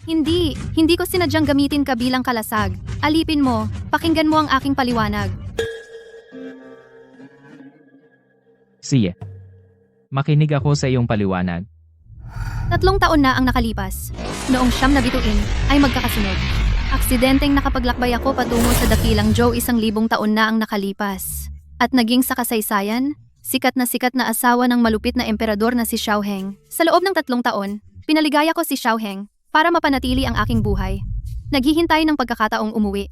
Hindi ko sinadyang gamitin ka bilang kalasag. Alipin mo, pakinggan mo ang aking paliwanag. Sige. Makinig ako sa iyong paliwanag. 3 taon na ang nakalipas. Noong siyam na bituin ay magkakasunod. Aksidenteng nakapaglakbay ako patungo sa dakilang Joe 1,000 taon na ang nakalipas. At naging sa kasaysayan, sikat na asawa ng malupit na emperador na si Xiaoheng. Sa loob ng 3 taon, pinaligaya ko si Xiaoheng para mapanatili ang aking buhay. Naghihintay ng pagkakataong umuwi.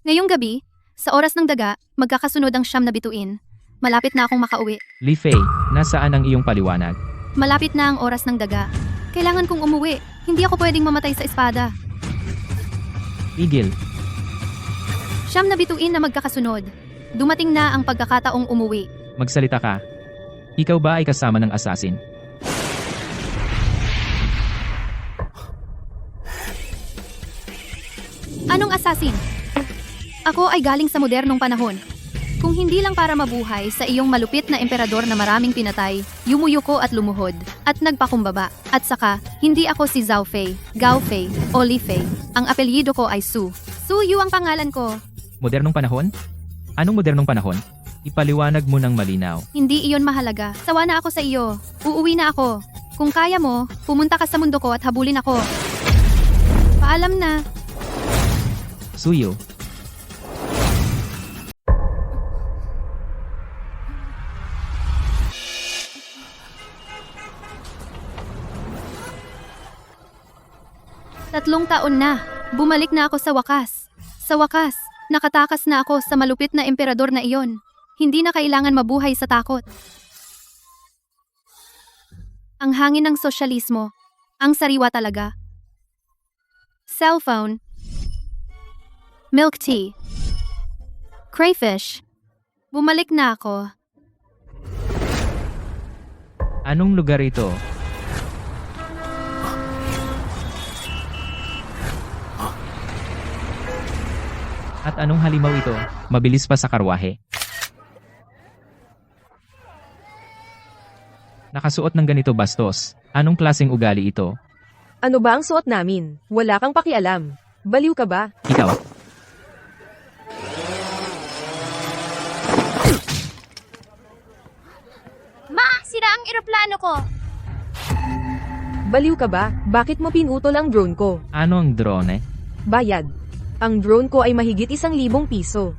Ngayong gabi, sa oras ng daga, magkakasunod ang siyam na bituin. Malapit na akong makauwi. Li Fei, nasaan ang iyong paliwanag? Malapit na ang oras ng daga. Kailangan kong umuwi. Hindi ako pwedeng mamatay sa espada. Tigil. Siyam na bituin na magkakasunod. Dumating na ang pagkakataong umuwi. Magsalita ka. Ikaw ba ay kasama ng assassin? Anong assassin? Ako ay galing sa modernong panahon. Kung hindi lang para mabuhay sa iyong malupit na emperador na maraming pinatay, yumuyuko at lumuhod, at nagpakumbaba. At saka, hindi ako si Zhao Fei, Gao Fei, o Li Fei. Ang apelyido ko ay Su. Su Yu ang pangalan ko. Modernong panahon? Anong modernong panahon? Ipaliwanag mo ng malinaw. Hindi iyon mahalaga. Sawa na ako sa iyo. Uuwi na ako. Kung kaya mo, pumunta ka sa mundo ko at habulin ako. Paalam na. Suyo. Tatlong taon na. Bumalik na ako sa wakas. Sa wakas, nakatakas na ako sa malupit na emperador na iyon. Hindi na kailangan mabuhay sa takot. Ang hangin ng sosyalismo. Ang sariwa talaga. Cellphone. Milk tea. Crayfish. Bumalik na ako. Anong lugar ito? At anong halimaw ito? Mabilis pa sa karwahe. Nakasuot ng ganito bastos. Anong klaseng ugali ito? Ano ba ang suot namin? Wala kang pakialam. Baliw ka ba? Ikaw. Ma! Sira ang eroplano ko! Baliw ka ba? Bakit mo pinutol ang drone ko? Ano ang drone? Bayad. Ang drone ko ay mahigit 1,000 piso.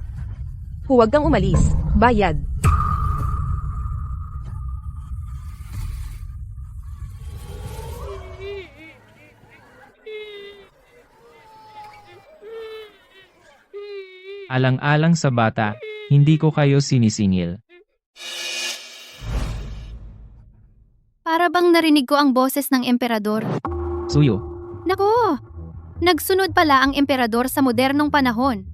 Huwag kang umalis. Bayad. Alang-alang sa bata, hindi ko kayo sinisingil. Para bang narinig ko ang boses ng emperador. Suyo. Nako! Nagsunod pala ang emperador sa modernong panahon.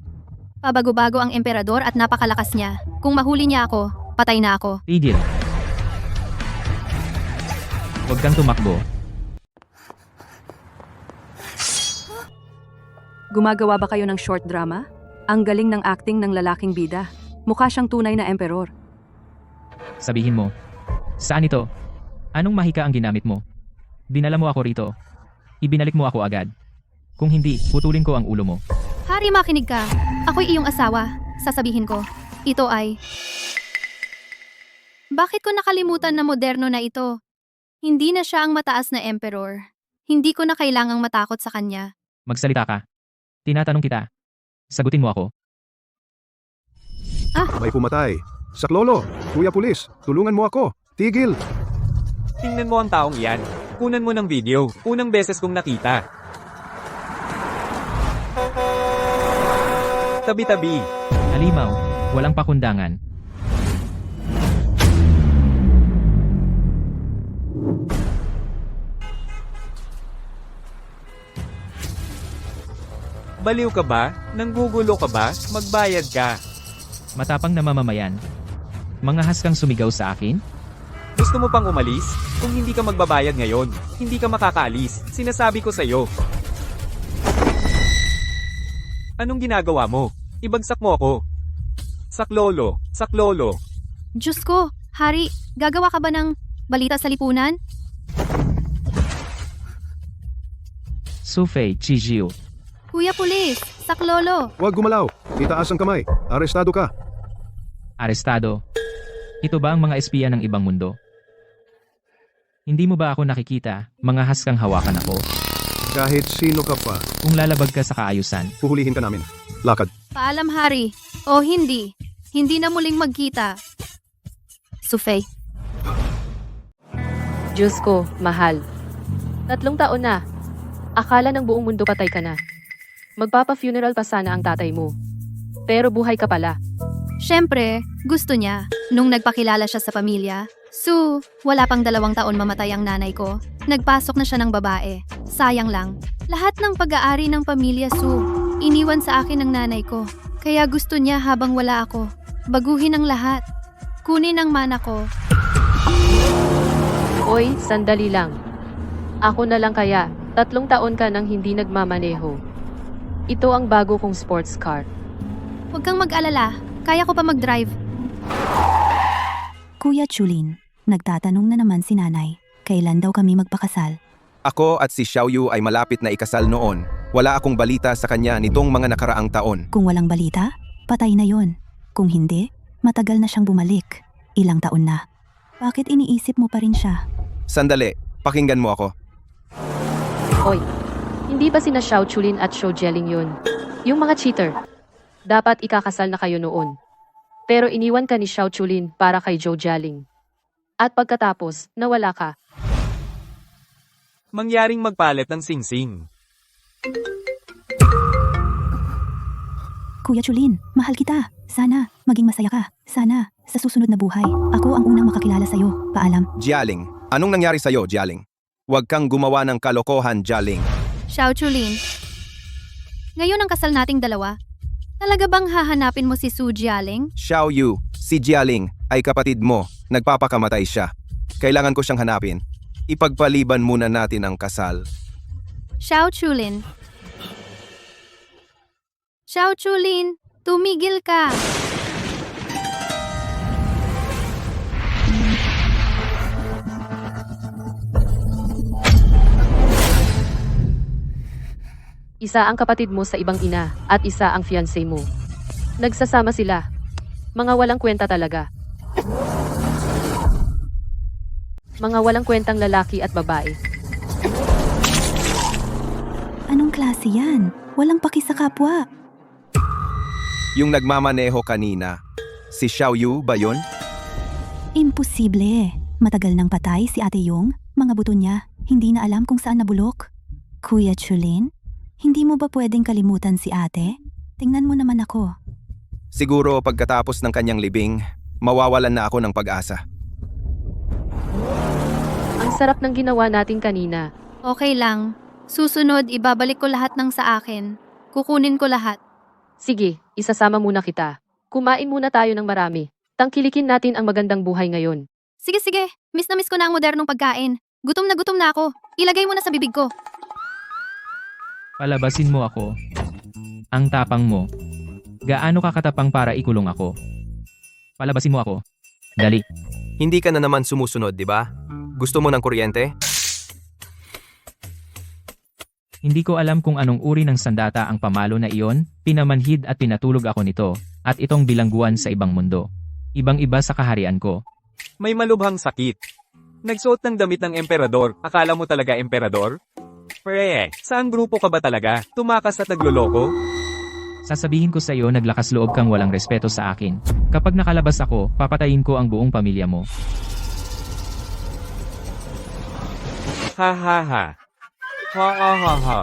Pabago-bago ang emperador at napakalakas niya. Kung mahuli niya ako, patay na ako. Tigil. Huwag kang tumakbo. Gumagawa ba kayo ng short drama? Ang galing ng acting ng lalaking bida. Mukha siyang tunay na emperor. Sabihin mo. Saan ito? Anong mahika ang ginamit mo? Dinala mo ako rito. Ibinalik mo ako agad. Kung hindi, putulin ko ang ulo mo. Hari, makinig ka. Ako'y iyong asawa. Sasabihin ko. Ito ay... Bakit ko nakalimutan na moderno na ito? Hindi na siya ang mataas na emperor. Hindi ko na kailangang matakot sa kanya. Magsalita ka. Tinatanong kita. Sagutin mo ako. May pumatay. Saklolo, Kuya Pulis, tulungan mo ako. Tigil. Tingnan mo ang taong iyan. Kunan mo ng video. Unang beses kong nakita. Tabi-tabi. Halimaw. Walang pakundangan. Baliw ka ba? Nanggugulo ka ba? Magbayad ka. Matapang na mamamayan. Mangahas kang sumigaw sa akin? Gusto mo pang umalis? Kung hindi ka magbabayad ngayon, hindi ka makakaalis. Sinasabi ko sa'yo. Anong ginagawa mo? Ibagsak mo ako. Saklolo, saklolo. Diyos ko, Hari, gagawa ka ba ng balita sa lipunan? Sufei Chijiu. Kuya Pulis, Saklolo. Huwag gumalaw. Itaas ang kamay. Arestado ka. Arestado. Ito ba ang mga espiya ng ibang mundo? Hindi mo ba ako nakikita, mga haskang hawakan ako? Kahit sino ka pa, Kung lalabag ka sa kaayusan, puhulihin ka namin. Lakad. Paalam, Hari. O hindi. Hindi na muling magkita. Sufei. Diyos ko, mahal. 3 taon na. Akala ng buong mundo patay ka na. Magpapa-funeral pa sana ang tatay mo. Pero buhay ka pala. Siyempre, gusto niya. Nung nagpakilala siya sa pamilya, wala pang 2 taon mamatay ang nanay ko. Nagpasok na siya ng babae. Sayang lang. Lahat ng pag-aari ng pamilya, iniwan sa akin ng nanay ko. Kaya gusto niya habang wala ako. Baguhin ang lahat. Kunin ang mana ko. Oy, sandali lang. Ako na lang kaya. 3 taon ka nang hindi nagmamaneho. Ito ang bago kong sports car. Huwag kang mag-alala. Kaya ko pa mag-drive. Kuya Chulin, nagtatanong na naman si nanay, kailan daw kami magpakasal? Ako at si Xiaoyu ay malapit na ikasal noon. Wala akong balita sa kanya nitong mga nakaraang taon. Kung walang balita, patay na yon. Kung hindi, matagal na siyang bumalik. Ilang taon na. Bakit iniisip mo pa rin siya? Sandali, pakinggan mo ako. Oy, hindi ba sina Xiao Chulin at Xiao Jeling yun? Yung mga cheater. Dapat ikakasal na kayo noon. Pero iniwan ka ni Xiao Chulin para kay Zhou Jialing. At pagkatapos, nawala ka. Mangyaring magpalit ng singsing. Kuya Chulin, mahal kita. Sana, maging masaya ka. Sana, sa susunod na buhay, ako ang unang makakilala sa'yo. Paalam. Jialing, anong nangyari sa'yo, Jialing? Huwag kang gumawa ng kalokohan, Jialing. Xiao Chulin. Ngayon ang kasal nating 2. Talaga bang hahanapin mo si Su Jialing? Xiaoyu, si Jialing ay kapatid mo. Nagpapakamatay siya. Kailangan ko siyang hanapin. Ipagpaliban muna natin ang kasal. Xiao Chulin. Xiao Chulin, tumigil ka. Isa ang kapatid mo sa ibang ina at isa ang fiancé mo. Nagsasama sila. Mga walang kwenta talaga. Mga walang kwentang lalaki at babae. Anong klase yan? Walang paki sa kapwa. Yung nagmamaneho kanina, si Xiaoyu ba yun? Imposible. Matagal nang patay si Ate Yung. Mga buto niya, hindi na alam kung saan nabulok. Kuya Chulin, hindi mo ba pwedeng kalimutan si ate? Tingnan mo naman ako. Siguro pagkatapos ng kanyang libing, mawawalan na ako ng pag-asa. Ang sarap ng ginawa natin kanina. Okay lang. Susunod, ibabalik ko lahat ng sa akin. Kukunin ko lahat. Sige, isasama muna kita. Kumain muna tayo ng marami. Tangkilikin natin ang magandang buhay ngayon. Sige. Miss na miss ko na ang modernong pagkain. Gutom na ako. Ilagay mo na sa bibig ko. Palabasin mo ako. Ang tapang mo. Gaano ka katapang para ikulong ako? Palabasin mo ako. Dali. Hindi ka na naman sumusunod, di ba? Gusto mo ng kuryente? Hindi ko alam kung anong uri ng sandata ang pamalo na iyon, pinamanhid at pinatulog ako nito, at itong bilangguan sa ibang mundo. Ibang-iba sa kaharian ko. May malubhang sakit. Nagsuot ng damit ng emperador. Akala mo talaga emperador? Pre, saan grupo ka ba talaga? Tumakas at nagloloko? Sasabihin ko sa iyo, naglakas loob kang walang respeto sa akin. Kapag nakalabas ako, papatayin ko ang buong pamilya mo. Ha ha ha. Ha ha ha ha.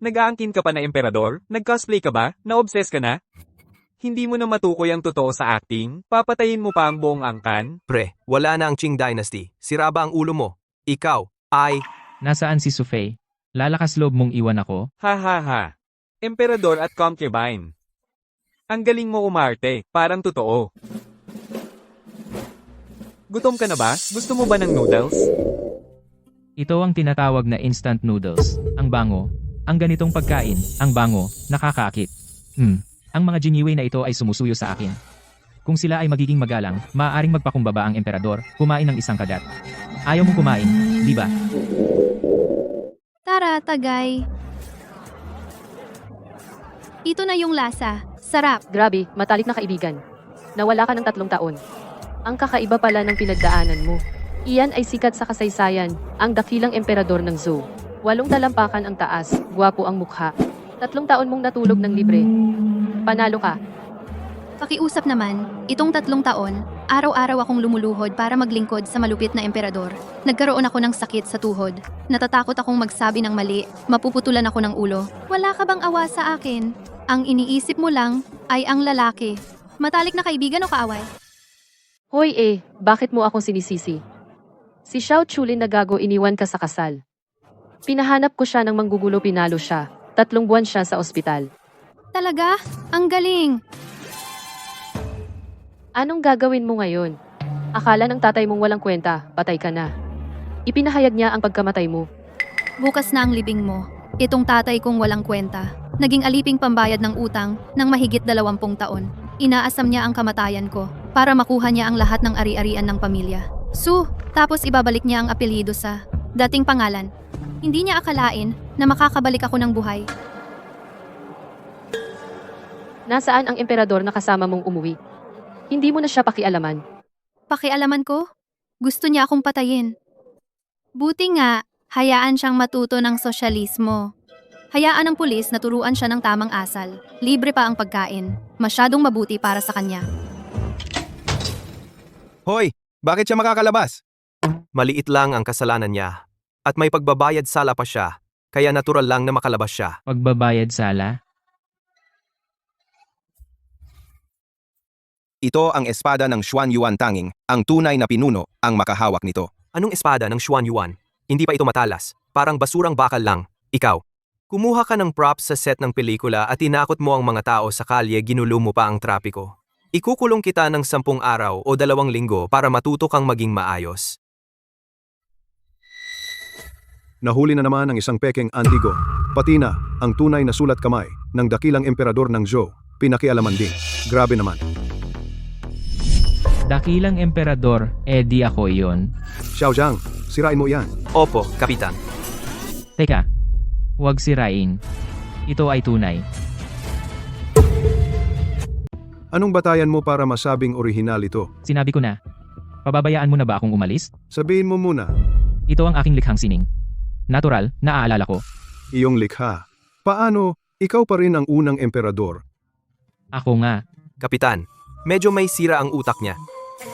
Nag-aangkin ka pa na emperador? Nag-cosplay ka ba? Na-obsess ka na? Hindi mo na matukoy ang totoo sa acting? Papatayin mo pa ang buong angkan? Pre, wala na ang Qing Dynasty. Sira ba ang ulo mo? Ikaw, ay... Nasaan si Sufei? Lalakas loob mong iwan ako? Ha ha ha. Emperador at concubine. Ang galing mo umarte, parang totoo. Gutom ka na ba? Gusto mo ba ng noodles? Ito ang tinatawag na instant noodles. Ang bango. Ang ganitong pagkain, ang bango, nakakaakit. Ang mga Jiniwei na ito ay sumusuyo sa akin. Kung sila ay magiging magalang, maaaring magpakumbaba ang emperador, kumain ng isang kagat. Ayaw mong kumain, di ba? Tara, tagay. Ito na yung lasa. Sarap. Grabe, matalik na kaibigan. Nawala ka ng 3 taon. Ang kakaiba pala ng pinagdaanan mo. Iyan ay sikat sa kasaysayan, ang dakilang emperador ng zoo. 8 talampakan ang taas, gwapo ang mukha. 3 taon mong natulog ng libre. Panalo ka. Pakiusap naman, itong 3 taon, araw-araw akong lumuluhod para maglingkod sa malupit na emperador. Nagkaroon ako ng sakit sa tuhod. Natatakot akong magsabi ng mali, mapuputulan ako ng ulo. Wala ka bang awa sa akin? Ang iniisip mo lang ay ang lalaki. Matalik na kaibigan o kaaway? Hoy bakit mo ako sinisisi? Si Xiao Chulin na gago iniwan ka sa kasal. Pinahanap ko siya ng manggugulo, pinalo siya. 3 buwan siya sa ospital. Talaga? Ang galing! Anong gagawin mo ngayon? Akala ng tatay mong walang kwenta, patay ka na. Ipinahayag niya ang pagkamatay mo. Bukas na ang libing mo. Itong tatay kong walang kwenta. Naging aliping pambayad ng utang ng mahigit 20 taon. Inaasam niya ang kamatayan ko para makuha niya ang lahat ng ari-arian ng pamilya. Tapos ibabalik niya ang apelyido sa dating pangalan. Hindi niya akalain na makakabalik ako ng buhay. Nasaan ang emperador na kasama mong umuwi? Hindi mo na siya pakialaman. Pakialaman ko? Gusto niya akong patayin. Buti nga, hayaan siyang matuto ng sosyalismo. Hayaan ng pulis na turuan siya ng tamang asal. Libre pa ang pagkain. Masyadong mabuti para sa kanya. Hoy, bakit siya makakalabas? Maliit lang ang kasalanan niya. At may pagbabayad sala pa siya. Kaya natural lang na makalabas siya. Pagbabayad sala? Ito ang espada ng Xuan Yuan Tanging, ang tunay na pinuno ang makahawak nito. Anong espada ng Xuan Yuan? Hindi pa ito matalas. Parang basurang bakal lang. Ikaw, kumuha ka ng props sa set ng pelikula at tinakot mo ang mga tao sa kalye, ginulo mo pa ang trapiko. Ikukulong kita ng 10 araw o 2 linggo para matuto kang maging maayos. Nahuli na naman ang isang pekeng antigo. Pati na ang tunay na sulat kamay ng dakilang emperador ng Zhou. Pinakialaman din. Grabe naman. Dakilang emperador, di ako iyon. Xiao Zhang, sirain mo yan. Opo, Kapitan. Teka, huwag sirain. Ito ay tunay. Anong batayan mo para masabing orihinal ito? Sinabi ko na. Pababayaan mo na ba akong umalis? Sabihin mo muna, Ito ang aking likhang sining. Natural, naaalala ko. iyong likha. Paano, ikaw pa rin ang unang emperador? Ako nga. Kapitan, medyo may sira ang utak niya.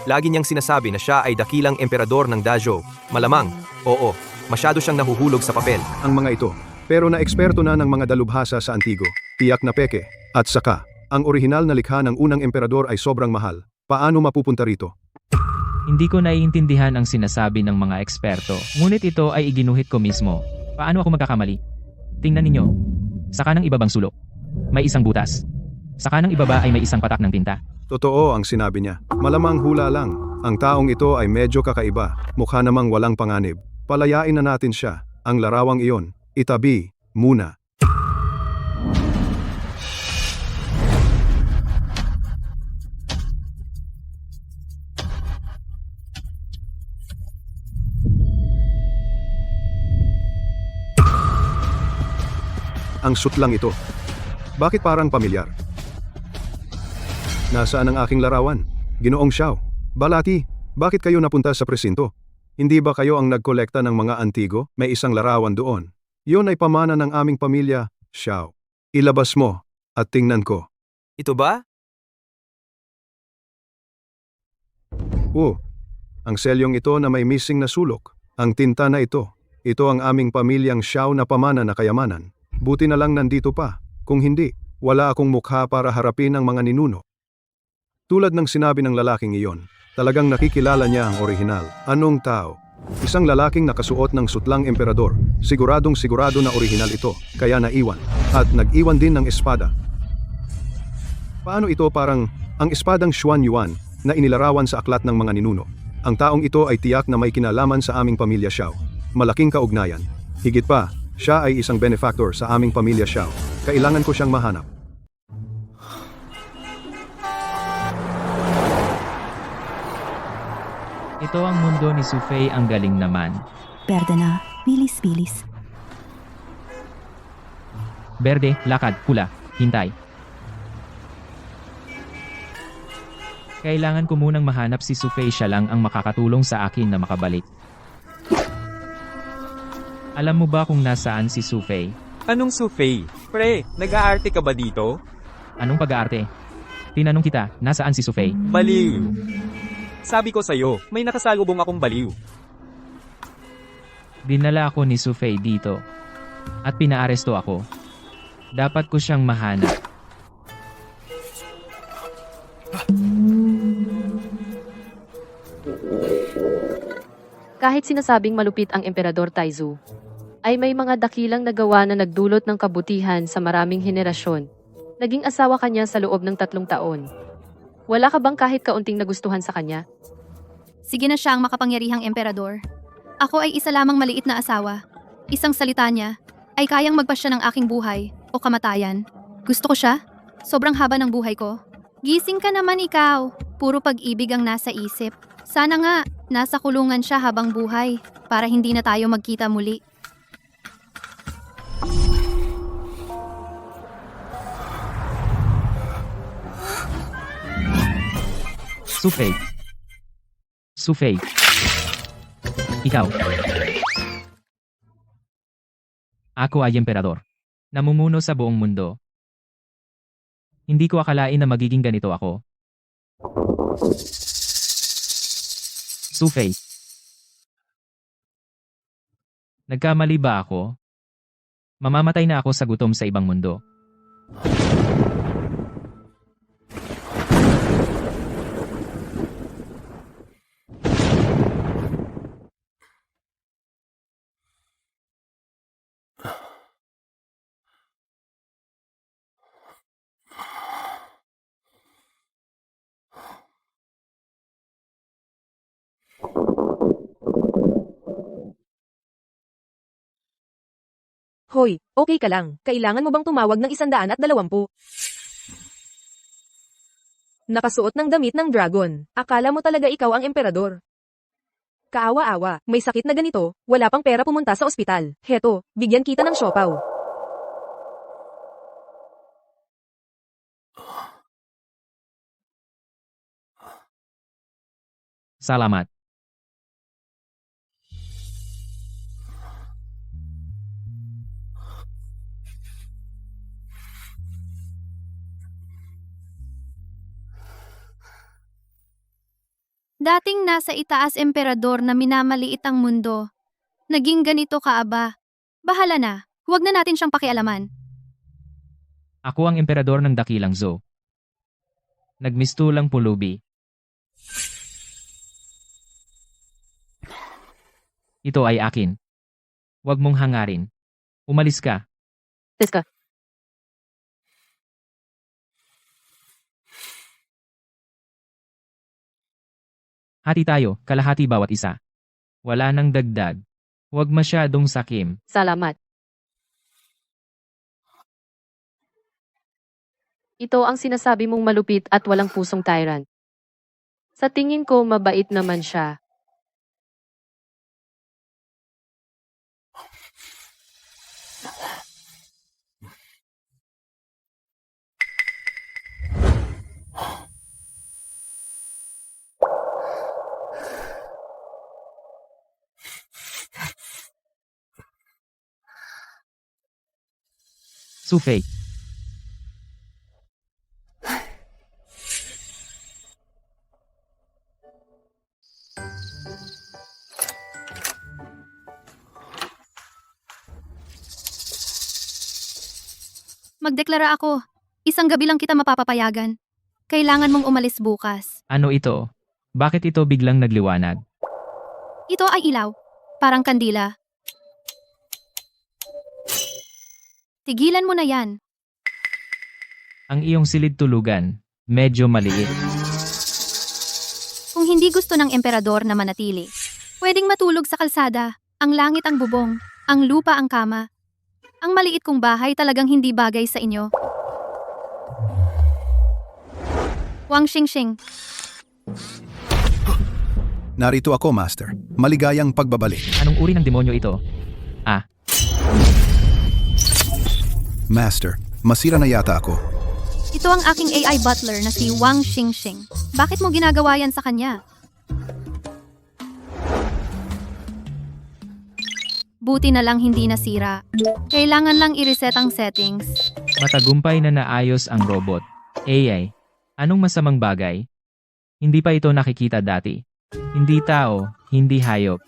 Lagi niyang sinasabi na siya ay dakilang emperador ng Dazhou. Malamang, oo, masyado siyang nahuhulog sa papel. Ang mga ito. Pero na-eksperto na ng mga dalubhasa sa antigo. Tiyak na peke. At saka, ang orihinal na likha ng unang emperador ay sobrang mahal. Paano mapupunta rito? Hindi ko naiintindihan ang sinasabi ng mga eksperto. Ngunit ito ay iginuhit ko mismo. Paano ako magkakamali? Tingnan ninyo. Sa kanang ibabang sulok, may isang butas. Sa kanang ibaba ay may isang patak ng tinta. Totoo ang sinabi niya. Malamang hula lang. Ang taong ito ay medyo kakaiba. Mukha namang walang panganib. Palayain na natin siya. Ang larawang iyon, itabi, muna. Ang sutlang ito. Bakit parang pamilyar? Nasaan ang aking larawan? Ginoong Xiao. Balati, bakit kayo napunta sa presinto? Hindi ba kayo ang nagkolekta ng mga antigo? May isang larawan doon. Yun ay pamana ng aming pamilya, Xiao. Ilabas mo at tingnan ko. Ito ba? Ang selyong ito na may missing na sulok. Ang tinta na ito. Ito ang aming pamilyang Xiao na pamana na kayamanan. Buti na lang nandito pa. Kung hindi, wala akong mukha para harapin ang mga ninuno. Tulad ng sinabi ng lalaking iyon, talagang nakikilala niya ang orihinal. Anong tao? Isang lalaking nakasuot ng sutlang emperador. Siguradong sigurado na orihinal ito, kaya naiwan. At nag-iwan din ng espada. Paano ito parang ang espadang Xuan Yuan na inilarawan sa aklat ng mga ninuno? Ang taong ito ay tiyak na may kinalaman sa aming pamilya Xiao. Malaking kaugnayan. Higit pa, siya ay isang benefactor sa aming pamilya Xiao. Kailangan ko siyang mahanap. Ito ang mundo ni Sufei, ang galing naman. Berde na, bilis-bilis. Berde, lakad, pula, hintay. Kailangan ko munang mahanap si Sufei, siya lang ang makakatulong sa akin na makabalik. Alam mo ba kung nasaan si Sufei? Anong Sufei? Pre, nag-aarte ka ba dito? Anong pag-aarte? Tinanong kita, nasaan si Sufei? Baliw. Sabi ko sa'yo, may nakasalubong akong baliw. Dinala ako ni Sufei dito. At pinaaresto ako. Dapat ko siyang mahanap. Kahit sinasabing malupit ang Emperador Taizu, ay may mga dakilang nagawa na nagdulot ng kabutihan sa maraming henerasyon. Naging asawa kanya sa loob ng 3 taon. Wala ka bang kahit kaunting nagustuhan sa kanya? Sige na siya ang makapangyarihang emperador. Ako ay isa lamang maliit na asawa. Isang salita niya ay kayang magpasya ng aking buhay o kamatayan. Gusto ko siya. Sobrang haba ng buhay ko. Gising ka naman ikaw. Puro pag-ibig ang nasa isip. Sana nga, nasa kulungan siya habang buhay para hindi na tayo magkita muli. Sufei. Sufei. Ikaw. Ako ay emperador. Namumuno sa buong mundo. Hindi ko akalain na magiging ganito ako. Sufei. Nagkamali ba ako? Mamamatay na ako sa gutom sa ibang mundo. Hoy, okay ka lang. Kailangan mo bang tumawag ng 120? Nakasuot ng damit ng dragon. Akala mo talaga ikaw ang emperador. Kaawa-awa, may sakit na ganito, wala pang pera pumunta sa ospital. Heto, bigyan kita ng siopaw. Salamat. Dating nasa itaas emperador na minamaliit ang mundo. Naging ganito kaaba. Bahala na, huwag na natin siyang pakialaman. Ako ang emperador ng dakilang zoo. Nagmistulang pulubi. Ito ay akin. Huwag mong hangarin. Umalis ka. Teska, Hati tayo, kalahati bawat isa. Wala nang dagdag. Huwag masyadong sakim. salamat. Ito ang sinasabi mong malupit at walang pusong tyrant. Sa tingin ko, mabait naman siya. Sufei. Magdeklara ako. Isang gabi lang kita mapapapayagan. Kailangan mong umalis bukas. Ano ito? Bakit ito biglang nagliwanag? Ito ay ilaw. Parang kandila. Tigilan mo na yan. Ang iyong silid tulugan, medyo maliit. Kung hindi gusto ng emperador na manatili, pwedeng matulog sa kalsada. Ang langit ang bubong, ang lupa ang kama. Ang maliit kong bahay talagang hindi bagay sa inyo. Wang Xingxing. Narito ako, Master. Maligayang pagbabalik. Anong uri ng demonyo ito? Master, masira na yata ako. Ito ang aking AI butler na si Wang Xingxing. Bakit mo ginagawa yan sa kanya? Buti na lang hindi nasira. Kailangan lang i-reset ang settings. Matagumpay na naayos ang robot. AI. Anong masamang bagay? Hindi pa ito nakikita dati. Hindi tao, hindi hayop.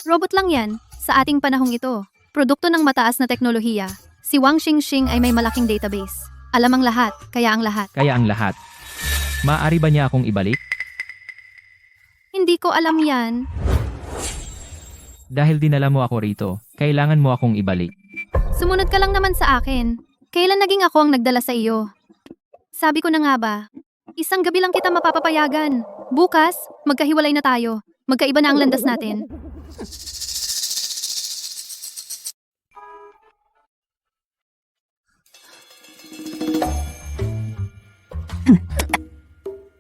Robot lang yan, sa ating panahong ito. Produkto ng mataas na teknolohiya. Si Wang Xingxing ay may malaking database. Alam ang lahat, kaya ang lahat. Kaya ang lahat. Maaari ba niya akong ibalik? Hindi ko alam yan. Dahil dinala mo ako rito, kailangan mo akong ibalik. Sumunod ka lang naman sa akin. Kailan naging ako ang nagdala sa iyo? Sabi ko na nga ba, isang gabi lang kita mapapapayagan. Bukas, magkahiwalay na tayo. Magkaiba na ang landas natin.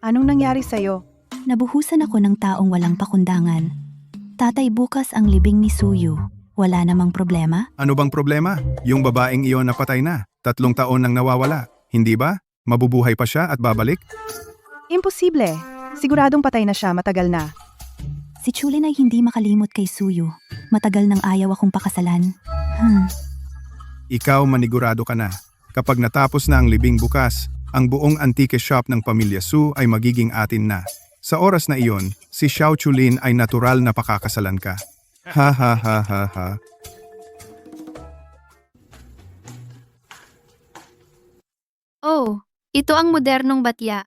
Anong nangyari sa'yo? Nabuhusan ako ng taong walang pakundangan. Tatay, bukas ang libing ni Suyu. Wala namang problema? Ano bang problema? Yung babaeng iyon napatay na. 3 taon nang nawawala. Hindi ba? Mabubuhay pa siya at babalik? Imposible. Siguradong patay na siya matagal na. Si Chulin ay hindi makalimot kay Suyu. Matagal nang ayaw akong pakasalan. Ikaw manigurado ka na. Kapag natapos na ang libing bukas, ang buong antique shop ng pamilya Su ay magiging atin na. Sa oras na iyon, si Xiao Chulin ay natural na pakakasalan ka. Ha ha ha ha ha. Oh, ito ang modernong batya.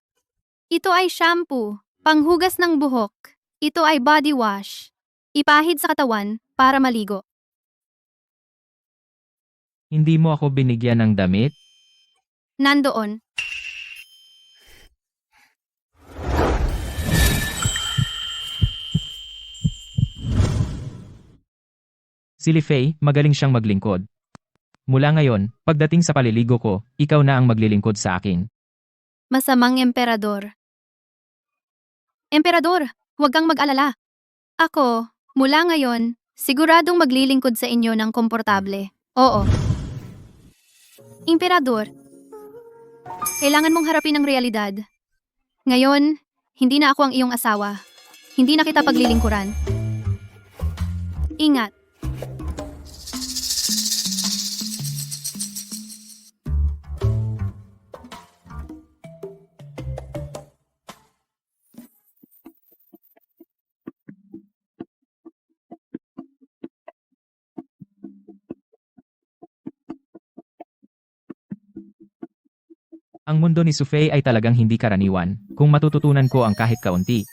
Ito ay shampoo, panghugas ng buhok. Ito ay body wash. Ipahid sa katawan para maligo. Hindi mo ako binigyan ng damit? Nandoon. Si Li Fei, magaling siyang maglingkod. Mula ngayon, pagdating sa paliligo ko, ikaw na ang maglilingkod sa akin. Masamang emperador. Emperador, huwag kang mag-alala. Ako, mula ngayon, siguradong maglilingkod sa inyo ng komportable. Oo. Emperador, kailangan mong harapin ang realidad. Ngayon, hindi na ako ang iyong asawa. Hindi na kita paglilingkuran. Ingat. Ang mundo ni Sufei ay talagang hindi karaniwan, kung matututunan ko ang kahit kaunti.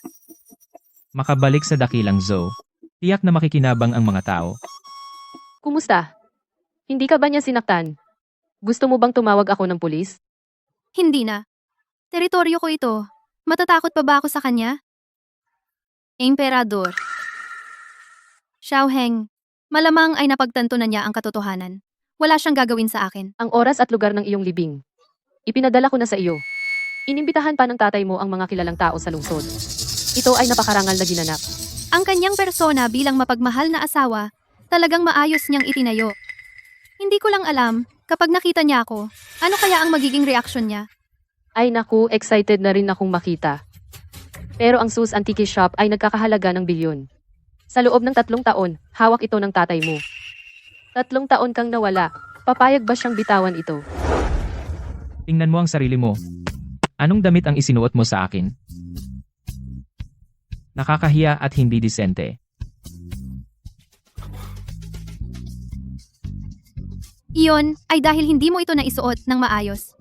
Makabalik sa dakilang zoo. Tiyak na makikinabang ang mga tao. Kumusta? Hindi ka ba niya sinaktan? Gusto mo bang tumawag ako ng pulis? Hindi na. Teritoryo ko ito. Matatakot pa ba ako sa kanya? Emperador. Xiaoheng, malamang ay napagtanto na niya ang katotohanan. Wala siyang gagawin sa akin. Ang oras at lugar ng iyong libing. Ipinadala ko na sa iyo. Inimbitahan pa ng tatay mo ang mga kilalang tao sa lungsod. Ito ay napakarangal na ginanap. Ang kanyang persona bilang mapagmahal na asawa, talagang maayos niyang itinayo. Hindi ko lang alam, kapag nakita niya ako, ano kaya ang magiging reaksyon niya? Ay naku, excited na rin akong makita. Pero ang Sus Antique Shop ay nagkakahalaga ng bilyon. Sa loob ng 3 taon, hawak ito ng tatay mo. 3 taon kang nawala, papayag ba siyang bitawan ito? Tingnan mo ang sarili mo. Anong damit ang isinuot mo sa akin? Nakakahiya at hindi disente. Iyon ay dahil hindi mo ito naisuot ng maayos.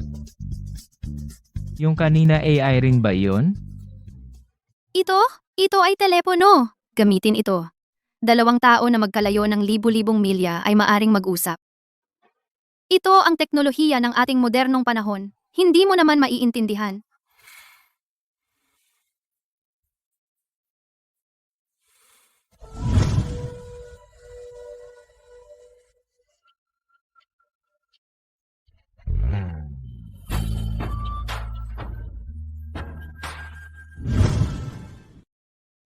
Yung kanina AI rin ba yun? Ito ay telepono. Gamitin ito. 2 tao na magkalayo ng libu-libong milya ay maaring mag-usap. Ito ang teknolohiya ng ating modernong panahon. Hindi mo naman maiintindihan.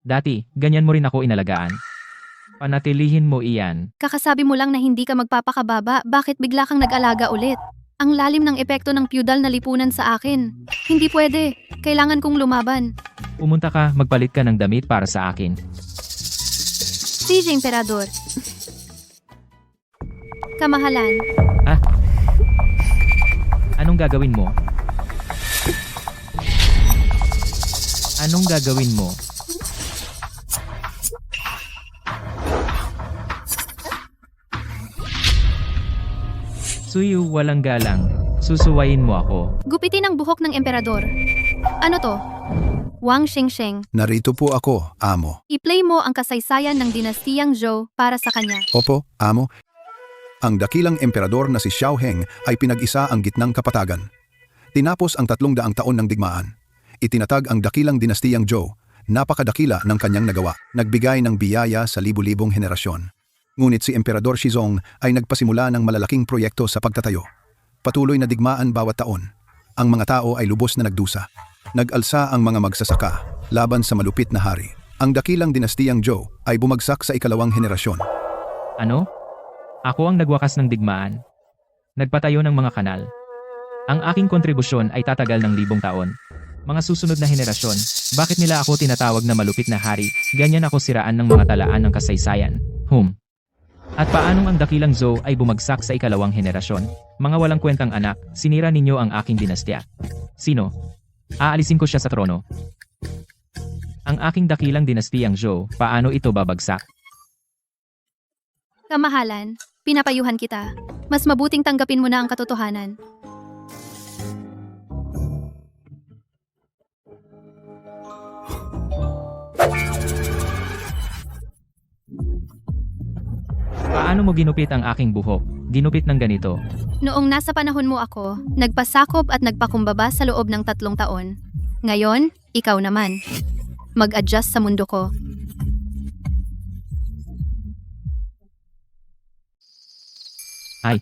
Dati, ganyan mo rin ako inalagaan. Panatilihin mo iyan. Kakasabi mo lang na hindi ka magpapakababa, bakit bigla kang nag-alaga ulit? Ang lalim ng epekto ng feudal na lipunan sa akin. Hindi pwede. Kailangan kong lumaban. Pumunta ka, magpalit ka ng damit para sa akin. CJ Emperador. Kamahalan. Anong gagawin mo? Anong gagawin mo? Suyu, walang galang. Susuwayin mo ako. Gupitin ang buhok ng emperador. Ano to? Wang Xingsheng. Narito po ako, amo. I-play mo ang kasaysayan ng dinastiyang Zhou para sa kanya. Opo, amo. Ang dakilang emperador na si Xiao Heng ay pinag-isa ang gitnang kapatagan. Tinapos ang 300 taon ng digmaan. Itinatag ang dakilang dinastiyang Zhou. Napakadakila ng kanyang nagawa. Nagbigay ng biyaya sa libu-libong henerasyon. Ngunit si Emperador Shizong ay nagpasimula ng malalaking proyekto sa pagtatayo. Patuloy na digmaan bawat taon. Ang mga tao ay lubos na nagdusa. Nag-alsa ang mga magsasaka laban sa malupit na hari. Ang dakilang dinastiyang Zhou ay bumagsak sa ikalawang henerasyon. Ano? Ako ang nagwakas ng digmaan. Nagpatayo ng mga kanal. Ang aking kontribusyon ay tatagal ng 1,000 taon. Mga susunod na henerasyon, bakit nila ako tinatawag na malupit na hari? Ganyan ako siraan ng mga talaan ng kasaysayan. At paanong ang dakilang Zhou ay bumagsak sa ikalawang henerasyon? Mga walang kwentang anak, sinira ninyo ang aking dinastya. Sino? Aalisin ko siya sa trono. Ang aking dakilang dinastiyang Zhou, paano ito babagsak? Kamahalan, pinapayuhan kita. Mas mabuting tanggapin mo na ang katotohanan. Paano mo ginupit ang aking buhok? Ginupit ng ganito. Noong nasa panahon mo ako, nagpasakop at nagpakumbaba sa loob ng 3 taon. Ngayon, ikaw naman. Mag-adjust sa mundo ko. Ay.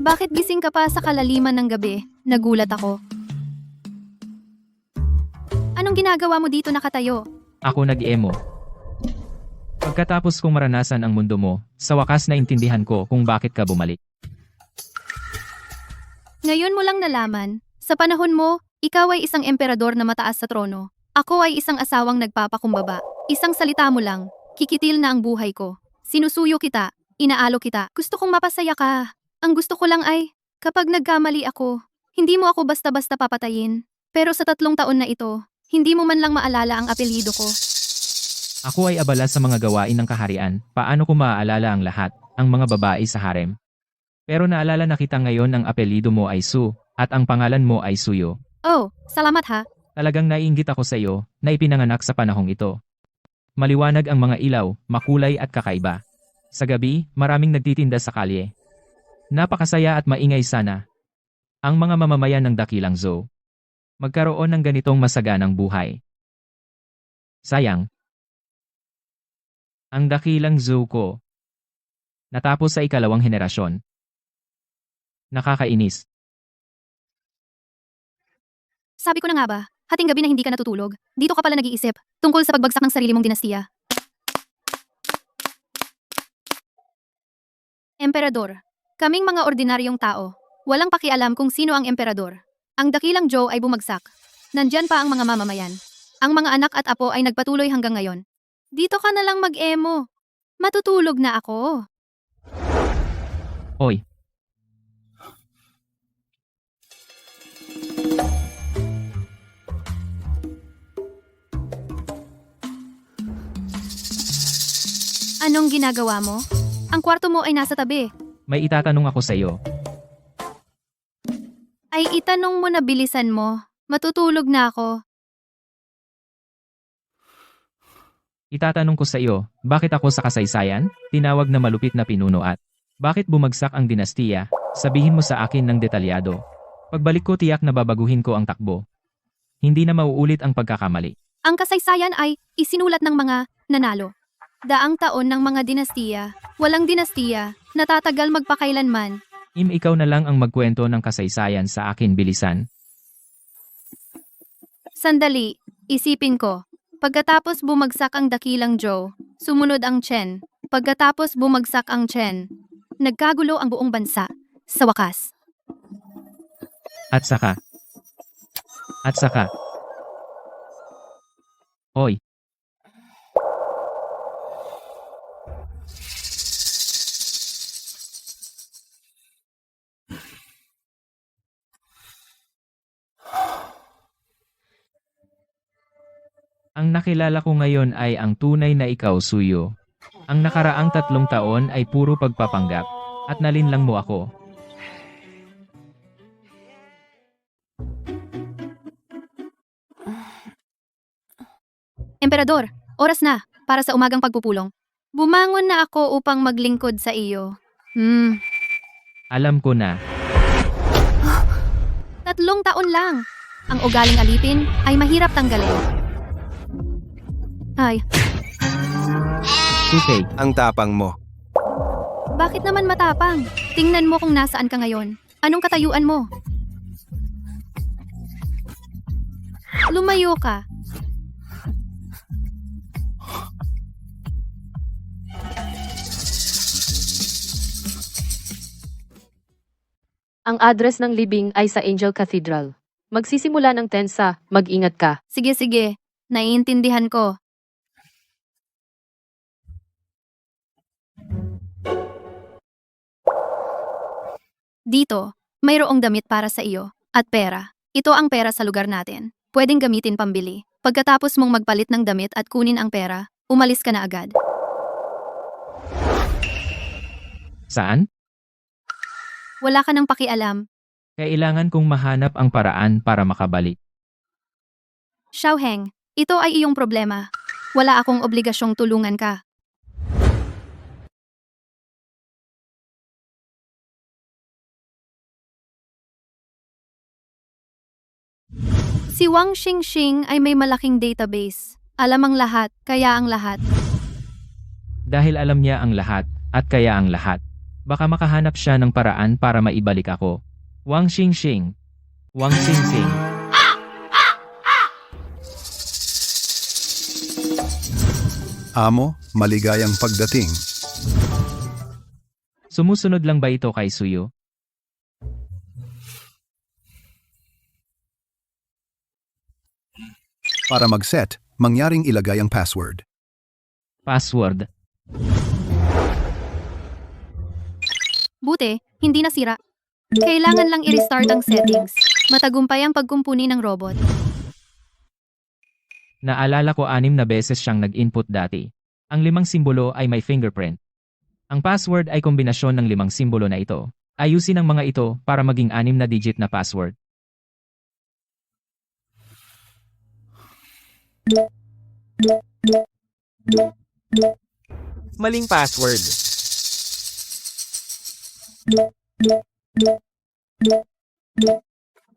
Bakit gising ka pa sa kalaliman ng gabi? Nagulat ako. Anong ginagawa mo dito nakatayo? Ako nag-emo. Pagkatapos kong maranasan ang mundo mo, sa wakas na intindihan ko kung bakit ka bumalik. Ngayon mo lang nalaman, sa panahon mo, ikaw ay isang emperador na mataas sa trono. Ako ay isang asawang nagpapakumbaba. Isang salita mo lang, kikitil na ang buhay ko. Sinusuyo kita, inaalo kita. Gusto kong mapasaya ka. Ang gusto ko lang ay, kapag nagkamali ako, hindi mo ako basta-basta papatayin. Pero sa 3 taon na ito, hindi mo man lang maalala ang apelyido ko. Ako ay abala sa mga gawain ng kaharian. Paano ko maaalala ang lahat, ang mga babae sa harem? Pero naalala na kita ngayon ang apelyido mo ay Su, at ang pangalan mo ay Suyo. Oh, salamat ha. Talagang naiinggit ako sa iyo, na ipinanganak sa panahong ito. Maliwanag ang mga ilaw, makulay at kakaiba. Sa gabi, maraming nagtitinda sa kalye. Napakasaya at maingay sana. Ang mga mamamayan ng dakilang Zhou. Magkaroon ng ganitong masaganang buhay. Sayang. Ang dakilang Zhou ko. Natapos sa ikalawang henerasyon. Nakakainis. Sabi ko na nga ba, hating gabi na hindi ka natutulog, dito ka pala nag-iisip, tungkol sa pagbagsak ng sarili mong dinastiya. Emperador. Kaming mga ordinaryong tao, walang pakialam kung sino ang emperador. Ang dakilang Zhou ay bumagsak. Nandyan pa ang mga mamamayan. Ang mga anak at apo ay nagpatuloy hanggang ngayon. Dito ka na lang mag-emo. Matutulog na ako. Oy. Anong ginagawa mo? Ang kwarto mo ay nasa tabi. May itatanong ako sa iyo. Ay itanong mo na bilisan mo. Matutulog na ako. Itatanong ko sa iyo, bakit ako sa kasaysayan, tinawag na malupit na pinuno at bakit bumagsak ang dinastiya? Sabihin mo sa akin ng detalyado. Pagbalik ko tiyak na babaguhin ko ang takbo. Hindi na mauulit ang pagkakamali. Ang kasaysayan ay isinulat ng mga nanalo. Daang taon ng mga dinastiya, walang dinastiya, natatagal magpakailanman. Ikaw na lang ang magkwento ng kasaysayan sa akin bilisan. Sandali, isipin ko. Pagkatapos bumagsak ang dakilang Joe, sumunod ang Chen. Pagkatapos bumagsak ang Chen, nagkagulo ang buong bansa. Sa wakas, At saka. Hoy, ang nakilala ko ngayon ay ang tunay na ikaw, Suyo. Ang nakaraang 3 taon ay puro pagpapanggap, at nalinlang mo ako. Emperador, oras na para sa umagang pagpupulong. Bumangon na ako upang maglingkod sa iyo. Alam ko na. 3 taon lang. Ang ugaling alipin ay mahirap tanggalin. Ay, Tupay, Ang tapang mo. bakit naman matapang? Tingnan mo kung nasaan ka ngayon. Anong katayuan mo? Lumayo ka. Ang address ng libing ay sa Angel Cathedral. Magsisimula ng 10 sa mag-ingat ka. Sige. Naiintindihan ko. Dito, mayroong damit para sa iyo. At pera. Ito ang pera sa lugar natin. Pwedeng gamitin pambili. Pagkatapos mong magpalit ng damit at kunin ang pera, umalis ka na agad. saan? Wala ka nang pakialam. Kailangan kong mahanap ang paraan para makabalik. Xiaoheng, ito ay iyong problema. Wala akong obligasyong tulungan ka. Si Wang Xingxing ay may malaking database. Alam ang lahat, kaya ang lahat. Dahil alam niya ang lahat, at kaya ang lahat. Baka makahanap siya ng paraan para maibalik ako. Wang Xingxing. Wang Xingxing. Amo, maligayang pagdating. Sumusunod lang ba ito kay Suyo? Para mag-set, mangyaring ilagay ang password. Password. Buti, hindi nasira. Kailangan lang i-restart ang settings. Matagumpay ang pagkumpuni ng robot. Naalala ko 6 na beses siyang nag-input dati. Ang 5 simbolo ay may fingerprint. Ang password ay kombinasyon ng 5 simbolo na ito. Ayusin ang mga ito para maging 6 na digit na password. Maling password.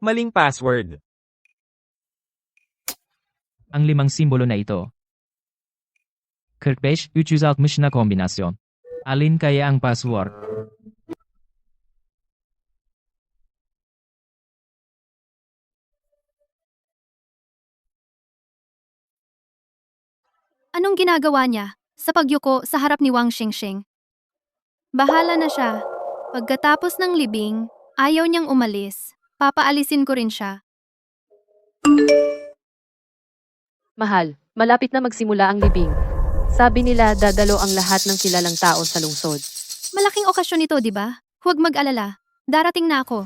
Maling password. Ang 5 simbolo na ito. 45 360 na kombinasyon. Alin kaya ang password? Anong ginagawa niya sa pagyuko sa harap ni Wang Xingxing? Bahala na siya. Pagkatapos ng libing, ayaw niyang umalis. Papaalisin ko rin siya. Mahal, malapit na magsimula ang libing. Sabi nila dadalo ang lahat ng kilalang tao sa lungsod. Malaking okasyon ito, di ba? Huwag mag-alala. Darating na ako.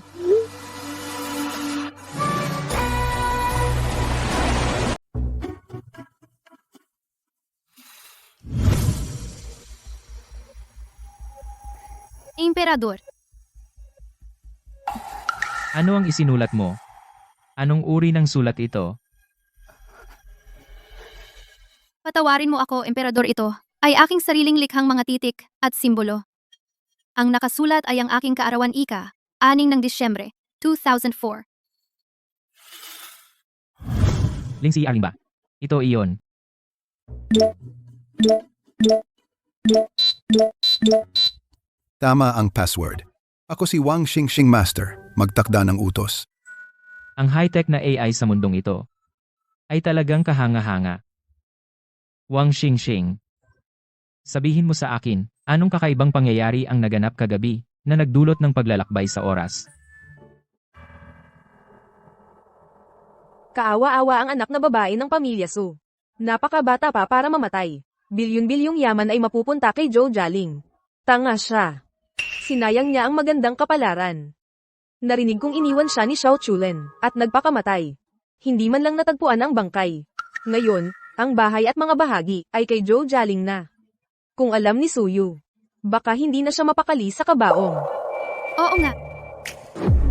Emperador, Ano ang isinulat mo? Anong uri ng sulat ito? patawarin mo ako, Emperador, ito ay aking sariling likhang mga titik at simbolo. Ang nakasulat ay ang aking kaarawan ika, 6 ng Disyembre, 2004. Ling si Aling ba? Ito iyon. Tama ang password. Ako si Wang Xingxing Master, magtakda ng utos. Ang high-tech na AI sa mundong ito. ay talagang kahanga-hanga. Wang Xingxing. Sabihin mo sa akin, anong kakaibang pangyayari ang naganap kagabi na nagdulot ng paglalakbay sa oras? Kaawa-awa ang anak na babae ng pamilya Su. Napakabata pa para mamatay. Bilyon-bilyong yaman ay mapupunta kay Zhou Jialing. Tanga siya. Sinayang niya ang magandang kapalaran. Narinig kong iniwan siya ni Xiao Chulen at nagpakamatay. Hindi man lang natagpuan ang bangkay. Ngayon, ang bahay at mga bahagi ay kay Zhou Jialing na. Kung alam ni Suyu, baka hindi na siya mapakali sa kabaong. Oo nga.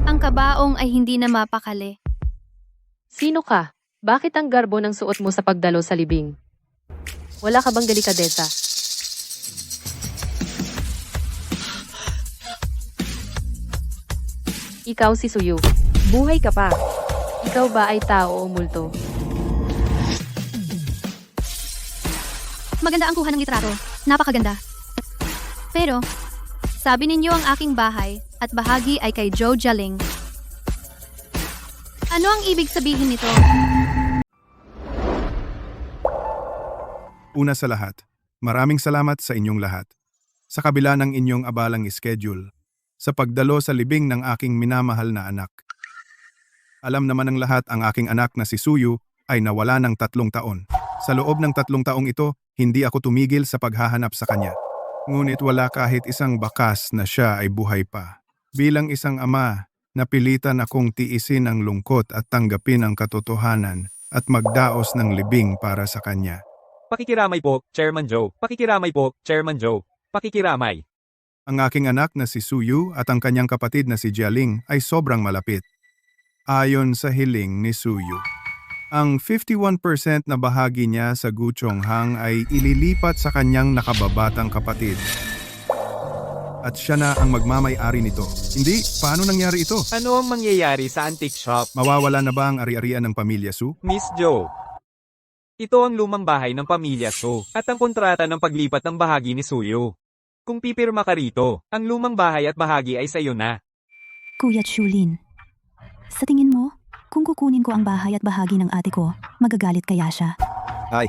Ang kabaong ay hindi na mapakali. Sino ka? Bakit ang garbo ng suot mo sa pagdalo sa libing? Wala ka bang delikadesa? Ikaw si Suyu. Buhay ka pa. Ikaw ba ay tao o multo? Maganda ang kuha ng litrato. Napakaganda. Pero, sabi ninyo ang aking bahay at bahagi ay kay Zhou Jialing. Ano ang ibig sabihin nito? Una sa lahat, maraming salamat sa inyong lahat. Sa kabila ng inyong abalang schedule, sa pagdalo sa libing ng aking minamahal na anak. Alam naman ng lahat ang aking anak na si Suyu ay nawala ng 3 taon. Sa loob ng 3 taong ito, hindi ako tumigil sa paghahanap sa kanya. Ngunit wala kahit isang bakas na siya ay buhay pa. Bilang isang ama, napilitan akong tiisin ang lungkot at tanggapin ang katotohanan at magdaos ng libing para sa kanya. Pakikiramay po, Chairman Joe. Pakikiramay po, Chairman Joe. Pakikiramay. Ang aking anak na si Suyu at ang kanyang kapatid na si Jialing ay sobrang malapit. Ayon sa hiling ni Suyu, ang 51% na bahagi niya sa Guchonghang ay ililipat sa kanyang nakababatang kapatid. At siya na ang magmamay-ari nito. Hindi, paano nangyari ito? Ano ang mangyayari sa antique shop? Mawawala na ba ang ari-arian ng pamilya Su? Miss Joe. Ito ang lumang bahay ng pamilya Su at ang kontrata ng paglipat ng bahagi ni Suyu. Kung pipirma ka rito, ang lumang bahay at bahagi ay sa iyo na. Kuya Chulin, sa tingin mo, kung kukunin ko ang bahay at bahagi ng ate ko, magagalit kaya siya? Ay,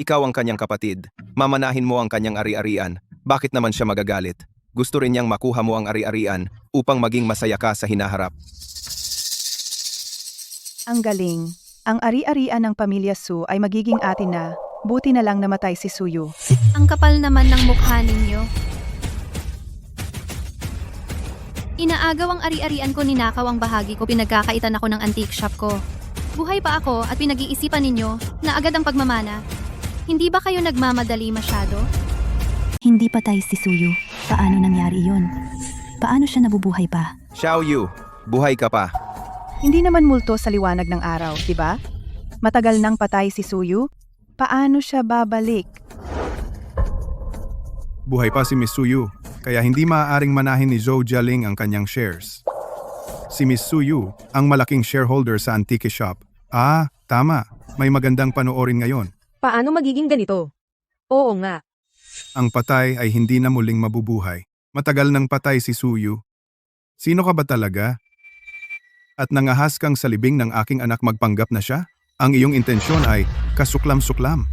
ikaw ang kanyang kapatid. Mamanahin mo ang kanyang ari-arian. Bakit naman siya magagalit? Gusto rin niyang makuha mo ang ari-arian upang maging masaya ka sa hinaharap. Ang galing. Ang ari-arian ng pamilya Su ay magiging atin na. Buti na lang namatay si Suyu. Ang kapal naman ng mukha ninyo. Inaagaw ang ari-arian ko, ninakaw ang bahagi ko, pinagkakaitan ako ng antique shop ko. Buhay pa ako at pinag-iisipan ninyo na agad ang pagmamana. Hindi ba kayo nagmamadali masyado? Hindi patay si Suyu. Paano nangyari iyon? Paano siya nabubuhay pa? Xiao Yu, buhay ka pa. Hindi naman multo sa liwanag ng araw, di ba? Matagal nang patay si Suyu. Paano siya babalik? Buhay pa si Miss Suyu, kaya hindi maaaring manahin ni Zhou Jialing ang kanyang shares. Si Miss Suyu, ang malaking shareholder sa antique shop. Ah, tama. May magandang panoorin ngayon. Paano magiging ganito? Oo nga. Ang patay ay hindi na muling mabubuhay. Matagal nang patay si Suyu. Sino ka ba talaga? At nangahas kang sa libing ng aking anak magpanggap na siya? Ang iyong intensyon ay kasuklam-suklam.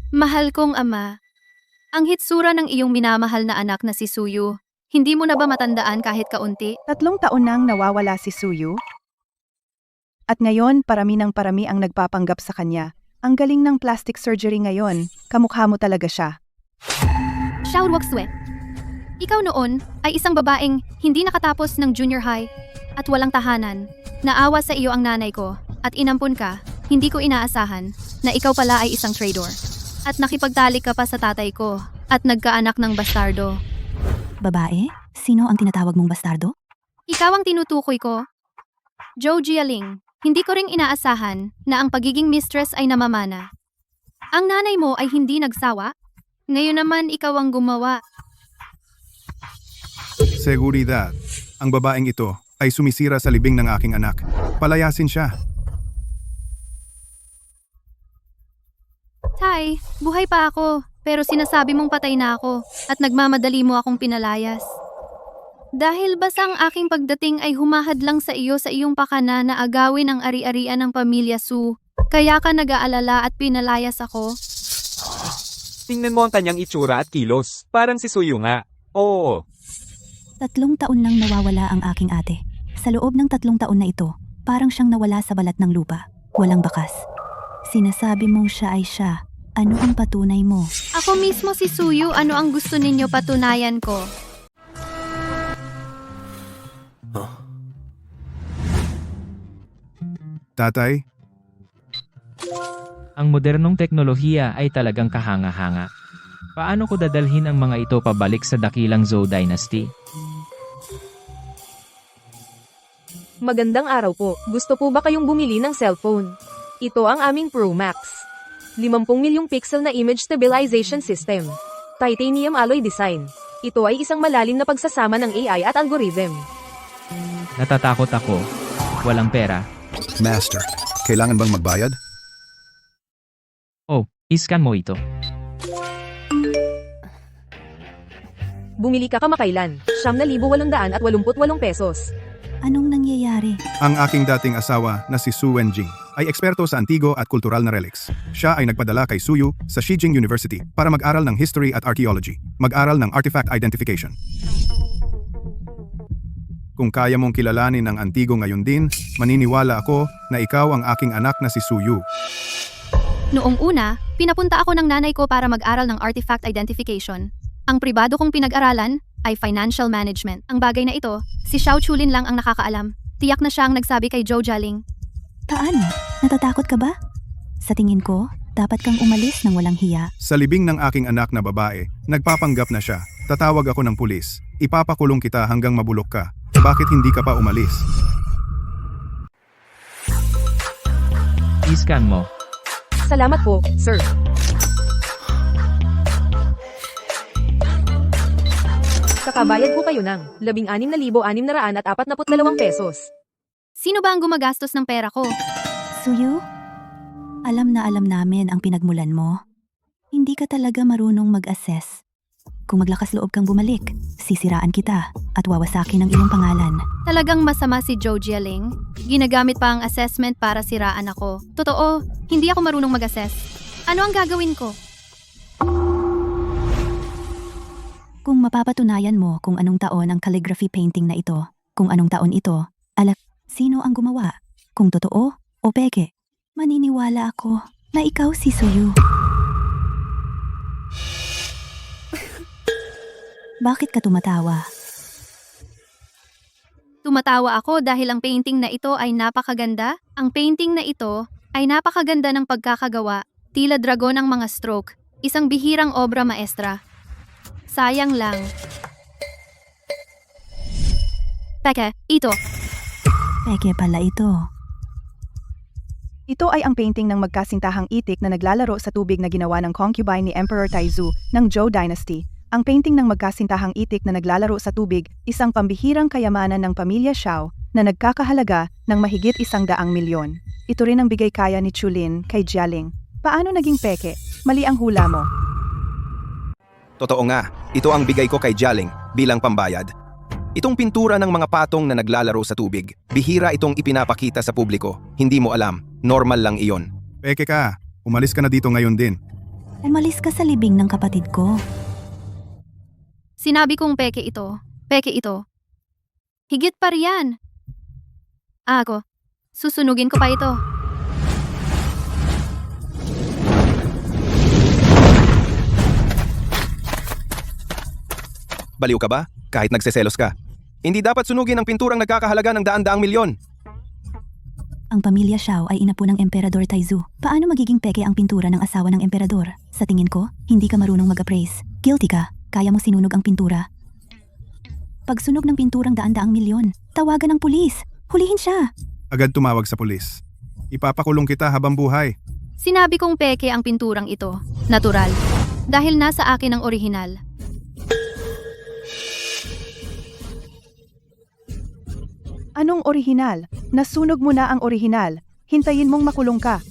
Mahal kong ama, ang hitsura ng iyong minamahal na anak na si Suyu, hindi mo na ba matandaan kahit kaunti? 3 taon nang nawawala si Suyu. At ngayon, parami ng parami ang nagpapanggap sa kanya. Ang galing ng plastic surgery ngayon. Kamukha mo talaga siya. Xiao Ruoxue, ikaw noon ay isang babaeng hindi nakatapos ng junior high at walang tahanan. Naawa sa iyo ang nanay ko at inampun ka. Hindi ko inaasahan na ikaw pala ay isang traitor. At nakipagtalik ka pa sa tatay ko at nagkaanak ng bastardo. Babae? Sino ang tinatawag mong bastardo? Ikaw ang tinutukoy ko. Zhou Jialing, hindi ko ring inaasahan na ang pagiging mistress ay namamana. Ang nanay mo ay hindi nagsawa? Ngayon naman ikaw ang gumawa. Seguridad. Ang babaeng ito ay sumisira sa libing ng aking anak. Palayasin siya. Tay, buhay pa ako, pero sinasabi mong patay na ako at nagmamadali mo akong pinalayas. Dahil basta ang aking pagdating ay humahad lang sa iyo sa iyong pakana na agawin ang ari-arian ng pamilya Su. Kaya ka nag-aalala at pinalayas ako? Tingnan mo ang kanyang itsura at kilos. Parang si Suyu nga. Oo. 3 taon nang nawawala ang aking ate. Sa loob ng 3 taon na ito, parang siyang nawala sa balat ng lupa. Walang bakas. Sinasabi mong siya ay siya. Ano ang patunay mo? Ako mismo si Suyu, ano ang gusto ninyo patunayan ko? Tatay, Ang modernong teknolohiya ay talagang kahanga-hanga. Paano ko dadalhin ang mga ito pabalik sa dakilang Zhou Dynasty? Magandang araw po. Gusto po ba kayong bumili ng cellphone? Ito ang aming Pro Max. 50 milyong pixel na image stabilization system. Titanium alloy design. Ito ay isang malalim na pagsasama ng AI at algorithm. Natatakot ako. Walang pera. Master, kailangan bang magbayad? Oh, iscan mo ito. Bumili ka kamakailan. 9,888 pesos. Anong nangyayari? Ang aking dating asawa na si Su Wenjing ay eksperto sa antigo at kultural na relics. Siya ay nagpadala kay Suyu sa Xijing University para mag-aral ng history at archaeology, mag-aral ng artifact identification. Kung kaya mong kilalanin ang antigo ngayon din, maniniwala ako na ikaw ang aking anak na si Suyu. Noong una, pinapunta ako ng nanay ko para mag-aral ng artifact identification. Ang pribado kong pinag-aralan ay financial management. Ang bagay na ito, si Xiao Chulin lang ang nakakaalam. Tiyak na siya ang nagsabi kay Zhou Jialing. Paano? Natatakot ka ba? Sa tingin ko, dapat kang umalis ng walang hiya. Sa libing ng aking anak na babae, nagpapanggap na siya. Tatawag ako ng pulis. Ipapakulong kita hanggang mabulok ka. Bakit hindi ka pa umalis? Iscan mo. Salamat po, sir. Kakabayad po kayo ng 16,642 pesos. Sino ba ang gumagastos ng pera ko? Suyu? Alam na alam namin ang pinagmulan mo. Hindi ka talaga marunong mag-assess. Kung maglakas loob kang bumalik, sisiraan kita at wawasakin ang iyong pangalan. Talagang masama si Zhou Jialing. Ginagamit pa ang assessment para siraan ako. Totoo, hindi ako marunong mag-assess. Ano ang gagawin ko? Kung mapapatunayan mo kung anong taon ang calligraphy painting na ito, kung anong taon ito, sino ang gumawa? Kung totoo o peke, maniniwala ako na ikaw si Suyu. Bakit ka tumatawa? Tumatawa ako dahil ang painting na ito ay napakaganda. Ang painting na ito ay napakaganda ng pagkakagawa. Tila dragon ang mga stroke. Isang bihirang obra maestra. Sayang lang. Peke, ito. Peke pala ito. Ito ay ang painting ng magkasintahang itik na naglalaro sa tubig na ginawa ng concubine ni Emperor Taizu ng Zhou Dynasty. Ang painting ng magkasintahang itik na naglalaro sa tubig, isang pambihirang kayamanan ng pamilya Xiao na nagkakahalaga ng mahigit 100 milyon. Ito rin ang bigay kaya ni Chulin kay Jialing. Paano naging peke? Mali ang hula mo. Totoo nga, ito ang bigay ko kay Jialing bilang pambayad. Itong pintura ng mga patong na naglalaro sa tubig, bihira itong ipinapakita sa publiko. Hindi mo alam, normal lang iyon. Peke ka, umalis ka na dito ngayon din. Umalis ka sa libing ng kapatid ko. Sinabi kong peke ito. Peke ito. Higit pa riyan. Ako. Susunugin ko pa ito. Baliw ka ba? Kahit nagseselos ka. Hindi dapat sunugin ang pinturang nagkakahalaga ng daan-daang milyon. Ang pamilya Xiao ay inapo ng Emperador Taizu. Paano magiging peke ang pintura ng asawa ng emperador? Sa tingin ko, hindi ka marunong mag-appraise. Guilty ka. Kaya mo sinunog ang pintura. Pagsunog ng pinturang daan-daang milyon, tawagan ng pulis. Hulihin siya. Agad tumawag sa pulis. Ipapakulong kita habang buhay. Sinabi kong peke ang pinturang ito. Natural. Dahil nasa akin ang orihinal. Anong orihinal? Nasunog mo na ang orihinal. Hintayin mong makulong ka.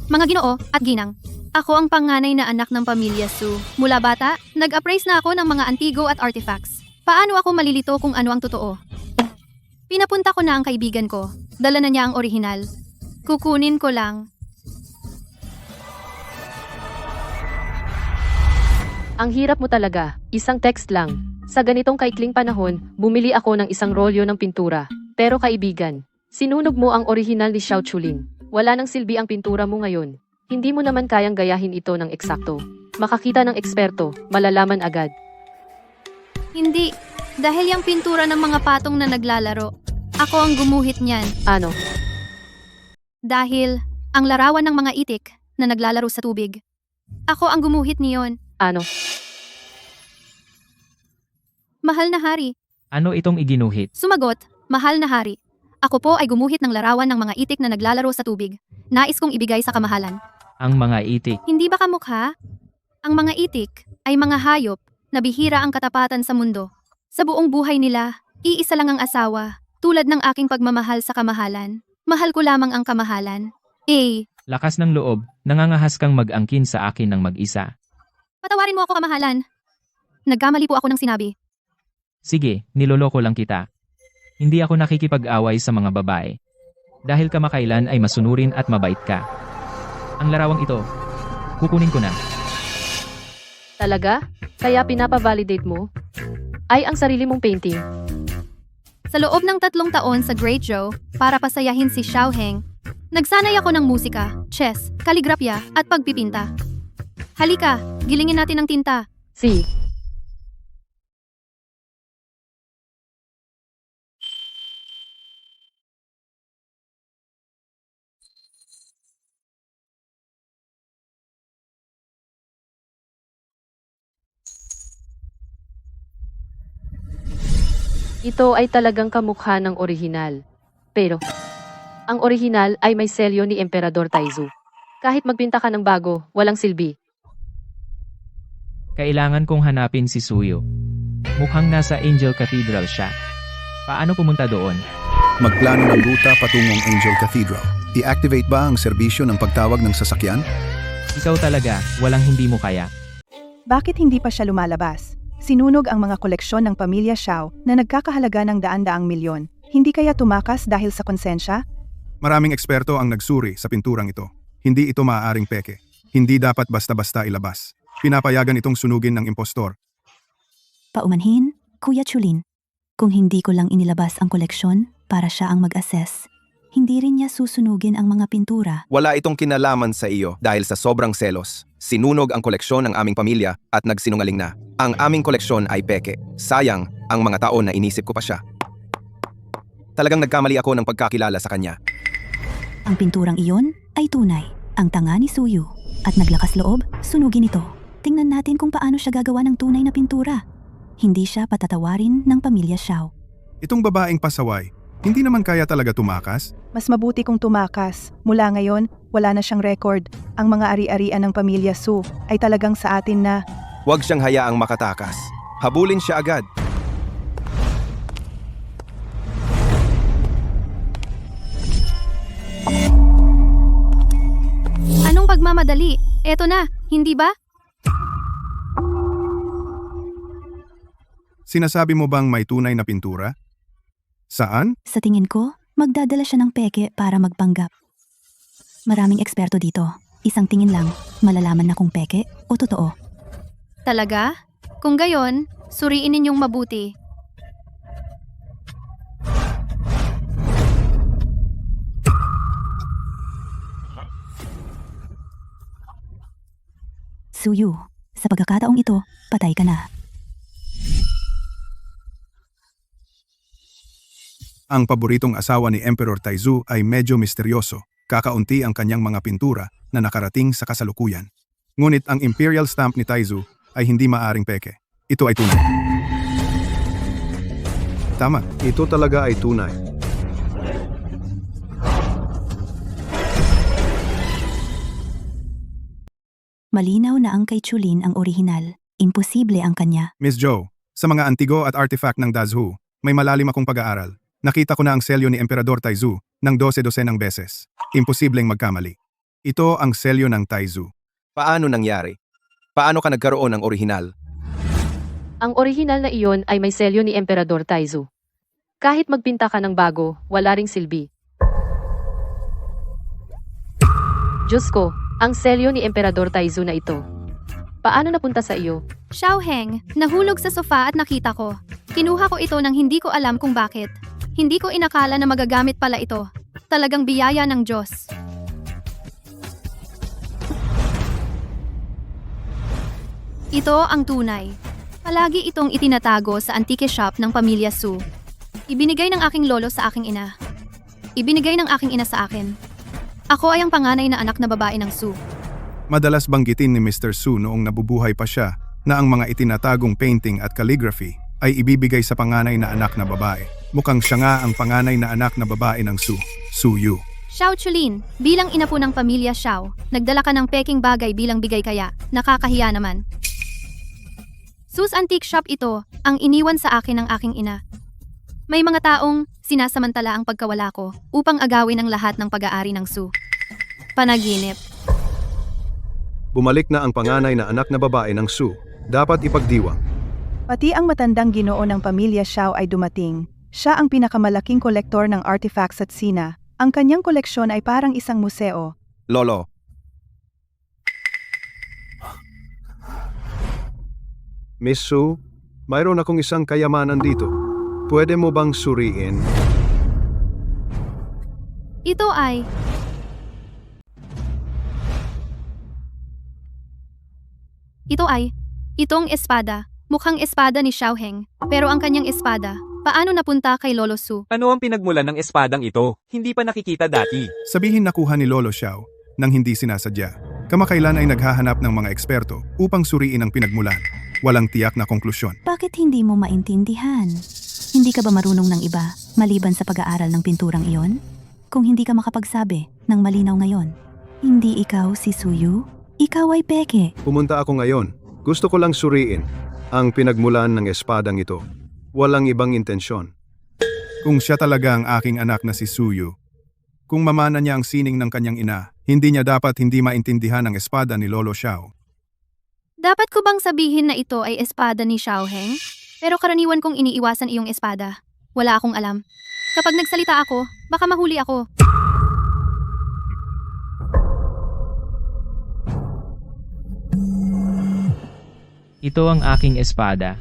Mga ginoo at ginang, ako ang panganay na anak ng pamilya Su. Mula bata, nag-appraise na ako ng mga antigo at artifacts. Paano ako malilito kung ano ang totoo? Pinapunta ko na ang kaibigan ko. Dala na niya ang orihinal. Kukunin ko lang. Ang hirap mo talaga, isang text lang. Sa ganitong kaikling panahon, bumili ako ng isang rolyo ng pintura. Pero kaibigan, sinunog mo ang orihinal ni Xiao Chulin. Wala nang silbi ang pintura mo ngayon. Hindi mo naman kayang gayahin ito ng eksakto. Makakita ng eksperto, malalaman agad. Hindi. Dahil yung pintura ng mga patong na naglalaro. Ako ang gumuhit niyan. Ano? Dahil ang larawan ng mga itik na naglalaro sa tubig. Ako ang gumuhit niyon. Ano? Mahal na hari. Ano itong iginuhit? Sumagot, mahal na hari. Ako po ay gumuhit ng larawan ng mga itik na naglalaro sa tubig. Nais kong ibigay sa kamahalan. Ang mga itik. Hindi ba kamukha? Ang mga itik ay mga hayop na bihira ang katapatan sa mundo. Sa buong buhay nila, iisa lang ang asawa. Tulad ng aking pagmamahal sa kamahalan. Mahal ko lamang ang kamahalan. Lakas ng loob, nangangahas kang mag-angkin sa akin ng mag-isa. Patawarin mo ako kamahalan. Nagkamali po ako ng sinabi. Sige, niloloko lang kita. Hindi ako nakikipag-away sa mga babae. Dahil kamakailan ay masunurin at mabait ka. Ang larawang ito, kukunin ko na. Talaga? Kaya pinapavalidate mo? Ay ang sarili mong painting. Sa loob ng 3 taon sa Great Joe, para pasayahin si Xiao Heng, nagsanay ako ng musika, chess, kaligrafya, at pagpipinta. Halika, gilingin natin ang tinta. Si. Ito ay talagang kamukha ng orihinal. Pero, ang orihinal ay may selyo ni Emperador Taizu. Kahit magpinta ka ng bago, walang silbi. Kailangan kong hanapin si Suyo. Mukhang nasa Angel Cathedral siya. Paano pumunta doon? Magplano ng ruta patungong Angel Cathedral. I-activate ba ang serbisyo ng pagtawag ng sasakyan? Ikaw talaga, walang hindi mo kaya. Bakit hindi pa siya lumalabas? Sinunog ang mga koleksyon ng pamilya Xiao na nagkakahalaga ng daan-daang milyon. Hindi kaya tumakas dahil sa konsensya? Maraming eksperto ang nagsuri sa pinturang ito. Hindi ito maaaring peke. Hindi dapat basta-basta ilabas. Pinapayagan itong sunugin ng impostor. Paumanhin, Kuya Chulin. Kung hindi ko lang inilabas ang koleksyon para siya ang mag-assess, hindi rin niya susunugin ang mga pintura. Wala itong kinalaman sa iyo dahil sa sobrang selos. Sinunog ang koleksyon ng aming pamilya at nagsinungaling na. Ang aming koleksyon ay peke. Sayang ang mga taon na inisip ko pa siya. Talagang nagkamali ako ng pagkakilala sa kanya. Ang pinturang iyon ay tunay, ang tanga ni Suyu. At naglakas loob, sunugin ito. Tingnan natin kung paano siya gagawa ng tunay na pintura. Hindi siya patatawarin ng pamilya Xiao. Itong babaeng pasaway, hindi naman kaya talaga tumakas? Mas mabuti kung tumakas. Mula ngayon, wala na siyang record. Ang mga ari-arian ng pamilya Su ay talagang sa atin na. Huwag siyang hayaang makatakas. Habulin siya agad. Anong pagmamadali? Eto na, hindi ba? Sinasabi mo bang may tunay na pintura? Saan? Sa tingin ko, magdadala siya ng peke para magpanggap. Maraming eksperto dito. Isang tingin lang, malalaman na kung peke o totoo. Talaga? Kung gayon, suriin ninyong mabuti. Suyu, sa pagkakataong ito, patay ka na. Ang paboritong asawa ni Emperor Taizu ay medyo misteryoso. Kakaunti ang kanyang mga pintura na nakarating sa kasalukuyan. Ngunit ang imperial stamp ni Taizu ay hindi maaring peke. Ito ay tunay. Tama. Ito talaga ay tunay. Malinaw na ang kay Chulin ang orihinal. Imposible ang kanya. Miss Joe, sa mga antigo at artifact ng Dazhu, may malalim akong pag-aaral. Nakita ko na ang selyo ni Emperador Taizu ng 12-dosenang beses. Imposibleng magkamali. Ito ang selyo ng Taizu. Paano nangyari? Paano ka nagkaroon ng orihinal? Ang orihinal na iyon ay may selyo ni Emperador Taizu. Kahit magpinta ka ng bago, wala ring silbi. Diyos ko, ang selyo ni Emperador Taizu na ito. Paano napunta sa iyo? Xiaoheng, nahulog sa sofa at nakita ko. Kinuha ko ito nang hindi ko alam kung bakit. Hindi ko inakala na magagamit pala ito. Talagang biyaya ng Diyos. Ito ang tunay. Palagi itong itinatago sa antique shop ng pamilya Su. Ibinigay ng aking lolo sa aking ina. Ibinigay ng aking ina sa akin. Ako ay ang panganay na anak na babae ng Su. Madalas banggitin ni Mr. Su noong nabubuhay pa siya na ang mga itinatagong painting at calligraphy ay ibibigay sa panganay na anak na babae. Mukhang siya nga ang panganay na anak na babae ng Su, Su Yu. Xiao Chulin, bilang ina po ng pamilya Xiao, nagdala ka ng peking bagay bilang bigay kaya, nakakahiya naman. Su's Antique Shop ito, ang iniwan sa akin ng aking ina. May mga taong sinasamantala ang pagkawala ko upang agawin ang lahat ng pag-aari ng Su. Panaginip. Bumalik na ang panganay na anak na babae ng Su. Dapat ipagdiwang. Pati ang matandang ginoo ng pamilya Xiao ay dumating. Siya ang pinakamalaking kolektor ng artifacts at Sina. Ang kanyang koleksyon ay parang isang museo. Lolo, Miss Su, mayroon akong isang kayamanan dito. Pwede mo bang suriin? Ito ay... Itong espada. Mukhang espada ni Xiaoheng. Pero ang kanyang espada, paano napunta kay Lolo Su? Ano ang pinagmulan ng espadang ito? Hindi pa nakikita dati. Sabihin nakuha ni Lolo Xiao nang hindi sinasadya. Kamakailan ay naghahanap ng mga eksperto upang suriin ang pinagmulan. Walang tiyak na konklusyon. Bakit hindi mo maintindihan? Hindi ka ba marunong ng iba, maliban sa pag-aaral ng pinturang iyon? Kung hindi ka makapagsabi ng malinaw ngayon, hindi ikaw si Suyu, ikaw ay peke. Pumunta ako ngayon. Gusto ko lang suriin ang pinagmulan ng espadang ito. Walang ibang intensyon. Kung siya talaga ang aking anak na si Suyu, kung mamana niya ang sining ng kanyang ina, hindi niya dapat hindi maintindihan ang espada ni Lolo Xiao. Dapat ko bang sabihin na ito ay espada ni Xiaoheng? Pero karaniwan kong iniiwasan iyong espada. Wala akong alam. Kapag nagsalita ako, baka mahuli ako. Ito ang aking espada.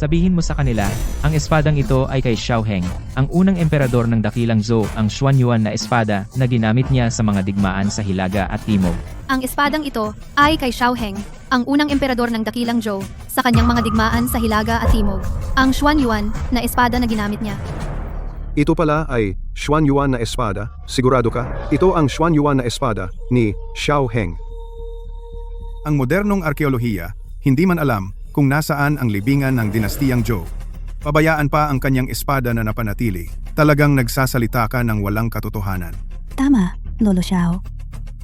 Sabihin mo sa kanila, ang espadang ito ay kay Xiaoheng, ang unang emperador ng dakilang Zhou, ang Xuanyuan na espada na ginamit niya sa mga digmaan sa Hilaga at Timog. Ang espadang ito ay kay Xiaoheng, ang unang emperador ng dakilang Zhou, sa kanyang mga digmaan sa Hilaga at Timog. Ang Xuanyuan na espada na ginamit niya. Ito pala ay Xuanyuan na espada. Sigurado ka? Ito ang Xuanyuan na espada ni Xiaoheng. Ang modernong arkeolohiya, hindi man alam kung nasaan ang libingan ng dinastiyang Zhou. Pabayaan pa ang kanyang espada na napanatili. Talagang nagsasalita ka ng walang katotohanan. Tama, Lolo Xiao.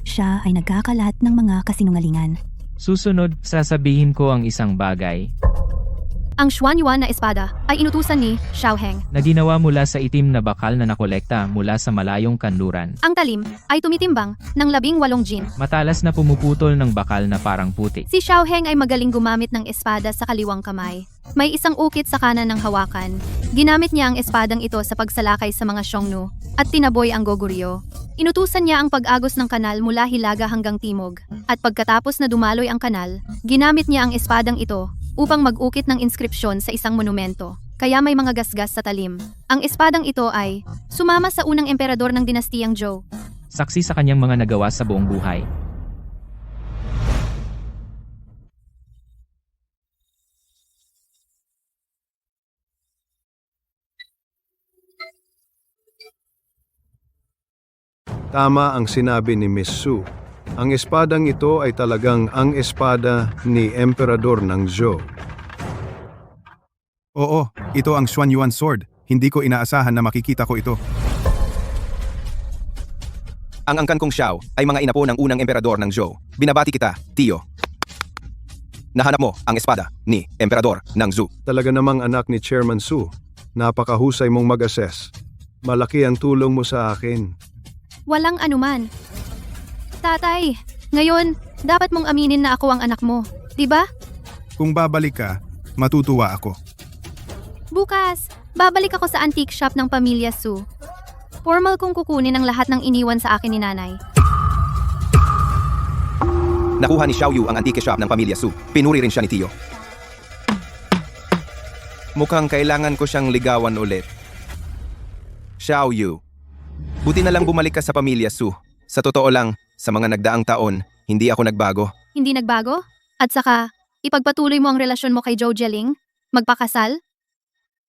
Siya ay nagkakalat ng mga kasinungalingan. Susunod, sasabihin ko ang isang bagay Ang Xuanyuan na espada ay inutusan ni Xiaoheng. na ginawa mula sa itim na bakal na nakolekta mula sa malayong kanluran. Ang talim ay tumitimbang ng 18 jin. Matalas na pumuputol ng bakal na parang putik. Si Xiaoheng ay magaling gumamit ng espada sa kaliwang kamay. May isang ukit sa kanan ng hawakan. Ginamit niya ang espadang ito sa pagsalakay sa mga Xiongnu at tinaboy ang Goguryeo. Inutusan niya ang pag-agos ng kanal mula Hilaga hanggang Timog. At pagkatapos na dumaloy ang kanal, ginamit niya ang espadang ito upang mag-ukit ng inskripsyon sa isang monumento. Kaya may mga gasgas sa talim. Ang espadang ito ay sumama sa unang emperador ng dinastiyang Zhou. Saksi sa kanyang mga nagawa sa buong buhay. Tama ang sinabi ni Miss Su. Ang espadang ito ay talagang ang espada ni Emperador ng Zhou. Oo, ito ang Xuanyuan sword. Hindi ko inaasahan na makikita ko ito. ang angkan kong Xiao ay mga inapo ng unang emperador ng Zhou. Binabati kita, Tio. Nahanap mo ang espada ni Emperador ng Zhou. Talaga namang anak ni Chairman Su. Napakahusay mong mag-assess. Malaki ang tulong mo sa akin. Walang anuman. Tatay, ngayon, Dapat mong aminin na ako ang anak mo, di ba? Kung babalik ka, matutuwa ako. Bukas, babalik ako sa antique shop ng Pamilya Su. Formal kong kukunin ang lahat ng iniwan sa akin ni nanay. Nakuha ni Xiao Yu ang antique shop ng pamilya Su. Pinuri rin siya ni Tio. Mukhang kailangan ko siyang ligawan ulit. Xiao Yu, buti na lang bumalik ka sa pamilya Su. Sa totoo lang, sa mga nagdaang taon, hindi ako nagbago. Hindi nagbago? At saka, ipagpatuloy mo ang relasyon mo kay Zhou Jieling? Magpakasal?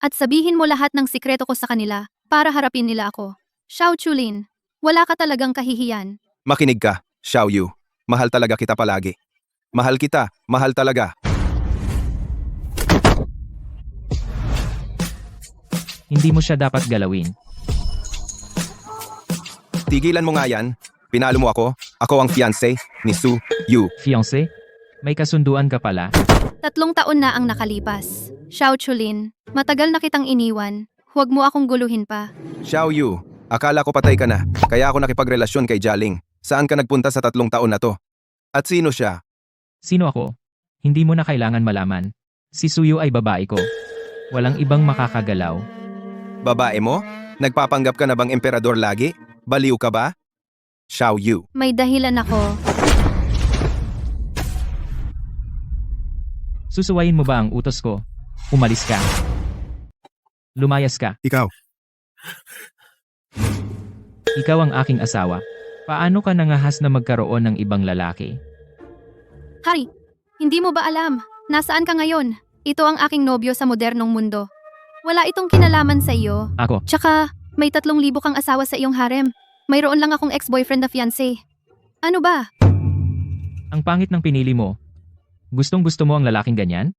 At sabihin mo lahat ng sikreto ko sa kanila para harapin nila ako. Xiao Chulin, wala ka talagang kahihiyan. Makinig ka, Xiao Yu. Mahal talaga kita palagi. Mahal kita, mahal talaga. Hindi mo siya dapat galawin. Tigilan mo nga yan. Pinalo mo ako. Ako ang fiancé ni Su Yu. Fiancé? May kasunduan ka pala? 3 taon na ang nakalipas. Xiao Chulin, matagal na kitang iniwan. Huwag mo akong guluhin pa. Xiao Yu, akala ko patay ka na. Kaya ako nakipagrelasyon kay Jialing. Saan ka nagpunta sa 3 taon na to? At sino siya? Sino ako? Hindi mo na kailangan malaman. Si Suyu ay babae ko. Walang ibang makakagalaw. Babae mo? Nagpapanggap ka na bang emperador lagi? Baliw ka ba? Xiao Yu. May dahilan ako. Susuwayin mo ba ang utos ko? Umalis ka. Lumayas ka. Ikaw, Ikaw ang aking asawa. Paano ka nangahas na magkaroon ng ibang lalaki? Hari, hindi mo ba alam? Nasaan ka ngayon? Ito ang aking nobyo sa modernong mundo. Wala itong kinalaman sa iyo. Ako, Tsaka, may 3,000 kang asawa sa iyong harem. Mayroon lang akong ex-boyfriend na fiancé. Ano ba? ang pangit ng pinili mo. Gustong gusto mo ang lalaking ganyan?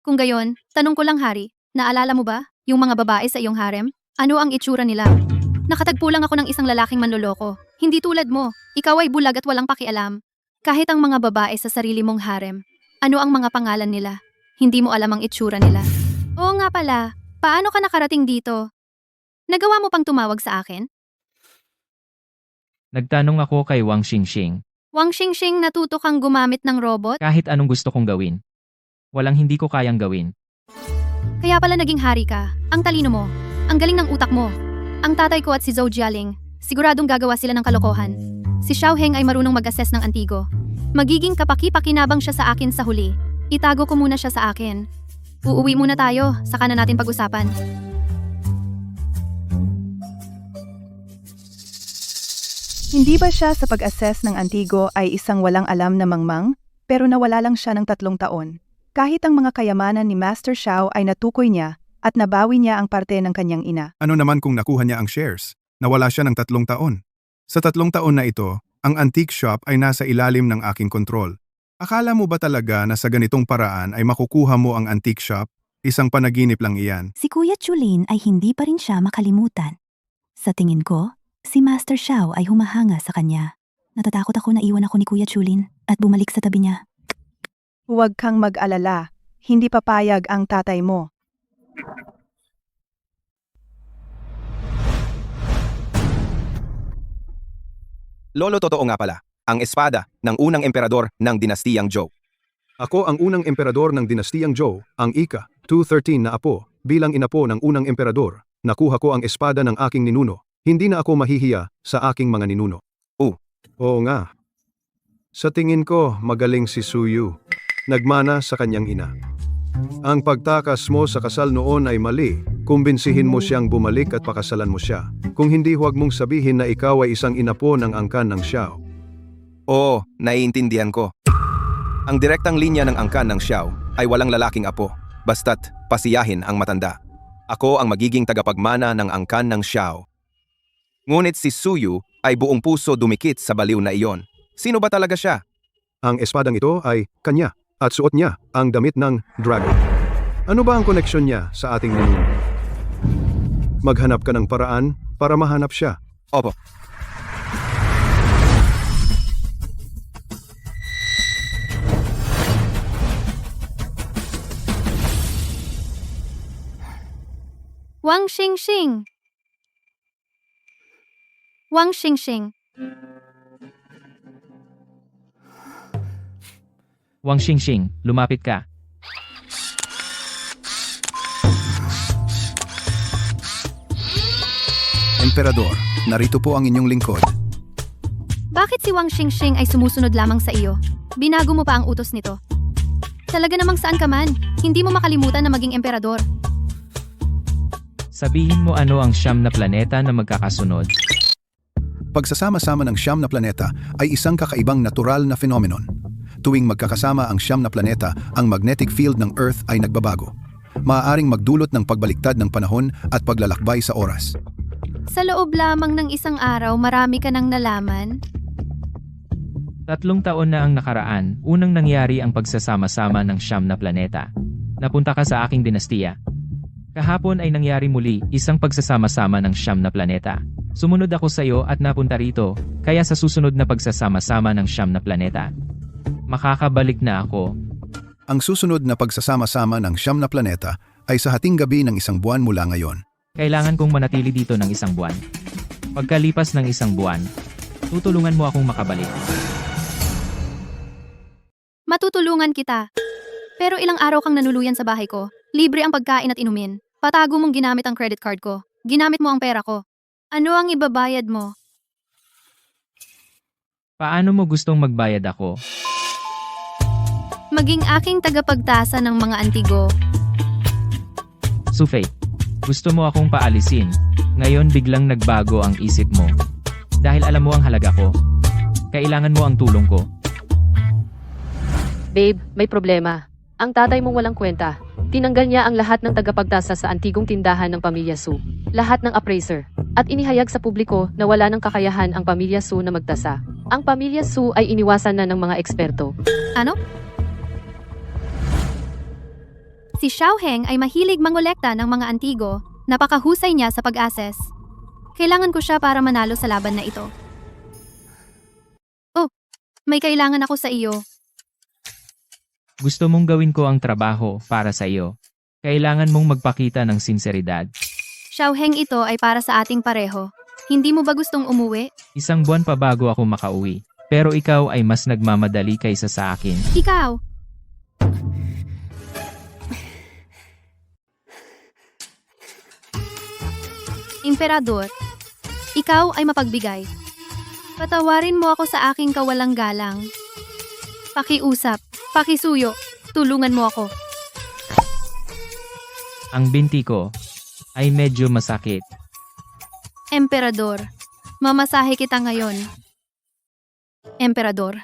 Kung gayon, tanong ko lang Hari, naalala mo ba? Yung mga babae sa iyong harem? Ano ang itsura nila? Nakatagpo lang ako ng isang lalaking manloloko. Hindi tulad mo, ikaw ay bulag at walang pakialam. Kahit ang mga babae sa sarili mong harem, ano ang mga pangalan nila? Hindi mo alam ang itsura nila. Oo nga pala, paano ka nakarating dito? Nagawa mo pang tumawag sa akin? Nagtanong ako kay Wang Xingxing. Wang Xingxing, natuto kang gumamit ng robot? Kahit anong gusto kong gawin. Walang hindi ko kayang gawin. Kaya pala naging hari ka. Ang talino mo. Ang galing ng utak mo. Ang tatay ko at si Zhou Jialing, siguradong gagawa sila ng kalokohan. Si Xiao Heng ay marunong mag-assess ng antigo. Magiging kapaki-pakinabang siya sa akin sa huli. Itago ko muna siya sa akin. Uuwi muna tayo, saka na natin pag-usapan. Hindi ba siya sa pag-assess ng Antigo ay isang walang alam na mangmang, pero nawala lang siya ng 3 taon? Kahit ang mga kayamanan ni Master Xiao ay natukoy niya at nabawi niya ang parte ng kanyang ina. ano naman kung nakuha niya ang shares? Nawala siya ng 3 taon. Sa 3 taon na ito, ang antique shop ay nasa ilalim ng aking kontrol. Akala mo ba talaga na sa ganitong paraan ay makukuha mo ang antique shop? Isang panaginip lang iyan. Si Kuya Chulin ay hindi pa rin siya makalimutan. Sa tingin ko, si Master Xiao ay humahanga sa kanya. Natatakot ako na iwan ako ni Kuya Chulin at bumalik sa tabi niya. Huwag kang mag-alala, hindi papayag ang tatay mo. Lolo, totoo nga pala. Ang espada ng unang emperador ng dinastiyang Zhou. Ako ang unang emperador ng dinastiyang Zhou, ang Ika-213 na apo, bilang inapo ng unang emperador. Nakuha ko ang espada ng aking ninuno. Hindi na ako mahihiya sa aking mga ninuno. Oo nga. Sa tingin ko, magaling si Suyu. Nagmana sa kanyang ina. Ang pagtakas mo sa kasal noon ay mali. Kumbinsihin mo siyang bumalik at pakasalan mo siya. Kung hindi, huwag mong sabihin na ikaw ay isang inapo ng angkan ng Xiao. Oo, naiintindihan ko. Ang direktang linya ng angkan ng Xiao ay walang lalaking apo, basta't pasiyahin ang matanda. Ako ang magiging tagapagmana ng angkan ng Xiao. Ngunit si Suyu ay buong puso dumikit sa baliw na iyon. Sino ba talaga siya? Ang espadang ito ay kanya at suot niya ang damit ng dragon. Ano ba ang koneksyon niya sa ating ninuno? Maghanap ka ng paraan para mahanap siya. Opo. Wang Xingxing! Wang Xingxing! Wang Xingxing, lumapit ka. Emperador, narito po ang inyong lingkod. Bakit si Wang Xingxing ay sumusunod lamang sa iyo? Binago mo pa ang utos nito. Talaga namang saan ka man, hindi mo makalimutan na maging emperador. Sabihin mo ano ang 9 na planeta na magkakasunod. Pagsasama-sama ng 9 na planeta ay isang kakaibang natural na phenomenon. Tuwing magkakasama ang 9 na planeta, ang magnetic field ng Earth ay nagbabago. Maaaring magdulot ng pagbaliktad ng panahon at paglalakbay sa oras. Sa loob lamang ng isang araw, marami ka nang nalaman. 3 taon na ang nakaraan, unang nangyari ang pagsasama-sama ng 9 na planeta. Napunta ka sa aking dinastiya. Kahapon ay nangyari muli, isang pagsasama-sama ng 9 na planeta. Sumunod ako sa iyo at napunta rito, kaya sa susunod na pagsasama-sama ng 9 na planeta, makakabalik na ako. Ang susunod na pagsasama-sama ng 9 na planeta ay sa hating gabi ng 1 buwan mula ngayon. Kailangan kong manatili dito ng 1 buwan. Pagkalipas ng 1 buwan, tutulungan mo akong makabalik. Matutulungan kita. Pero ilang araw kang nanuluyan sa bahay ko. Libre ang pagkain at inumin. Patago mong ginamit ang credit card ko. Ginamit mo ang pera ko. Ano ang ibabayad mo? Paano mo gustong magbayad ako? Maging aking tagapagtasa ng mga antigo. Sufei, gusto mo akong paalisin. Ngayon biglang nagbago ang isip mo. Dahil alam mo ang halaga ko. Kailangan mo ang tulong ko. Babe, may problema. Ang tatay mong walang kwenta. Tinanggal niya ang lahat ng tagapagtasa sa antigong tindahan ng Pamilya Su. Lahat ng appraiser. At inihayag sa publiko na wala ng kakayahan ang Pamilya Su na magtasa. Ang Pamilya Su ay iniwasan na ng mga eksperto. Ano? Si Xiao Heng ay mahilig mangolekta ng mga antigo. Napakahusay niya sa pag-assess. Kailangan ko siya para manalo sa laban na ito. Oh, may kailangan ako sa iyo. Gusto mong gawin ko ang trabaho para sa iyo. Kailangan mong magpakita ng sinseridad. Xiao Heng, ito ay para sa ating pareho. Hindi mo ba gustong umuwi? 1 buwan pa bago ako makauwi. Pero ikaw ay mas nagmamadali kaysa sa akin. Ikaw! Emperador, ikaw ay mapagbigay. Patawarin mo ako sa aking kawalang galang. Pakiusap, pakisuyo, tulungan mo ako. Ang binti ko ay medyo masakit. Emperador, mamasahe kita ngayon. Emperador,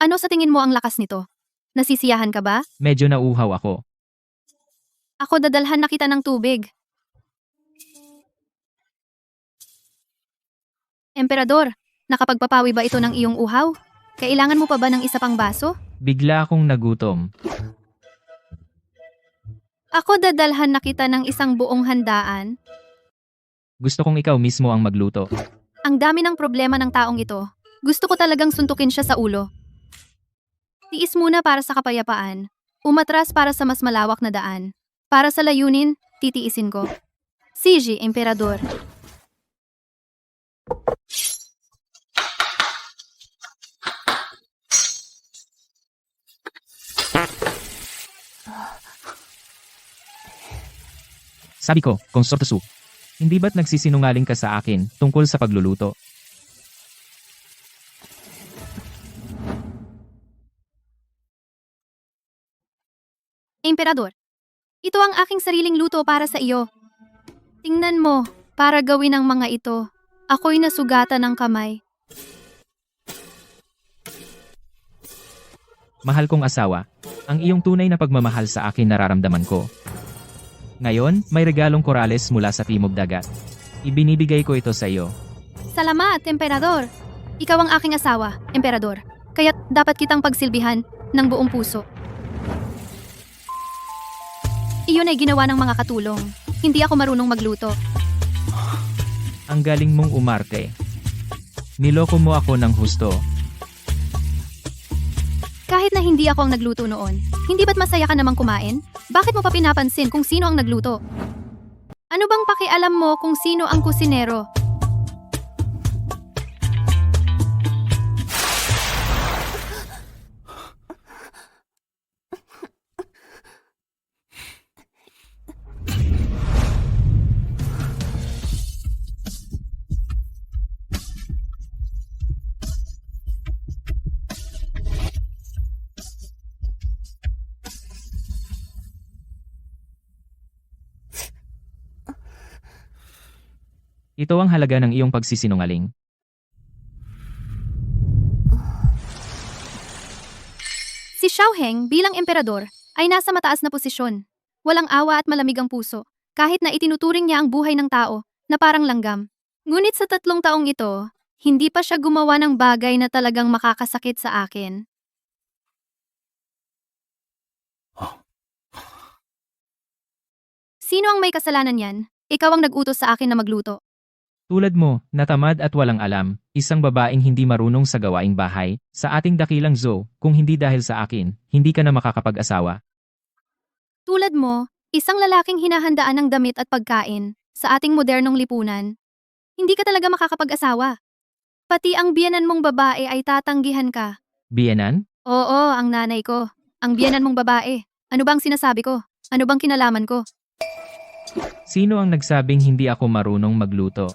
ano sa tingin mo ang lakas nito? Nasisiyahan ka ba? Medyo nauuhaw ako. Ako dadalhan na kita ng tubig. Emperador, nakapagpapawi ba ito ng iyong uhaw? Kailangan mo pa ba ng isa pang baso? Bigla akong nagutom. Ako dadalhan na kita ng isang buong handaan. Gusto kong ikaw mismo ang magluto. Ang dami ng problema ng taong ito. Gusto ko talagang suntukin siya sa ulo. Tiis muna para sa kapayapaan. Umatras para sa mas malawak na daan. Para sa layunin, titiisin ko. Siji, Emperador. Sabi ko, Consorte Su, hindi ba't nagsisinungaling ka sa akin tungkol sa pagluluto? Emperador, ito ang aking sariling luto para sa iyo. Tingnan mo, para gawin ang mga ito, ako'y nasugatan ng kamay. Mahal kong asawa, ang iyong tunay na pagmamahal sa akin nararamdaman ko. Ngayon, may regalong korales mula sa Timog Dagat. Ibinibigay ko ito sa iyo. Salamat, Emperador. Ikaw ang aking asawa, Emperador. Kaya't dapat kitang pagsilbihan ng buong puso. Iyon ay ginawa ng mga katulong. Hindi ako marunong magluto. Ang galing mong umarte. Niloko mo ako ng husto. Kahit na hindi ako ang nagluto noon, hindi ba't masaya ka namang kumain? Bakit mo pa pinapansin kung sino ang nagluto? Ano bang pakialam mo kung sino ang kusinero? Ito ang halaga ng iyong pagsisinungaling. Si Xiao Heng bilang emperador ay nasa mataas na posisyon. Walang awa at malamig ang puso, kahit na itinuturing niya ang buhay ng tao na parang langgam. Ngunit sa 3 taong ito, hindi pa siya gumawa ng bagay na talagang makakasakit sa akin. Sino ang may kasalanan yan? Ikaw ang nag-utos sa akin na magluto. Tulad mo, natamad at walang alam, isang babaeng hindi marunong sa gawaing bahay, sa ating dakilang zoo, kung hindi dahil sa akin, hindi ka na makakapag-asawa. Tulad mo, isang lalaking hinahandaan ng damit at pagkain sa ating modernong lipunan. Hindi ka talaga makakapag-asawa. Pati ang biyenan mong babae ay tatanggihan ka. Biyenan? Oo, ang nanay ko. Ang biyenan mong babae. Ano bang sinasabi ko? Ano bang kinalaman ko? Sino ang nagsabing hindi ako marunong magluto?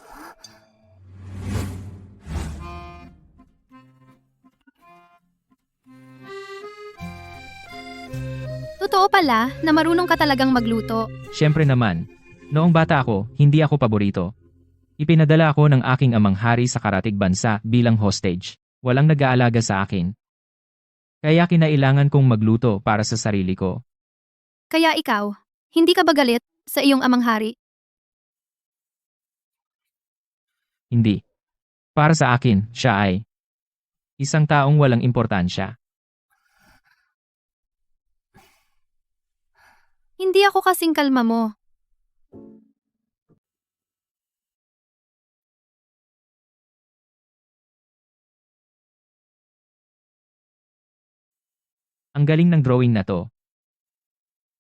Totoo pala na marunong ka talagang magluto. Siyempre naman. Noong bata ako, hindi ako paborito. Ipinadala ako ng aking amang hari sa karatig bansa bilang hostage. Walang nag-aalaga sa akin. Kaya kinailangan kong magluto para sa sarili ko. Kaya ikaw, hindi ka ba galit sa iyong amang hari? Hindi. Para sa akin, siya ay isang taong walang importansya. Hindi ako kasing kalma mo. Ang galing ng drawing na to.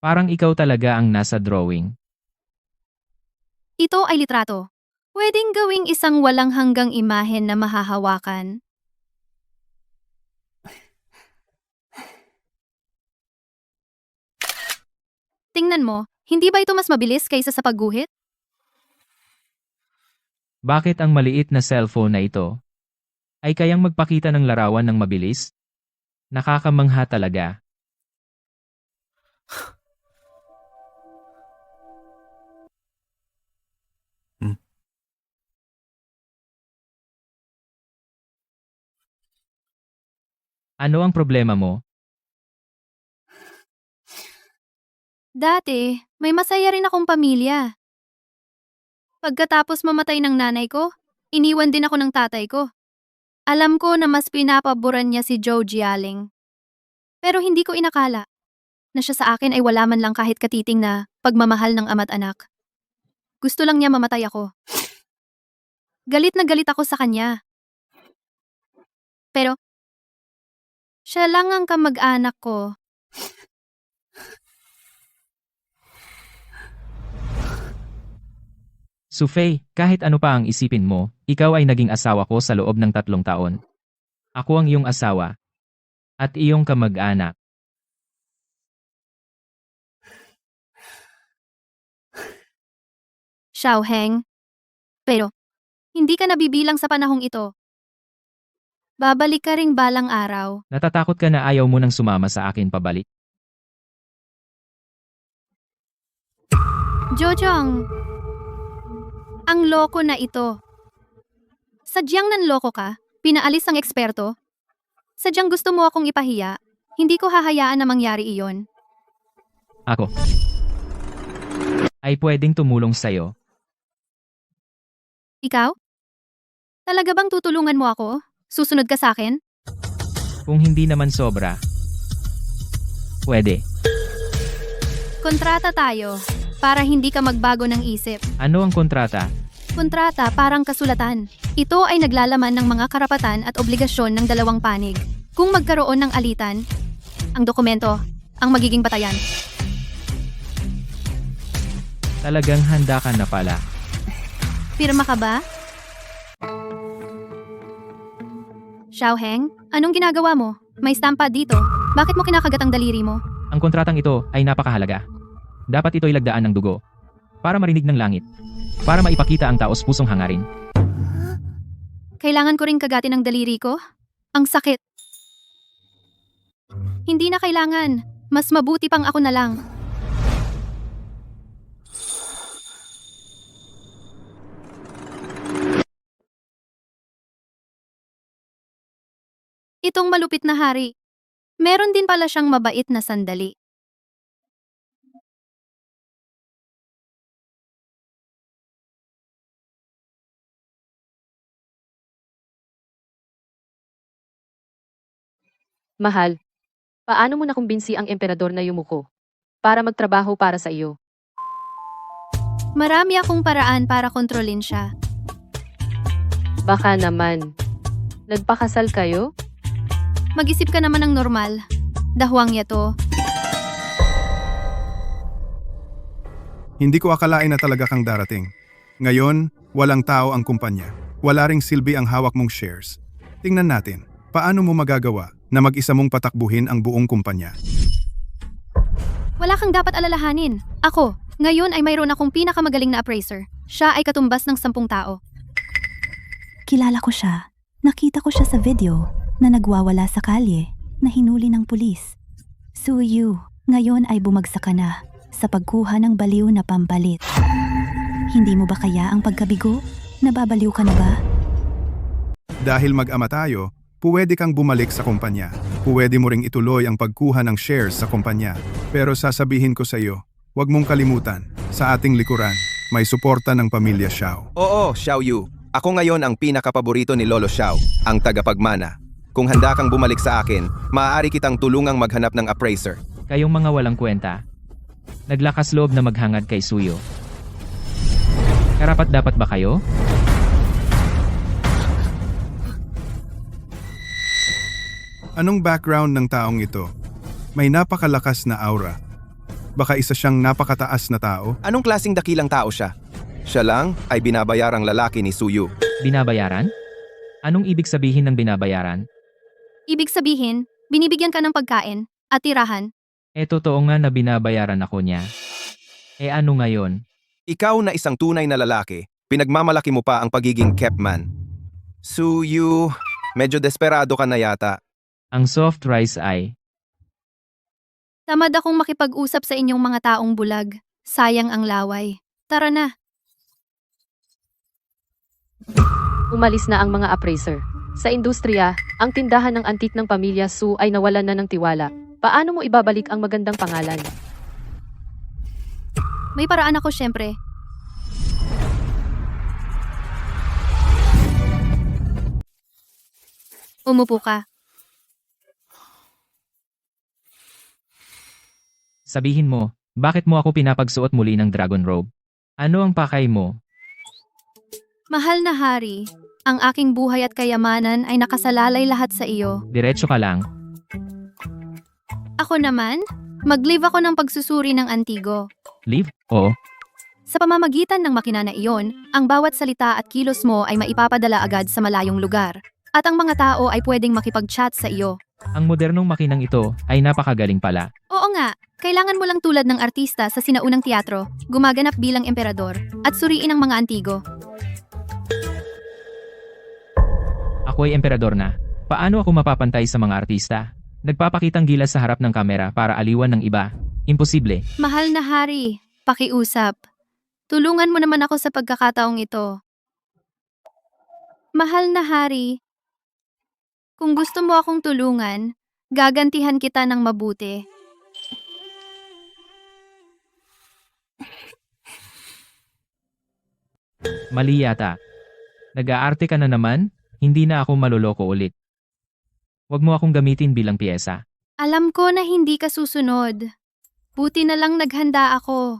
Parang ikaw talaga ang nasa drawing. Ito ay litrato. Pwedeng gawing isang walang hanggang imahen na mahahawakan. Tingnan mo, hindi ba ito mas mabilis kaysa sa pagguhit? Bakit ang maliit na cellphone na ito ay kayang magpakita ng larawan ng mabilis? Nakakamangha talaga. Ano ang problema mo? Dati, may masaya rin akong pamilya. Pagkatapos mamatay ng nanay ko, iniwan din ako ng tatay ko. Alam ko na mas pinapaboran niya si Zhou Jialing. Pero hindi ko inakala na siya sa akin ay wala man lang kahit katiting na pagmamahal ng ama't anak. Gusto lang niya mamatay ako. Galit na galit ako sa kanya. Pero, siya lang ang kamag-anak ko. Sufei, kahit ano pa ang isipin mo, ikaw ay naging asawa ko sa loob ng 3 taon. Ako ang iyong asawa. At iyong kamag-anak. Xiao Heng. Pero, hindi ka nabibilang sa panahong ito. Babalik ka ring balang araw. Natatakot ka na ayaw mo nang sumama sa akin pabalik. Jojong, ang loko na ito. Sadyang nanloko ka, pinaalis ang eksperto. Sadyang gusto mo akong ipahiya, hindi ko hahayaan na mangyari iyon. Ako ay pwedeng tumulong sa'yo. Ikaw? Talaga bang tutulungan mo ako? Susunod ka sa akin? Kung hindi naman sobra, pwede. Kontrata tayo, para hindi ka magbago ng isip. Ano ang kontrata? Kontrata parang kasulatan. Ito ay naglalaman ng mga karapatan at obligasyon ng dalawang panig. Kung magkaroon ng alitan, ang dokumento ang magiging batayan. Talagang handa ka na pala. Pirma ka ba? Xiao Heng, anong ginagawa mo? May stampa dito. Bakit mo kinakagat ang daliri mo? Ang kontratang ito ay napakahalaga. Dapat ito'y lagdaan ng dugo. Para marinig ng langit. Para maipakita ang taos pusong hangarin. Kailangan ko ring kagatin ang daliri ko? Ang sakit. Hindi na kailangan. Mas mabuti pang ako na lang. itong malupit na hari. Meron din pala siyang mabait na sandali. Mahal, paano mo nakumbinsi ang emperador na yumuko? Para magtrabaho para sa iyo. Marami akong paraan para kontrolin siya. Baka naman. Nagpakasal kayo? Mag-isip ka naman ng normal. Dahuang yato. Hindi ko akalain na talaga kang darating. Ngayon, walang tao ang kumpanya. Wala ring silbi ang hawak mong shares. Tingnan natin, paano mo magagawa na mag-isa mong patakbuhin ang buong kumpanya? Wala kang dapat alalahanin. Ako, ngayon ay mayroon akong pinakamagaling na appraiser. Siya ay katumbas ng 10 tao. Kilala ko siya. Nakita ko siya sa video na nagwawala sa kalye na hinuli ng pulis. Suyu, ngayon ay bumagsak ka na sa pagkuha ng baliw na pambalit. Hindi mo ba kaya ang pagkabigo? Nababaliw ka na ba? Dahil mag-ama tayo, pwede kang bumalik sa kumpanya. Pwede mo ring ituloy ang pagkuha ng shares sa kumpanya. Pero sasabihin ko sa iyo, huwag mong kalimutan, sa ating likuran, may suporta ng pamilya Xiao. Oo, Xiao Yu. Ako ngayon ang pinakapaborito ni Lolo Xiao, ang tagapagmana. Kung handa kang bumalik sa akin, maaari kitang tulungang maghanap ng appraiser. Kayong mga walang kwenta. Naglakas loob na maghangad kay Suyo. Karapat dapat ba kayo? Anong background ng taong ito? May napakalakas na aura. Baka isa siyang napakataas na tao? Anong klaseng dakilang tao siya? Siya lang ay binabayarang lalaki ni Suyu. Binabayaran? Anong ibig sabihin ng binabayaran? Ibig sabihin, binibigyan ka ng pagkain at tirahan. Totoo nga na binabayaran ako niya. Ano ngayon? Ikaw na isang tunay na lalaki, pinagmamalaki mo pa ang pagiging Kepman. Suyu, medyo desperado ka na yata. Ang soft rice ay... Tamad akong makipag-usap sa inyong mga taong bulag. Sayang ang laway. Tara na. Umalis na ang mga appraiser. Sa industriya, ang tindahan ng antik ng pamilya Su ay nawalan na ng tiwala. Paano mo ibabalik ang magandang pangalan? May paraan ako syempre. Umupo ka. Sabihin mo, bakit mo ako pinapagsuot muli ng dragon robe? Ano ang pakay mo? Mahal na hari, ang aking buhay at kayamanan ay nakasalalay lahat sa iyo. Diretso ka lang. Ako naman, mag-live ako ng pagsusuri ng antigo. Leave? Oo. Sa pamamagitan ng makina na iyon, ang bawat salita at kilos mo ay maipapadala agad sa malayong lugar. At ang mga tao ay pwedeng makipag-chat sa iyo. Ang modernong makinang ito ay napakagaling pala. Oo nga, kailangan mo lang tulad ng artista sa sinaunang teatro, gumaganap bilang emperador, at suriin ang mga antigo. Ako ay emperador na. Paano ako mapapantay sa mga artista? Nagpapakitang gilas sa harap ng kamera para aliwan ng iba. Imposible. Mahal na hari, pakiusap. Tulungan mo naman ako sa pagkakataong ito. Mahal na hari, kung gusto mo akong tulungan, gagantihan kita ng mabuti. Mali yata. Nag-aarte ka na naman? Hindi na ako maloloko ulit. Huwag mo akong gamitin bilang piyesa. Alam ko na hindi ka susunod. Buti na lang naghanda ako.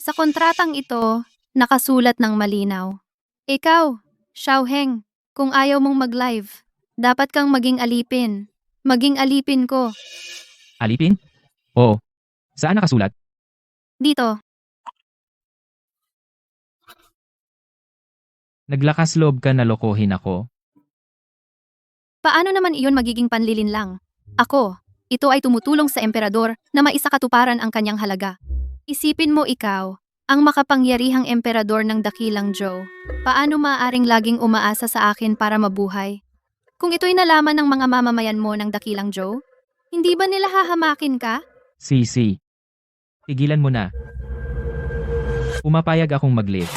Sa kontratang ito, nakasulat ng malinaw. Ikaw, Xiaoheng, kung ayaw mong mag-live, dapat kang maging alipin. Maging alipin ko. Alipin? Oo. Saan nakasulat? Dito. Naglakas loob ka na lokohin ako. Paano naman iyon magiging panlilin lang? Ako, ito ay tumutulong sa emperador na maisakatuparan ang kanyang halaga. Isipin mo ikaw, ang makapangyarihang emperador ng dakilang Zhou. Paano maaaring laging umaasa sa akin para mabuhay? Kung ito'y nalaman ng mga mamamayan mo ng dakilang Zhou, hindi ba nila hahamakin ka? Sisi. Tigilan mo na. Umapayag akong mag-live.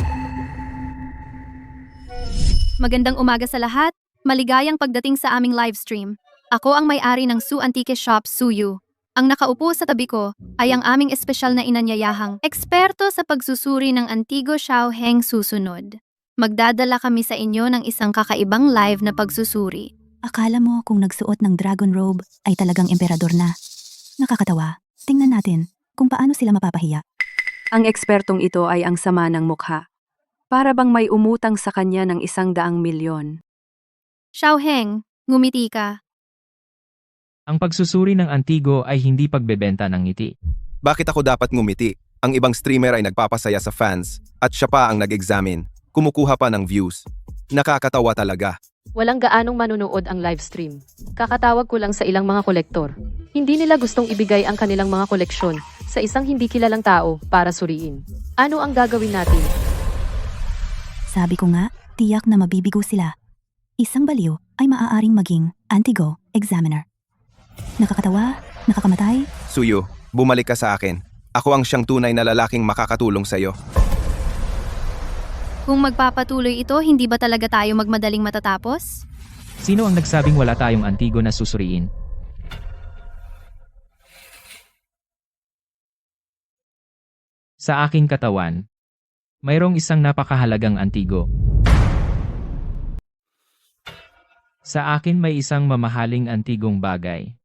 Magandang umaga sa lahat. Maligayang pagdating sa aming livestream. Ako ang may-ari ng Su Antique Shop Suyu. Ang nakaupo sa tabi ko ay ang aming espesyal na inanyayahang eksperto sa pagsusuri ng antigo Xiaoheng susunod. Magdadala kami sa inyo ng isang kakaibang live na pagsusuri. Akala mo kung nagsuot ng dragon robe ay talagang emperador na. Nakakatawa. Tingnan natin kung paano sila mapapahiya. Ang ekspertong ito ay ang sama ng mukha. Para bang may umutang sa kanya ng 100,000,000. Xiaoheng, ngumiti ka. Ang pagsusuri ng antigo ay hindi pagbebenta ng ngiti. Bakit ako dapat ngumiti? Ang ibang streamer ay nagpapasaya sa fans at siya pa ang nag-examine. Kumukuha pa ng views. Nakakatawa talaga. Walang gaanong manunood ang livestream. Kakatawag ko lang sa ilang mga kolektor. Hindi nila gustong ibigay ang kanilang mga koleksyon sa isang hindi kilalang tao para suriin. Ano ang gagawin natin? Sabi ko nga, tiyak na mabibigo sila. Isang baliw ay maaaring maging antigo examiner. Nakakatawa, nakakamatay. Suyu, bumalik ka sa akin. Ako ang siyang tunay na lalaking makakatulong sa'yo. Kung magpapatuloy ito, hindi ba talaga tayo magmadaling matatapos? Sino ang nagsabing wala tayong antigo na susuriin? Sa aking katawan, mayroong isang napakahalagang antigo. Sa akin may isang mamahaling antigong bagay.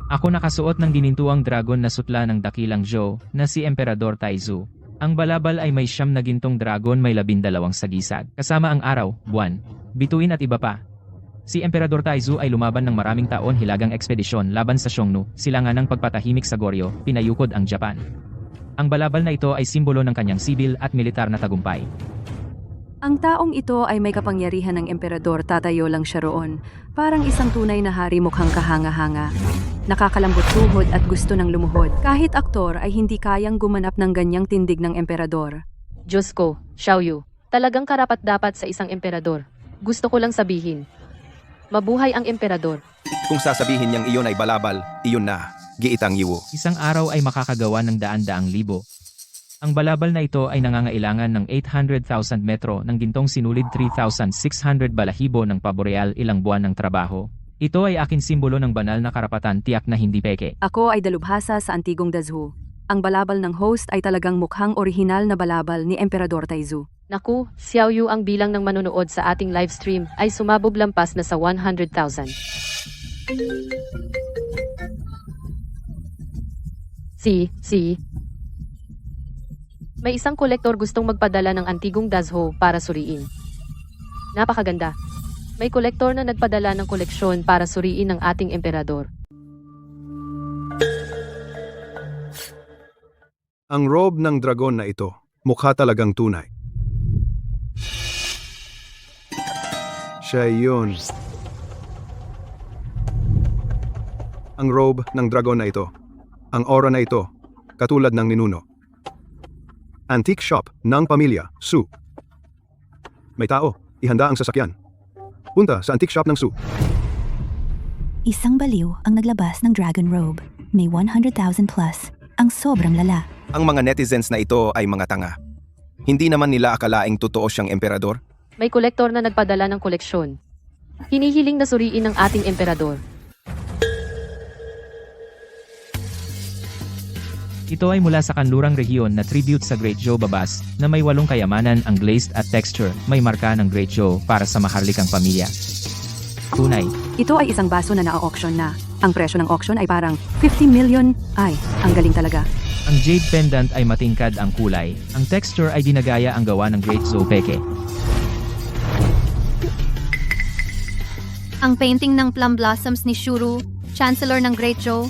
Ako nakasuot ng ginintuang dragon na sutla ng dakilang Zhou na si Emperador Taizu. Ang balabal ay may 9 na gintong dragon may 12 sagisag, kasama ang araw, buwan, bituin at iba pa. Si Emperador Taizu ay lumaban ng maraming taon hilagang ekspedisyon laban sa Xiongnu, silangan ng pagpatahimik sa Goryeo, pinayukod ang Japan. Ang balabal na ito ay simbolo ng kanyang sibil at militar na tagumpay. Ang taong ito ay may kapangyarihan ng emperador, tatayo lang siya roon. Parang isang tunay na hari, mukhang kahanga-hanga. Nakakalambot tuhod at gusto ng lumuhod. Kahit aktor ay hindi kayang gumanap ng ganyang tindig ng emperador. Diyos ko, Xiaoyu, talagang karapat-dapat sa isang emperador. Gusto ko lang sabihin, mabuhay ang emperador. Kung sasabihin niyang iyon ay balabal, iyon na. Giitang yiwo. Isang araw ay makakagawa ng daan-daang libo. Ang balabal na ito ay nangangailangan ng 800,000 metro ng gintong sinulid 3,600 balahibo ng paboreal ilang buwan ng trabaho. Ito ay akin simbolo ng banal na karapatan, tiyak na hindi peke. Ako ay dalubhasa sa antigong Dazhu. Ang balabal ng host ay talagang mukhang orihinal na balabal ni Emperador Taizu. Naku, Xiaoyu, ang bilang ng manonood sa ating livestream ay sumabog lampas na sa 100,000. May isang kolektor gustong magpadala ng antigong Dazhu para suriin. Napakaganda. May kolektor na nagpadala ng koleksyon para suriin ng ating emperador. Ang robe ng dragon na ito, mukha talagang tunay. Siya yun. Ang robe ng dragon na ito, ang aura na ito, katulad ng ninuno. Antique shop ng pamilya, Su. May tao, ihanda ang sasakyan. Punta sa antique shop ng Su. Isang baliw ang naglabas ng dragon robe. May 100,000 plus. Ang sobrang lala. Ang mga netizens na ito ay mga tanga. Hindi naman nila akalaing totoo siyang emperador. May kolektor na nagpadala ng koleksyon. Hinihiling na suriin ng ating emperador. Ito ay mula sa kanlurang rehiyon na tribute sa Great Zhou Babas na may 8 kayamanan ang glazed at texture, may marka ng Great Zhou para sa maharlikang pamilya. Tunay. Ito ay isang baso na na-auction na. Ang presyo ng auction ay parang 50 million. Ay, ang galing talaga. Ang jade pendant ay matingkad ang kulay. Ang texture ay dinagaya ang gawa ng Great Zhou Peke. Ang painting ng plum blossoms ni Shuru, Chancellor ng Great Zhou.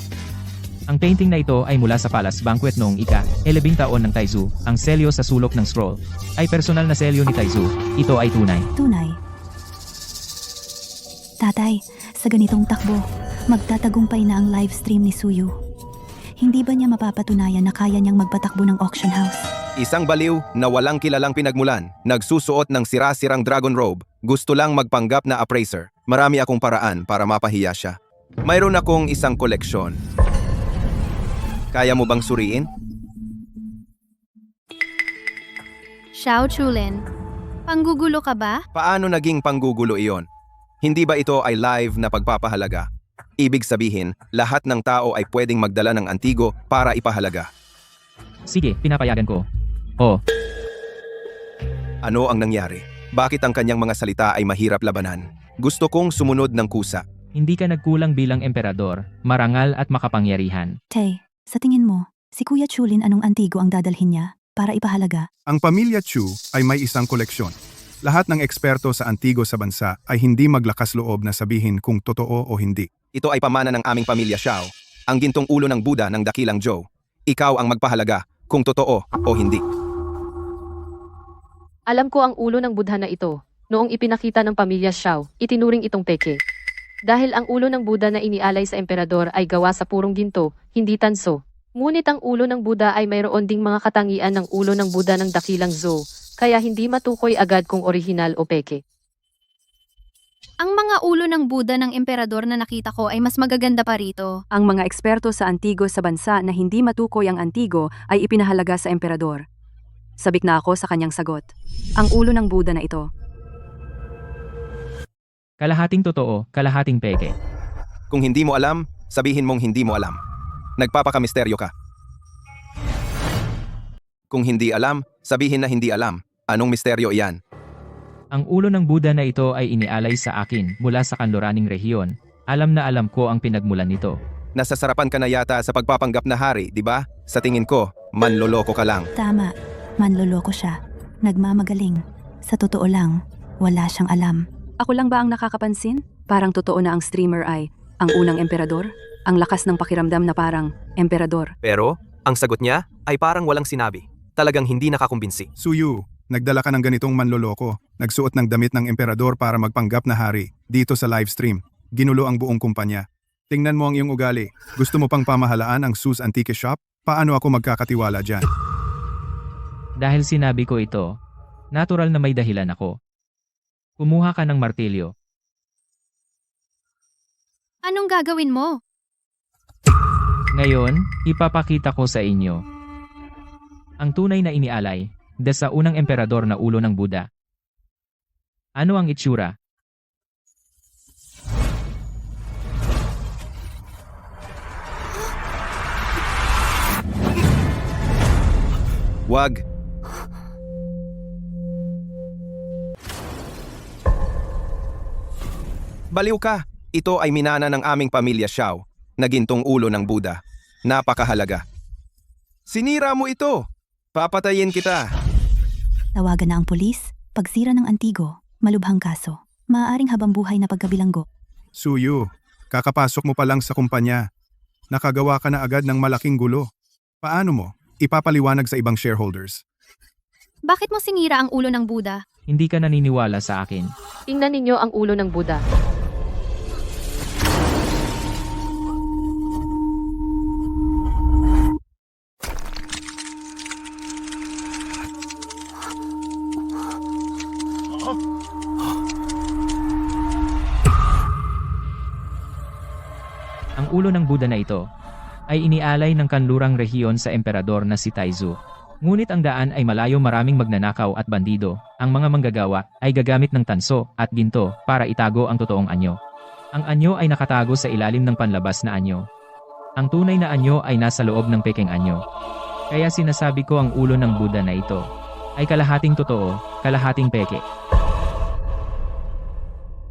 Ang painting na ito ay mula sa Palace Banquet noong ika-11 taon ng Taizu. Ang selyo sa sulok ng scroll ay personal na selyo ni Taizu. Ito ay tunay. Tunay. Tatay, sa ganitong takbo, magtatagumpay na ang live stream ni Suyu. Hindi ba niya mapapatunayan na kaya niyang magpatakbo ng auction house? Isang baliw na walang kilalang pinagmulan, nagsusuot ng sira-sirang dragon robe, gusto lang magpanggap na appraiser. Marami akong paraan para mapahiya siya. Mayroon akong isang koleksyon. Kaya mo bang suriin? Xiao Chulin. Panggugulo ka ba? Paano naging panggugulo iyon? Hindi ba ito ay live na pagpapahalaga? Ibig sabihin, lahat ng tao ay pwedeng magdala ng antigo para ipahalaga. Sige, pinapayagan ko. Oh, Ano ang nangyari? Bakit ang kanyang mga salita ay mahirap labanan? Gusto kong sumunod ng kusa. hindi ka nagkulang bilang emperador, marangal at makapangyarihan. Tay, sa tingin mo, si Kuya Chulin anong antigo ang dadalhin niya para ipahalaga? Ang pamilya Chu ay may isang koleksyon. Lahat ng eksperto sa antigo sa bansa ay hindi maglakas loob na sabihin kung totoo o hindi. Ito ay pamana ng aming pamilya Xiao, ang gintong ulo ng Buddha ng dakilang Zhou. Ikaw ang magpahalaga kung totoo o hindi. Alam ko ang ulo ng Buddha na ito. Noong ipinakita ng pamilya Xiao, itinuring itong peke. Dahil ang ulo ng Buddha na inialay sa emperador ay gawa sa purong ginto, hindi tanso. Ngunit ang ulo ng Buddha ay mayroon ding mga katangian ng ulo ng Buddha ng dakilang Zhou, kaya hindi matukoy agad kung orihinal o peke. Ang mga ulo ng Buddha ng emperador na nakita ko ay mas magaganda pa rito. Ang mga eksperto sa antigo sa bansa na hindi matukoy ang antigo ay ipinahalaga sa emperador. Sabik na ako sa kanyang sagot. Ang ulo ng Buddha na ito. Kalahating totoo, kalahating peke. Kung hindi mo alam, sabihin mong hindi mo alam. Nagpapakamisteryo ka. Kung hindi alam, sabihin na hindi alam. Anong misteryo iyan? Ang ulo ng Buddha na ito ay inialay sa akin mula sa kanluraning rehiyon. Alam na alam ko ang pinagmulan nito. Nasasarapan ka na yata sa pagpapanggap na hari, di ba? Sa tingin ko, manloloko ka lang. Tama, manloloko siya. Nagmamagaling. Sa totoo lang, wala siyang alam. Ako lang ba ang nakakapansin? Parang totoo na ang streamer ay ang unang emperador? Ang lakas ng pakiramdam na parang emperador. Pero, ang sagot niya ay parang walang sinabi. Talagang hindi nakakumbinsi. Suyu, nagdala ka ng ganitong manloloko. Nagsuot ng damit ng emperador para magpanggap na hari. Dito sa livestream, ginulo ang buong kumpanya. Tingnan mo ang iyong ugali. Gusto mo pang pamahalaan ang Sus Antique Shop? Paano ako magkakatiwala dyan? Dahil sinabi ko ito, natural na may dahilan ako. Kumuha ka ng martilyo. Anong gagawin mo? Ngayon, ipapakita ko sa inyo. Ang tunay na inialay, sa unang emperador na ulo ng Buddha. Ano ang itsura? Wag. Baliw ka. Ito ay minana ng aming pamilya Xiao, na gintong ulo ng Buddha. Napakahalaga. Sinira mo ito. Papatayin kita. Tawagan na ang pulis, pagsira ng antigo, malubhang kaso. Maaaring habang buhay na pagkabilanggo. Suyu, kakapasok mo pa lang sa kumpanya. Nakagawa ka na agad ng malaking gulo. Paano mo? Ipapaliwanag sa ibang shareholders. Bakit mo sinira ang ulo ng Buddha? Hindi ka naniniwala sa akin. Tingnan ninyo ang ulo ng Buddha. Ang ulo ng Buddha na ito ay inialay ng kanlurang rehiyon sa emperador na si Taizu. Ngunit ang daan ay malayo, maraming magnanakaw at bandido. Ang mga manggagawa ay gagamit ng tanso at ginto para itago ang totoong anyo. Ang anyo ay nakatago sa ilalim ng panlabas na anyo. Ang tunay na anyo ay nasa loob ng pekeng anyo. Kaya sinasabi ko ang ulo ng Buddha na ito ay kalahating totoo, kalahating peke.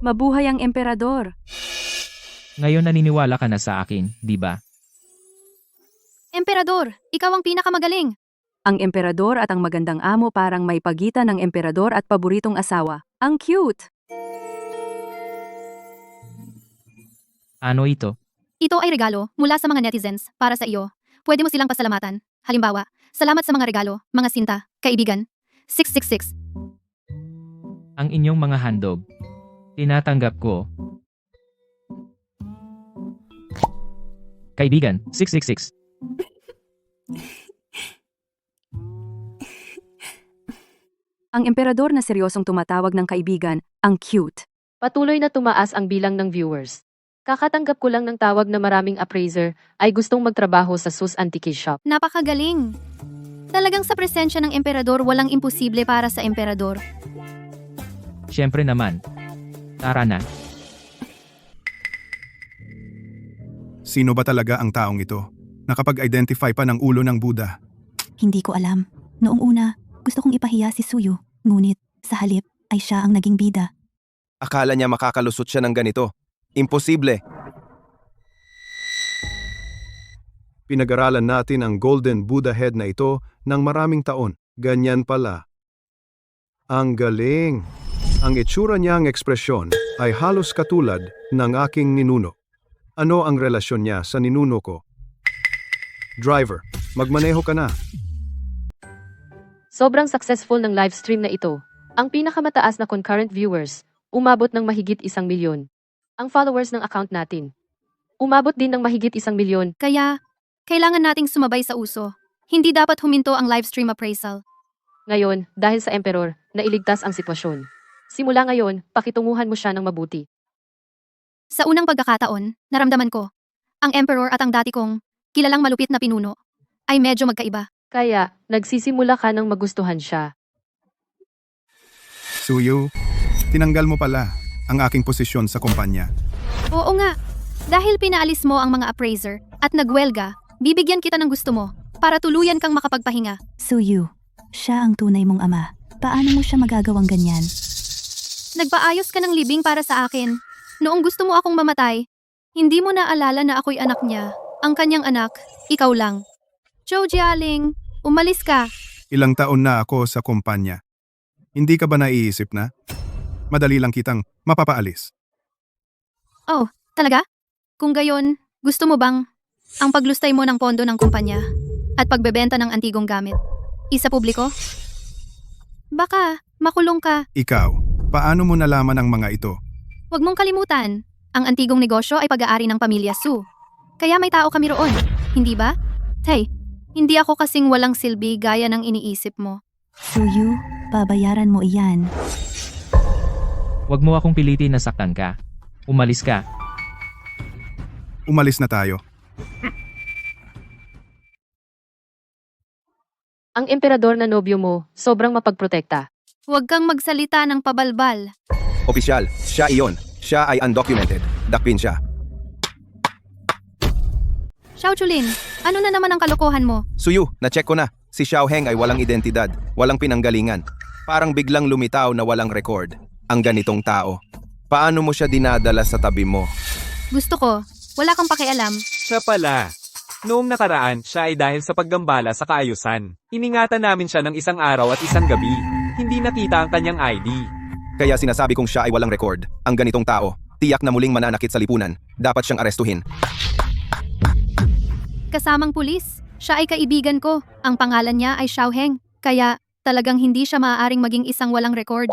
Mabuhay ang emperador! Ngayon naniniwala ka na sa akin, di ba? Emperador, ikaw ang pinakamagaling. Ang emperador at ang magandang amo parang may pagitan ng emperador at paboritong asawa. Ang cute! Ano ito? Ito ay regalo mula sa mga netizens para sa iyo. Pwede mo silang pasalamatan. Halimbawa, salamat sa mga regalo, mga sinta, kaibigan. 666. Ang inyong mga handog. Tinatanggap ko. Kaibigan, 666. Ang emperador na seryosong tumatawag ng kaibigan, ang cute. Patuloy na tumaas ang bilang ng viewers. Kakatanggap ko lang ng tawag na maraming appraiser ay gustong magtrabaho sa Sus Antique Shop. Napakagaling. Talagang sa presensya ng emperador walang imposible para sa emperador. Siyempre naman. Tara na. Sino ba talaga ang taong ito? Nakapag-identify pa ng ulo ng Buddha. Hindi ko alam. Noong una, gusto kong ipahiya si Suyu. Ngunit, sa halip, ay siya ang naging bida. Akala niya makakalusot siya ng ganito. Imposible. Pinag-aralan natin ang Golden Buddha Head na ito ng maraming taon. Ganyan pala. Ang galing! Ang itsura niyang ekspresyon ay halos katulad ng aking ninuno. Ano ang relasyon niya sa ninuno ko? Driver, magmaneho ka na. Sobrang successful ng livestream na ito. Ang pinakamataas na concurrent viewers, umabot ng mahigit 1 milyon. Ang followers ng account natin, umabot din ng mahigit 1 milyon. Kaya, kailangan nating sumabay sa uso. Hindi dapat huminto ang livestream appraisal. Ngayon, dahil sa Emperor, nailigtas ang sitwasyon. Simula ngayon, pakitunguhan mo siya ng mabuti. Sa unang pagkakataon, naramdaman ko, ang Emperor at ang dati kong kilalang malupit na pinuno ay medyo magkaiba. Kaya, nagsisimula ka ng magustuhan siya. Suyu, tinanggal mo pala ang aking posisyon sa kumpanya. Oo nga, dahil pinaalis mo ang mga appraiser at nagwelga, bibigyan kita ng gusto mo para tuluyan kang makapagpahinga. Suyu, siya ang tunay mong ama. Paano mo siya magagawang ganyan? Nagpaayos ka ng libing para sa akin. Noong gusto mo akong mamatay, hindi mo naalala na ako'y anak niya. Ang kanyang anak, ikaw lang. Zhou Jialing, umalis ka. Ilang taon na ako sa kumpanya. Hindi ka ba naiisip na? Madali lang kitang mapapaalis. Oh, talaga? Kung gayon, gusto mo bang ang paglustay mo ng pondo ng kumpanya at pagbebenta ng antigong gamit? Isa publiko? Baka, makulong ka. Ikaw, paano mo nalaman ang mga ito? Huwag mong kalimutan, ang antigong negosyo ay pag-aari ng pamilya Su. Kaya may tao kami roon, hindi ba? Hey, hindi ako kasing walang silbi gaya ng iniisip mo. Suyu, babayaran mo iyan. Huwag mo akong pilitin na saktan ka. Umalis ka. Umalis na tayo. Ang emperador na nobyo mo, sobrang mapagprotekta. Huwag kang magsalita ng pabalbal. Opisyal, siya iyon. Siya ay undocumented. Dakpin siya. Xiao Chulin, ano na naman ang kalokohan mo? Suyu, na-check ko na. Si Xiao Heng ay walang identidad, walang pinanggalingan. Parang biglang lumitaw na walang record. Ang ganitong tao. Paano mo siya dinadala sa tabi mo? Gusto ko, wala kang pakialam. Siya pala. Noong nakaraan, siya ay dahil sa paggambala sa kaayusan. Iningatan namin siya ng isang araw at isang gabi. Hindi nakita ang kanyang ID. Kaya sinasabi kong siya ay walang record. Ang ganitong tao, tiyak na muling mananakit sa lipunan. Dapat siyang arestuhin. Kasamang pulis, siya ay kaibigan ko. Ang pangalan niya ay Xiao Heng. Kaya, talagang hindi siya maaaring maging isang walang record.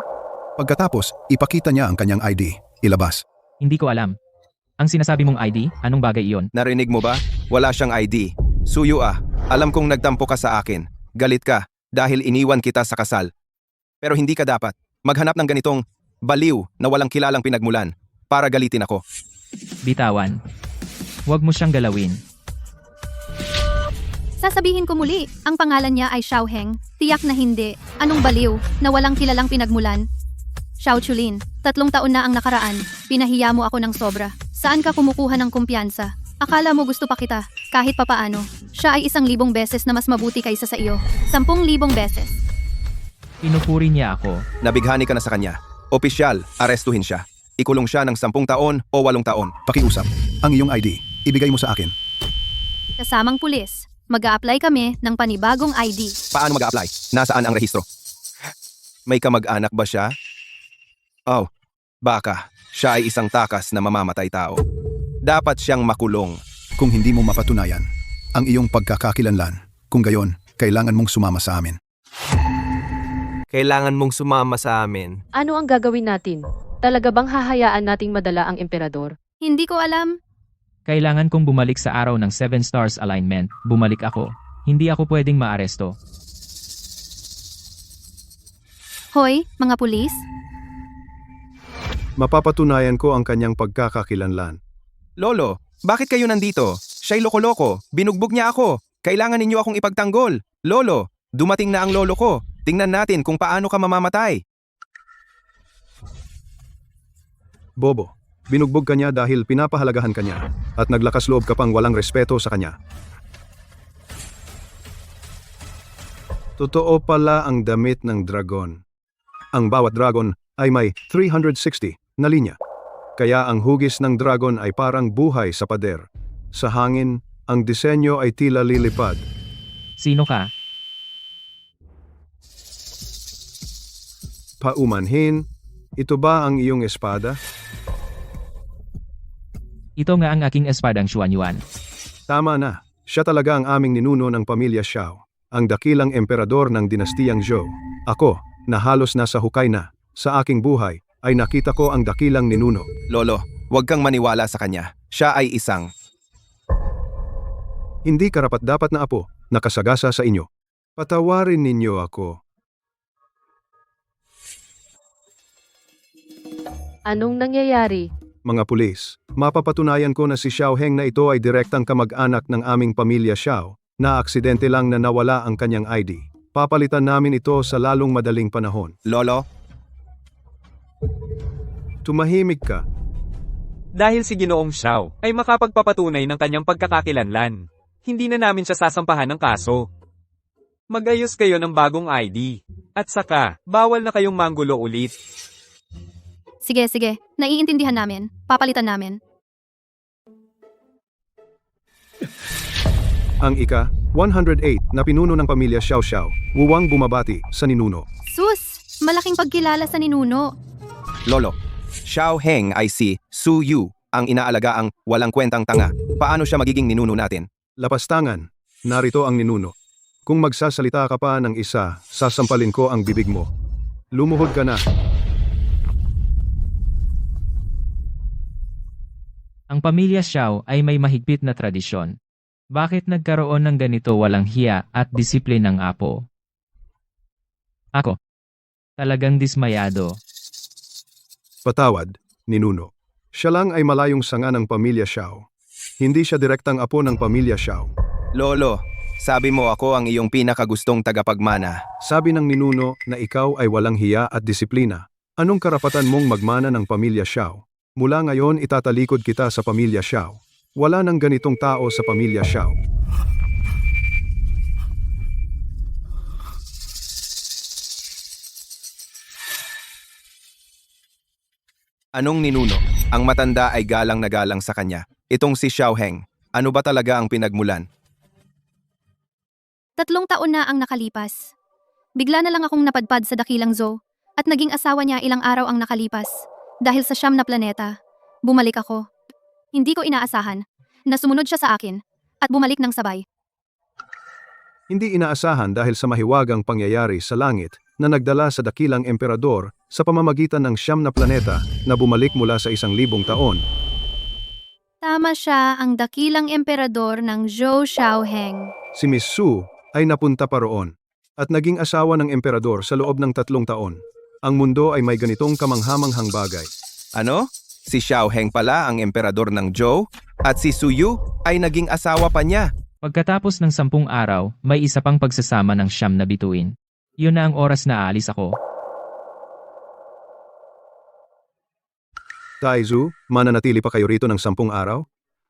Pagkatapos, ipakita niya ang kanyang ID. Ilabas. Hindi ko alam. Ang sinasabi mong ID, anong bagay iyon? Narinig mo ba? Wala siyang ID. Suyu alam kong nagtampo ka sa akin. Galit ka dahil iniwan kita sa kasal. Pero hindi ka dapat maghanap ng ganitong baliw na walang kilalang pinagmulan para galitin ako. Bitawan. Huwag mo siyang galawin. Sasabihin ko muli, ang pangalan niya ay Xiao Heng. Tiyak na hindi. Anong baliw na walang kilalang pinagmulan? Xiao Chulin, 3 taon na ang nakaraan. Pinahiya mo ako ng sobra. Saan ka kumukuha ng kumpiyansa? Akala mo gusto pa kita, kahit papaano. Siya ay 1,000 beses na mas mabuti kaysa sa iyo. 10,000 beses. Pinupuri niya ako. Nabighani ka na sa kanya. Opisyal, arestuhin siya. Ikulong siya ng 10 taon o 8 taon. Pakiusap. Ang iyong ID, ibigay mo sa akin. Kasamang pulis, mag-a-apply kami ng panibagong ID. Paano mag-a-apply? Nasaan ang rehistro? May kamag-anak ba siya? Oh, baka. Siya ay isang takas na mamamatay tao. Dapat siyang makulong. Kung hindi mo mapatunayan ang iyong pagkakakilanlan, kung gayon, kailangan mong sumama sa amin. Kailangan mong sumama sa amin. Ano ang gagawin natin? Talaga bang hahayaan nating madala ang emperador? Hindi ko alam. Kailangan kong bumalik sa araw ng 7 stars alignment. Bumalik ako. Hindi ako pwedeng maaresto. Hoy, mga pulis, Mapapatunayan ko ang kanyang pagkakakilanlan. Lolo, bakit kayo nandito? Siya'y loko-loko. Binugbog niya ako. Kailangan ninyo akong ipagtanggol. Lolo, dumating na ang lolo ko. Tingnan natin kung paano ka mamamatay. Bobo, binugbog ka niya dahil pinapahalagahan ka niya at naglakas loob ka pang walang respeto sa kanya. Totoo pala ang damit ng dragon. Ang bawat dragon ay may 360 na linya. Kaya ang hugis ng dragon ay parang buhay sa pader. Sa hangin, ang disenyo ay tila lilipad. Sino ka? Paumanhin, ito ba ang iyong espada? Ito nga ang aking espadang Xuan Yuan. Tama na, siya talaga ang aming ninuno ng pamilya Xiao, ang dakilang emperador ng dinastiyang Zhou. Ako, na halos nasa hukay na, sa aking buhay, ay nakita ko ang dakilang ninuno. Lolo, huwag kang maniwala sa kanya. Siya ay isang... Hindi karapat-dapat na apo, nakasagasa sa inyo. Patawarin ninyo ako. Anong nangyayari? Mga pulis, mapapatunayan ko na si Xiao Heng na ito ay direktang kamag-anak ng aming pamilya Xiao, na aksidente lang na nawala ang kanyang ID. Papalitan namin ito sa lalong madaling panahon. Lolo, Tumahimik ka. Dahil si Ginoong Xiao ay makapagpapatunay ng kanyang pagkakakilanlan, hindi na namin siya sasampahan ng kaso. Mag-ayos kayo ng bagong ID. At saka, bawal na kayong manggulo ulit. Sige, sige. Naiintindihan namin. Papalitan namin. Ang ika-108 na pinuno ng pamilya Xiao Xiao, wuwang bumabati sa ninuno. Sus! Malaking pagkilala sa ninuno. Lolo, Xiao Heng ay si Su Yu, ang inaalagaang walang kwentang tanga. Paano siya magiging ninuno natin? Lapastangan, narito ang ninuno. Kung magsasalita ka pa ng isa, sasampalin ko ang bibig mo. Lumuhod ka na. Ang pamilya Xiao ay may mahigpit na tradisyon. Bakit nagkaroon ng ganito walang hiya at disiplinang apo? Ako. Talagang dismayado. Patawad, ninuno. Siya lang ay malayong sanga ng pamilya Xiao. Hindi siya direktang apo ng pamilya Xiao. Lolo, sabi mo ako ang iyong pinakagustong tagapagmana. Sabi ng ninuno na ikaw ay walang hiya at disiplina. Anong karapatan mong magmana ng pamilya Xiao? Mula ngayon itatalikod kita sa pamilya Xiao. Wala nang ganitong tao sa pamilya Xiao. Anong ninuno? Ang matanda ay galang na galang sa kanya. Itong si Xiao Heng, ano ba talaga ang pinagmulan? 3 taon na ang nakalipas. Bigla na lang akong napadpad sa dakilang Zhou at naging asawa niya ilang araw ang nakalipas. Dahil sa siyam na planeta, bumalik ako. Hindi ko inaasahan na sumunod siya sa akin at bumalik ng sabay. Hindi inaasahan dahil sa mahiwagang pangyayari sa langit na nagdala sa dakilang emperador sa pamamagitan ng 9 na planeta na bumalik mula sa 1,000 taon. Tama siya, ang dakilang emperador ng Zhou Xiaoheng. Si Miss Su ay napunta pa roon at naging asawa ng emperador sa loob ng 3 taon. Ang mundo ay may ganitong kamanghamanghang bagay. Ano? Si Xiao Heng pala ang emperador ng Zhou at si Su Yu ay naging asawa pa niya. Pagkatapos ng 10 araw, may isa pang pagsasama ng 9 na bituin. Yun na ang oras na aalis ako. Taizu, mananatili pa kayo rito ng 10 araw?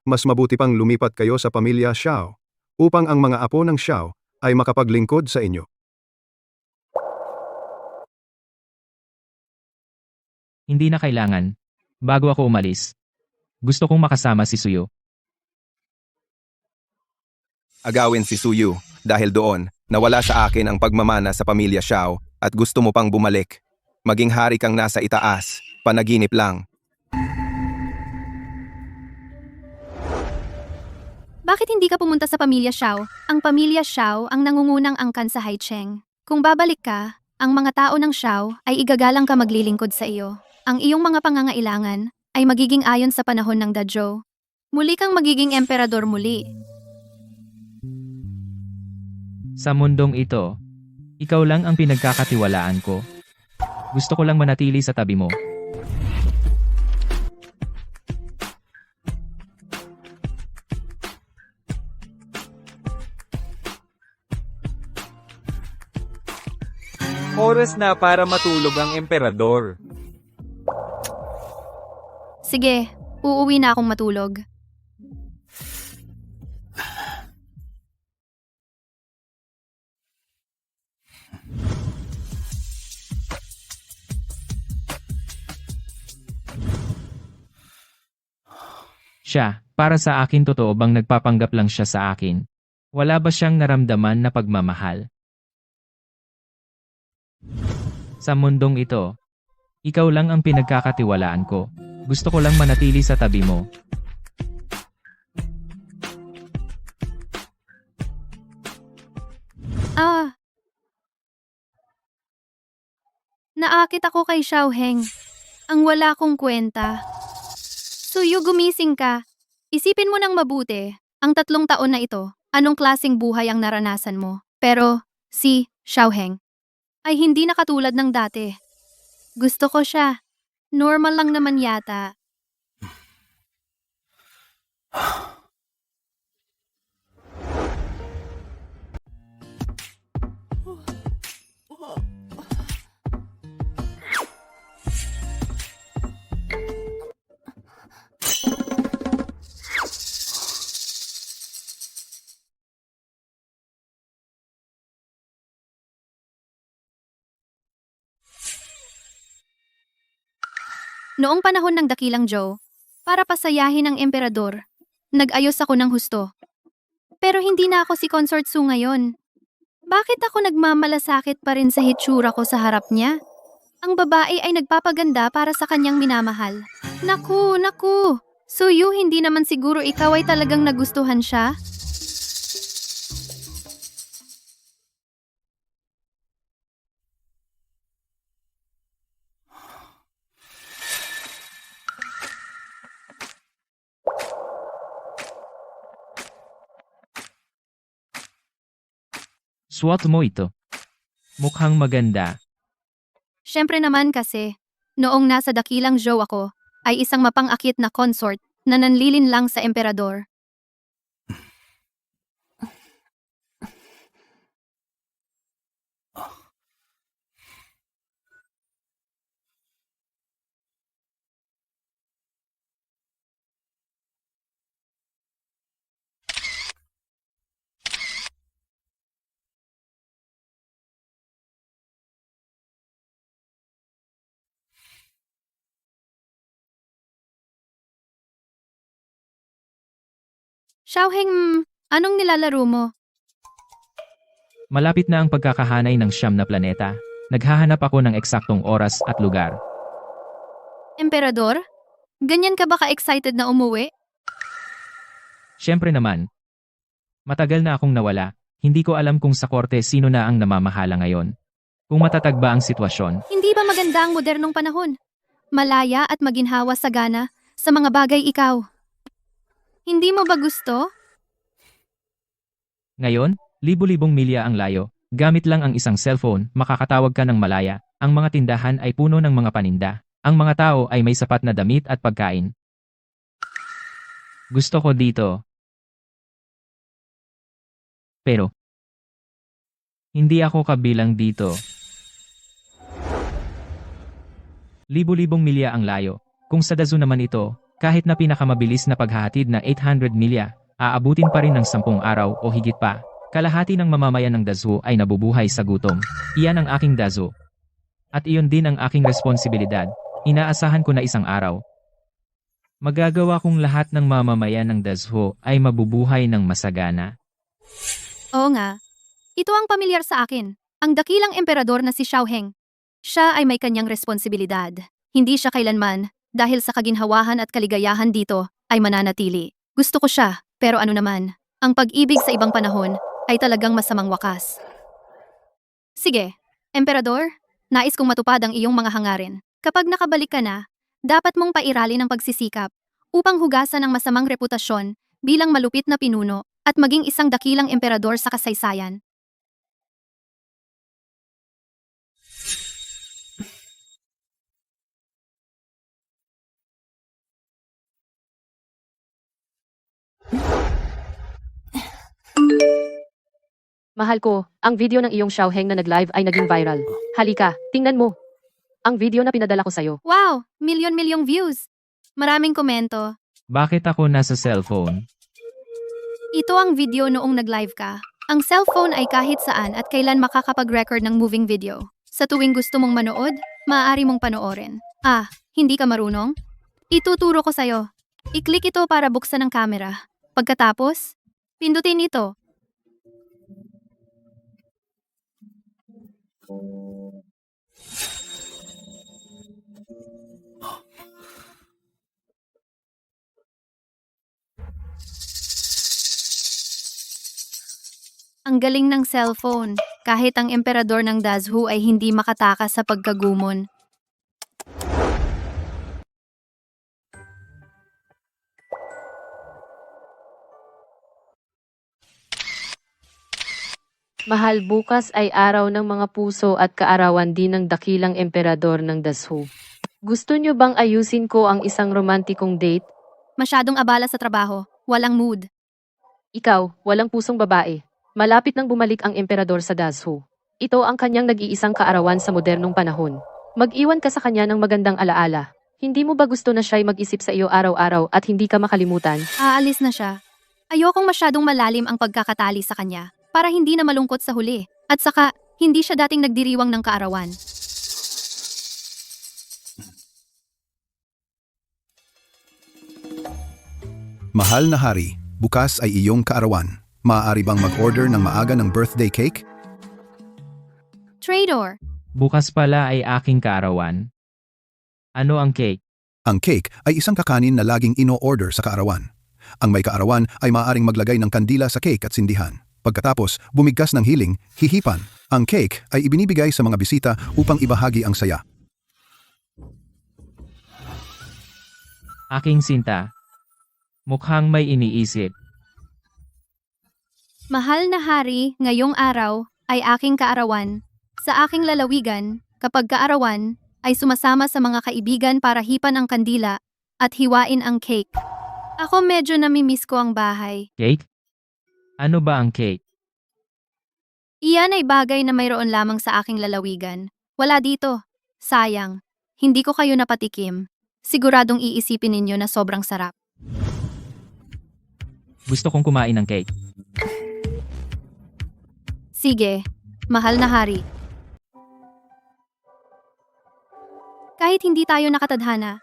Mas mabuti pang lumipat kayo sa pamilya Xiao upang ang mga apo ng Xiao ay makapaglingkod sa inyo. Hindi na kailangan. Bago ako umalis, gusto kong makasama si Suyo. Agawin si Su Yu dahil doon nawala sa akin ang pagmamana sa pamilya Xiao at gusto mo pang bumalik. Maging hari kang nasa itaas, panaginip lang. Bakit hindi ka pumunta sa pamilya Xiao? Ang pamilya Xiao ang nangungunang angkan sa Haicheng. Kung babalik ka, ang mga tao ng Xiao ay igagalang ka maglilingkod sa iyo. Ang iyong mga pangangailangan ay magiging ayon sa panahon ng Dazhou. Muli kang magiging emperador muli. Sa mundong ito, ikaw lang ang pinagkakatiwalaan ko. Gusto ko lang manatili sa tabi mo. Oras na para matulog ang emperador. Sige, uuwi na akong matulog. Siya, para sa akin totoo bang nagpapanggap lang siya sa akin? Wala ba siyang naramdaman na pagmamahal? Sa mundong ito, ikaw lang ang pinagkakatiwalaan ko. Gusto ko lang manatili sa tabi mo. Ah. Naakit ako kay Xiaoheng. Ang wala kong kwenta. Suyu, gumising ka. Isipin mo nang mabuti, ang 3 taon na ito, anong klaseng buhay ang naranasan mo. Pero, si Xiaoheng ay hindi na katulad ng dati. Gusto ko siya. Normal lang naman yata. Noong panahon ng Dakilang Zhou, para pasayahin ang emperador, nag-ayos ako ng husto. Pero hindi na ako si Consort Su ngayon. Bakit ako nagmamalasakit pa rin sa hitsura ko sa harap niya? Ang babae ay nagpapaganda para sa kanyang minamahal. Naku! Suyu, hindi naman siguro ikaw ay talagang nagustuhan siya? Suot mo ito. Mukhang maganda. Siyempre naman kasi, noong nasa Dakilang Zhou ako, ay isang mapang-akit na consort na nanlilin lang sa emperador. Xiaoheng, anong nilalaro mo? Malapit na ang pagkakahanay ng 9 na planeta. Naghahanap ako ng eksaktong oras at lugar. Emperador? Ganyan ka ba ka-excited na umuwi? Siyempre naman. Matagal na akong nawala. Hindi ko alam kung sa korte sino na ang namamahala ngayon. Kung matatag ba ang sitwasyon. Hindi ba maganda ang modernong panahon? Malaya at maginhawa sa gana sa mga bagay ikaw. Hindi mo ba gusto? Ngayon, libu-libong milya ang layo. Gamit lang ang isang cellphone, makakatawag ka ng malaya. Ang mga tindahan ay puno ng mga paninda. Ang mga tao ay may sapat na damit at pagkain. Gusto ko dito. Pero, hindi ako kabilang dito. Libu-libong milya ang layo. Kung sa Dazhou naman ito, kahit na pinakamabilis na paghahatid na 800 milya, aabutin pa rin ng 10 araw o higit pa. Kalahati ng mamamayan ng Dazhou ay nabubuhay sa gutom. Iyan ang aking Dazhou. At iyon din ang aking responsibilidad. Inaasahan ko na isang araw. Magagawa kong lahat ng mamamayan ng Dazhou ay mabubuhay ng masagana. Oo nga. Ito ang pamilyar sa akin. Ang dakilang emperador na si Xiaoheng. Siya ay may kanyang responsibilidad. Hindi siya kailanman, dahil sa kaginhawahan at kaligayahan dito, ay mananatili. Gusto ko siya, pero ano naman, ang pag-ibig sa ibang panahon ay talagang masamang wakas. Sige, emperador, nais kong matupad ang iyong mga hangarin. Kapag nakabalik ka na, dapat mong pairali ng pagsisikap upang hugasan ang masamang reputasyon bilang malupit na pinuno at maging isang dakilang emperador sa kasaysayan. Mahal ko, ang video ng iyong Xiaoheng na nag-live ay naging viral. Halika, tingnan mo. Ang video na pinadala ko sa'yo. Wow! Milyon-milyong views! Maraming komento. Bakit ako nasa cellphone? Ito ang video noong nag-live ka. Ang cellphone ay kahit saan at kailan makakapag-record ng moving video. Sa tuwing gusto mong manood, maaari mong panoorin. Ah, hindi ka marunong? Ituturo ko sa'yo. I-click ito para buksan ang camera. Pagkatapos, pindutin ito. Ang galing ng cellphone. Kahit ang emperador ng Dazhu ay hindi makatakas sa pagkagumon. Mahal, bukas ay araw ng mga puso at kaarawan din ng dakilang emperador ng Dazhu. Gusto nyo bang ayusin ko ang isang romantikong date? Masyadong abala sa trabaho. Walang mood. Ikaw, walang pusong babae. Malapit nang bumalik ang emperador sa Dazhu. Ito ang kanyang nag-iisang kaarawan sa modernong panahon. Mag-iwan ka sa kanya ng magandang alaala. Hindi mo ba gusto na siya'y mag-isip sa iyo araw-araw at hindi ka makalimutan? Aalis na siya. Ayokong masyadong malalim ang pagkakatali sa kanya para hindi na malungkot sa huli. At saka, hindi siya dating nagdiriwang ng kaarawan. Mahal na hari, bukas ay iyong kaarawan. Maaari bang mag-order ng maaga ng birthday cake? Traitor! Bukas pala ay aking kaarawan. Ano ang cake? Ang cake ay isang kakanin na laging ino-order sa kaarawan. Ang may kaarawan ay maaaring maglagay ng kandila sa cake at sindihan. Pagkatapos, bumigkas ng hiling, hihipan. Ang cake ay ibinibigay sa mga bisita upang ibahagi ang saya. Aking sinta. Mukhang may iniisip. Mahal na hari, ngayong araw ay aking kaarawan. Sa aking lalawigan, kapag kaarawan, ay sumasama sa mga kaibigan para hipan ang kandila at hiwain ang cake. Ako medyo namimiss ko ang bahay. Cake? Ano ba ang cake? Iyan ay bagay na mayroon lamang sa aking lalawigan. Wala dito. Sayang. Hindi ko kayo napatikim. Siguradong iisipin ninyo na sobrang sarap. Gusto kong kumain ng cake. Sige, mahal na hari. Kahit hindi tayo nakatadhana,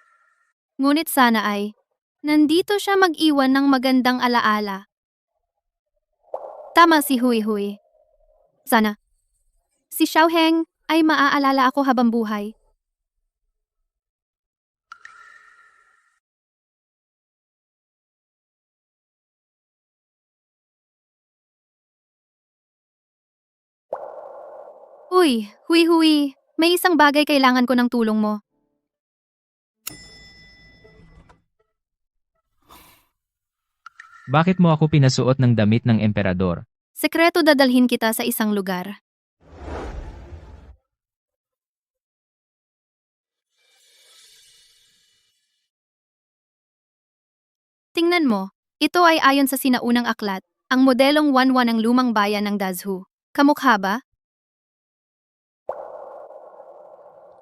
ngunit sana ay, nandito siya mag-iwan ng magandang alaala. Tama si Hui Hui. Sana. Si Xiaoheng ay maaalala ako habang buhay. Uy, Hui Hui, may isang bagay kailangan ko ng tulong mo. Bakit mo ako pinasuot ng damit ng emperador? Sekreto, dadalhin kita sa isang lugar. Tingnan mo, ito ay ayon sa sinaunang aklat, ang modelong Wanwan ng lumang bayan ng Dazhu. Kamukha ba?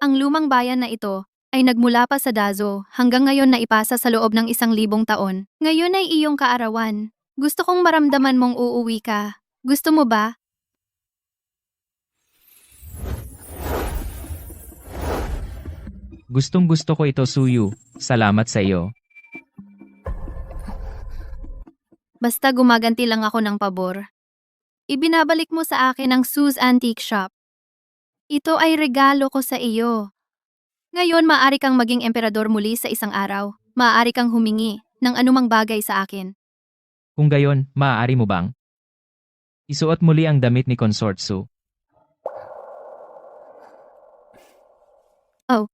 Ang lumang bayan na ito ay nagmula pa sa Dazhou hanggang ngayon na ipasa sa loob ng 1,000 taon. Ngayon ay iyong kaarawan. Gusto kong maramdaman mong uuwi ka. Gusto mo ba? Gustong gusto ko ito, Suyu. Salamat sa iyo. Basta gumaganti lang ako ng pabor. Ibinabalik mo sa akin ang Sue's Antique Shop. Ito ay regalo ko sa iyo. Ngayon maaari kang maging emperador muli sa isang araw. Maaari kang humingi ng anumang bagay sa akin. Kung gayon, maaari mo bang isuot muli ang damit ni Consort Su? Oh.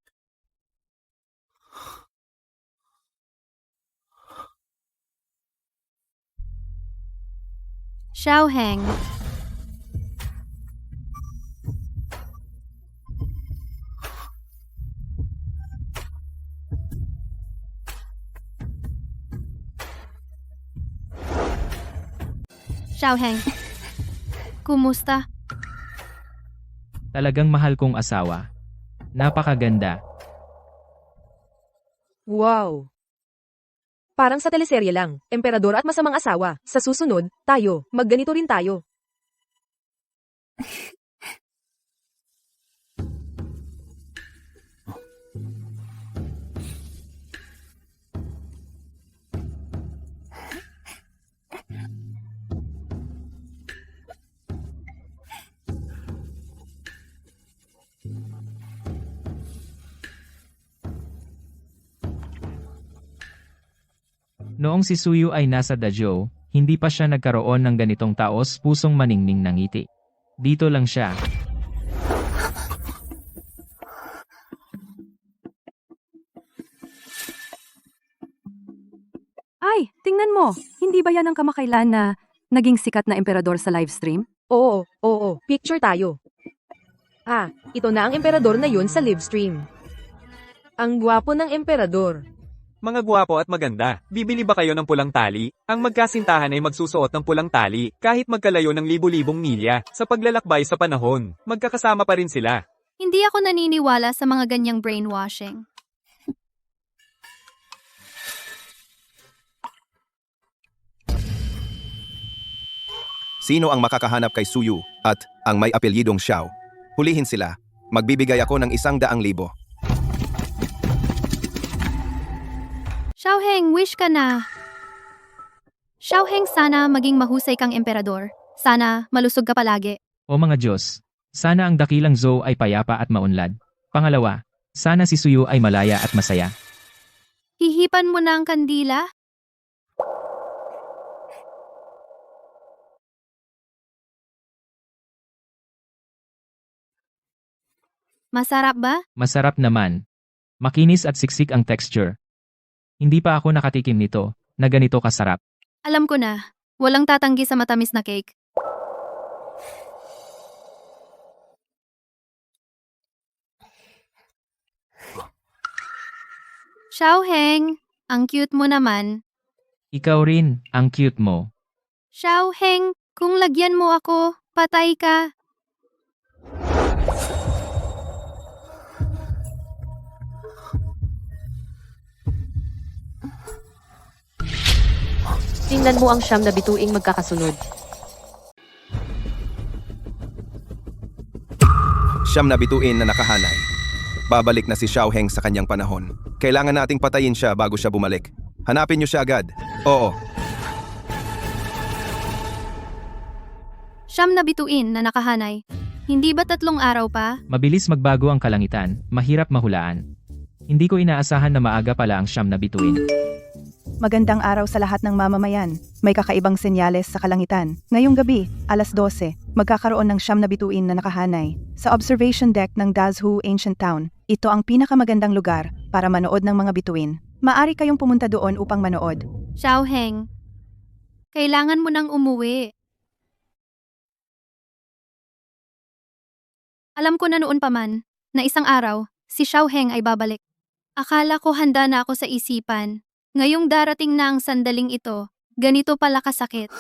Xiaoheng. Xiaoheng. Kumusta? Talagang mahal kong asawa. Napakaganda. Wow! Parang sa teleserye lang, emperador at masamang asawa. Sa susunod, tayo, magganito rin tayo. Noong si Suyu ay nasa Dajou, hindi pa siya nagkaroon ng ganitong taos pusong maningning ng ngiti. Dito lang siya. Ay, tingnan mo! Hindi ba yan ang kamakailan na naging sikat na emperador sa livestream? Oo, picture tayo. Ah, ito na ang emperador na yun sa livestream. Ang gwapo ng emperador. Mga gwapo at maganda, bibili ba kayo ng pulang tali? Ang magkasintahan ay magsusuot ng pulang tali, kahit magkalayo ng libu-libong milya, sa paglalakbay sa panahon. Magkakasama pa rin sila. Hindi ako naniniwala sa mga ganyang brainwashing. Sino ang makakahanap kay Suyu at ang may apelyidong Xiao? Hulihin sila. Magbibigay ako ng 100,000. Xiaoheng, wish ka na. Xiaoheng, sana maging mahusay kang emperador. Sana malusog ka palagi. O mga Diyos, sana ang dakilang Zhou ay payapa at maunlad. Pangalawa, sana si Suyu ay malaya at masaya. Hihipan mo na ang kandila? Masarap ba? Masarap naman. Makinis at siksik ang texture. Hindi pa ako nakatikim nito, na ganito kasarap. Alam ko na. Walang tatanggi sa matamis na cake. Xiaoheng, ang cute mo naman. Ikaw rin, ang cute mo. Xiaoheng, kung lagyan mo ako, patay ka. Tingnan mo ang siyam na bituing magkakasunod. Siyam na bituin na nakahanay. Babalik na si Xiaoheng sa kanyang panahon. Kailangan nating patayin siya bago siya bumalik. Hanapin niyo siya agad. Oo. Siyam na bituin na nakahanay. Hindi ba 3 araw pa? Mabilis magbago ang kalangitan, mahirap mahulaan. Hindi ko inaasahan na maaga pala ang siyam na bituin. Magandang araw sa lahat ng mamamayan. May kakaibang senyales sa kalangitan. Ngayong gabi, alas 12, magkakaroon ng siyam na bituin na nakahanay. Sa observation deck ng Dazhu Ancient Town, ito ang pinakamagandang lugar para manood ng mga bituin. Maari kayong pumunta doon upang manood. Xiaoheng, kailangan mo nang umuwi. Alam ko na noon pa man, na isang araw, si Xiaoheng ay babalik. Akala ko handa na ako sa isipan. Ngayong darating na ang sandaling ito, ganito pala kasakit.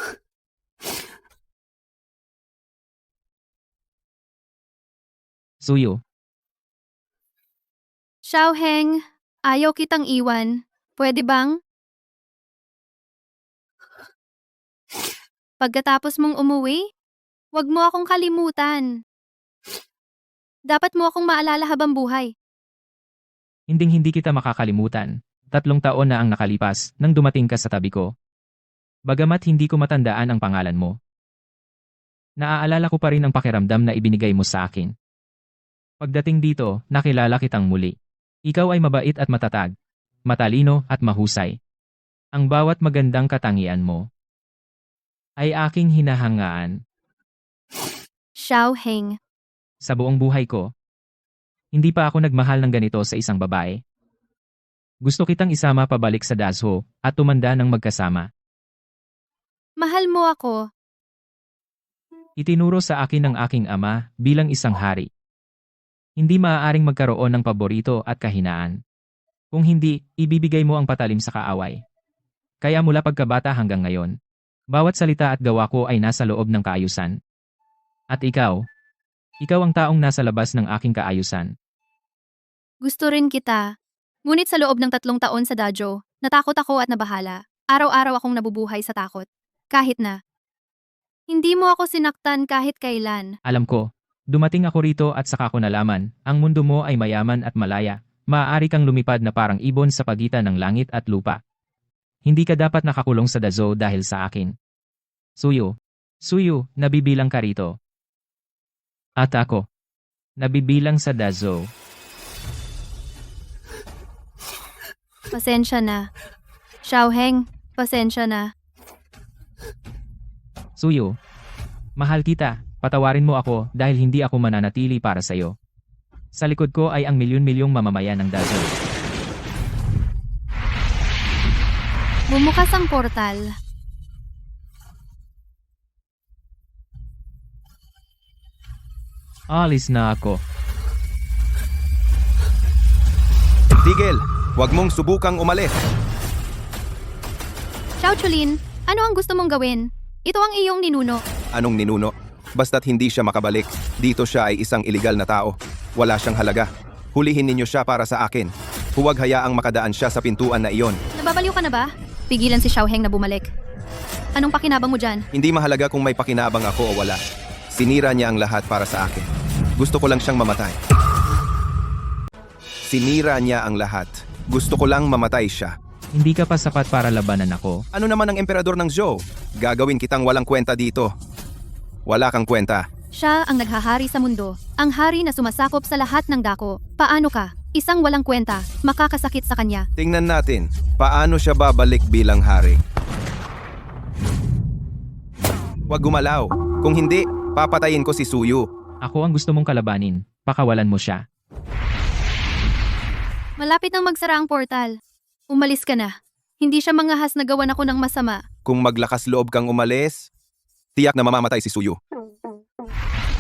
Suyu, Xiaoheng, ayaw kitang iwan. Pwede bang? Pagkatapos mong umuwi, wag mo akong kalimutan. Dapat mo akong maalala habang buhay. hinding-hindi kita makakalimutan. 3 taon na ang nakalipas nang dumating ka sa tabi ko. Bagamat hindi ko matandaan ang pangalan mo. Naaalala ko pa rin ang pakiramdam na ibinigay mo sa akin. Pagdating dito, nakilala kitang muli. Ikaw ay mabait at matatag, matalino at mahusay. Ang bawat magandang katangian mo ay aking hinahangaan. Xiaoheng, Sa buong buhay ko, hindi pa ako nagmahal ng ganito sa isang babae. Gusto kitang isama pabalik sa Dazho at tumanda ng magkasama. mahal mo ako. Itinuro sa akin ng aking ama bilang isang hari. Hindi maaaring magkaroon ng paborito at kahinaan. Kung hindi, ibibigay mo ang patalim sa kaaway. Kaya mula pagkabata hanggang ngayon, bawat salita at gawa ko ay nasa loob ng kaayusan. At ikaw ang taong nasa labas ng aking kaayusan. Gusto rin kita. Ngunit sa loob ng 3 taon sa Dazhou, Natakot ako at nabahala. Araw-araw akong nabubuhay sa takot. Kahit na. Hindi mo ako sinaktan kahit kailan. Alam ko, dumating ako rito at saka ko nalaman, ang mundo mo ay mayaman at malaya. Maaari kang lumipad na parang ibon sa pagitan ng langit at lupa. Hindi ka dapat nakakulong sa Dazo dahil sa akin. Suyu, nabibilang ka rito. At ako, nabibilang sa Dazo. Pasensya na. Xiaoheng, pasensya na. Suyu, mahal kita, patawarin mo ako dahil hindi ako mananatili para sa'yo. Sa likod ko ay ang milyon-milyong mamamayan ng Dazo. Bumukas ang portal. Alis na ako. Tigil! Huwag mong subukang umalis. Xiao Chulin, ano ang gusto mong gawin? Ito ang iyong ninuno. Anong ninuno? Basta't hindi siya makabalik. Dito siya ay isang iligal na tao. Wala siyang halaga. Hulihin ninyo siya para sa akin. Huwag hayaang makadaan siya sa pintuan na iyon. Nababaliw ka na ba? Pigilan si Xiaoheng na bumalik. Anong pakinabang mo dyan? Hindi mahalaga kung may pakinabang ako o wala. Sinira niya ang lahat para sa akin. Gusto ko lang siyang mamatay. Sinira niya ang lahat. Gusto ko lang mamatay siya. Hindi ka pa sapat para labanan ako. Ano naman ang emperador ng Zhou? Gagawin kitang walang kwenta dito. Wala kang kwenta. Siya ang naghahari sa mundo. Ang hari na sumasakop sa lahat ng dako. Paano ka? Isang walang kwenta. Makakasakit sa kanya. Tingnan natin, paano siya babalik bilang hari. Huwag gumalaw. Kung hindi, papatayin ko si Suyu. Ako ang gusto mong kalabanin. Pakawalan mo siya. Malapit nang magsara ang portal. Umalis ka na. Hindi siya mangahas na gawan ako ng masama. Kung maglakas loob kang umalis, tiyak na mamamatay si Suyu.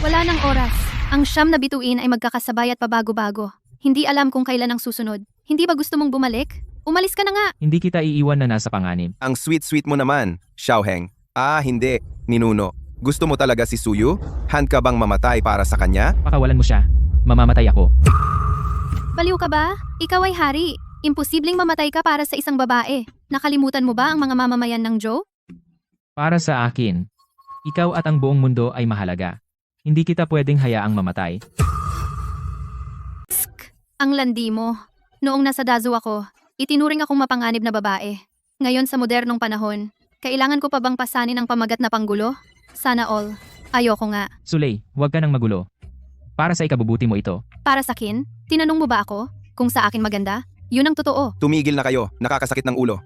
Wala nang oras. Ang siyam na bituin ay magkakasabay at pabago-bago. Hindi alam kung kailan ang susunod. Hindi ba gusto mong bumalik? Umalis ka na nga. Hindi kita iiwan na nasa panganib. Ang sweet-sweet mo naman, Xiaoheng. Hindi, ninuno. Gusto mo talaga si Suyu? Hand ka bang mamatay para sa kanya? Pakawalan mo siya. Mamamatay ako. Baliw ka ba? Ikaw ay hari. Imposibleng mamatay ka para sa isang babae. Nakalimutan mo ba ang mga mamamayan ng Zhou? Para sa akin, ikaw at ang buong mundo ay mahalaga. Hindi kita pwedeng hayaang mamatay. Ang landi mo. Noong nasa Dazu ako, itinuring akong mapanganib na babae. Ngayon sa modernong panahon, kailangan ko pa bang pasanin ang pamagat na panggulo? Sana all. Ayoko nga. Sulay, huwag ka nang magulo. Para sa ikabubuti mo ito. Para sa akin, tinanong mo ba ako? Kung sa akin maganda? Yun ang totoo. Tumigil na kayo, nakakasakit ng ulo.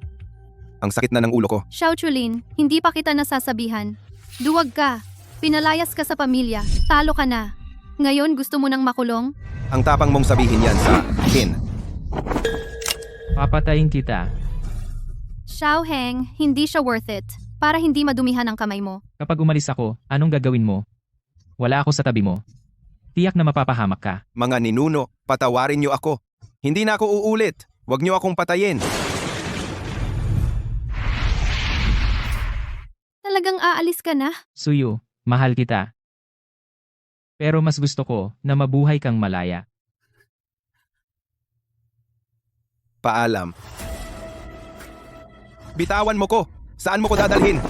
Ang sakit na ng ulo ko. Xiao Chulin, hindi pa kita nasasabihan. Duwag ka. Pinalayas ka sa pamilya. Talo ka na. Ngayon gusto mo nang makulong? Ang tapang mong sabihin yan sa akin. Papatayin kita. Xiaoheng, hindi siya worth it. Para hindi madumihan ang kamay mo. Kapag umalis ako, anong gagawin mo? Wala ako sa tabi mo. Tiyak na mapapahamak ka. Mga ninuno, patawarin niyo ako. Hindi na ako uulit. Huwag niyo akong patayin. Talagang aalis ka na? Suyu, mahal kita. Pero mas gusto ko na mabuhay kang malaya. Paalam. Bitawan mo ko. Saan mo ko dadalhin?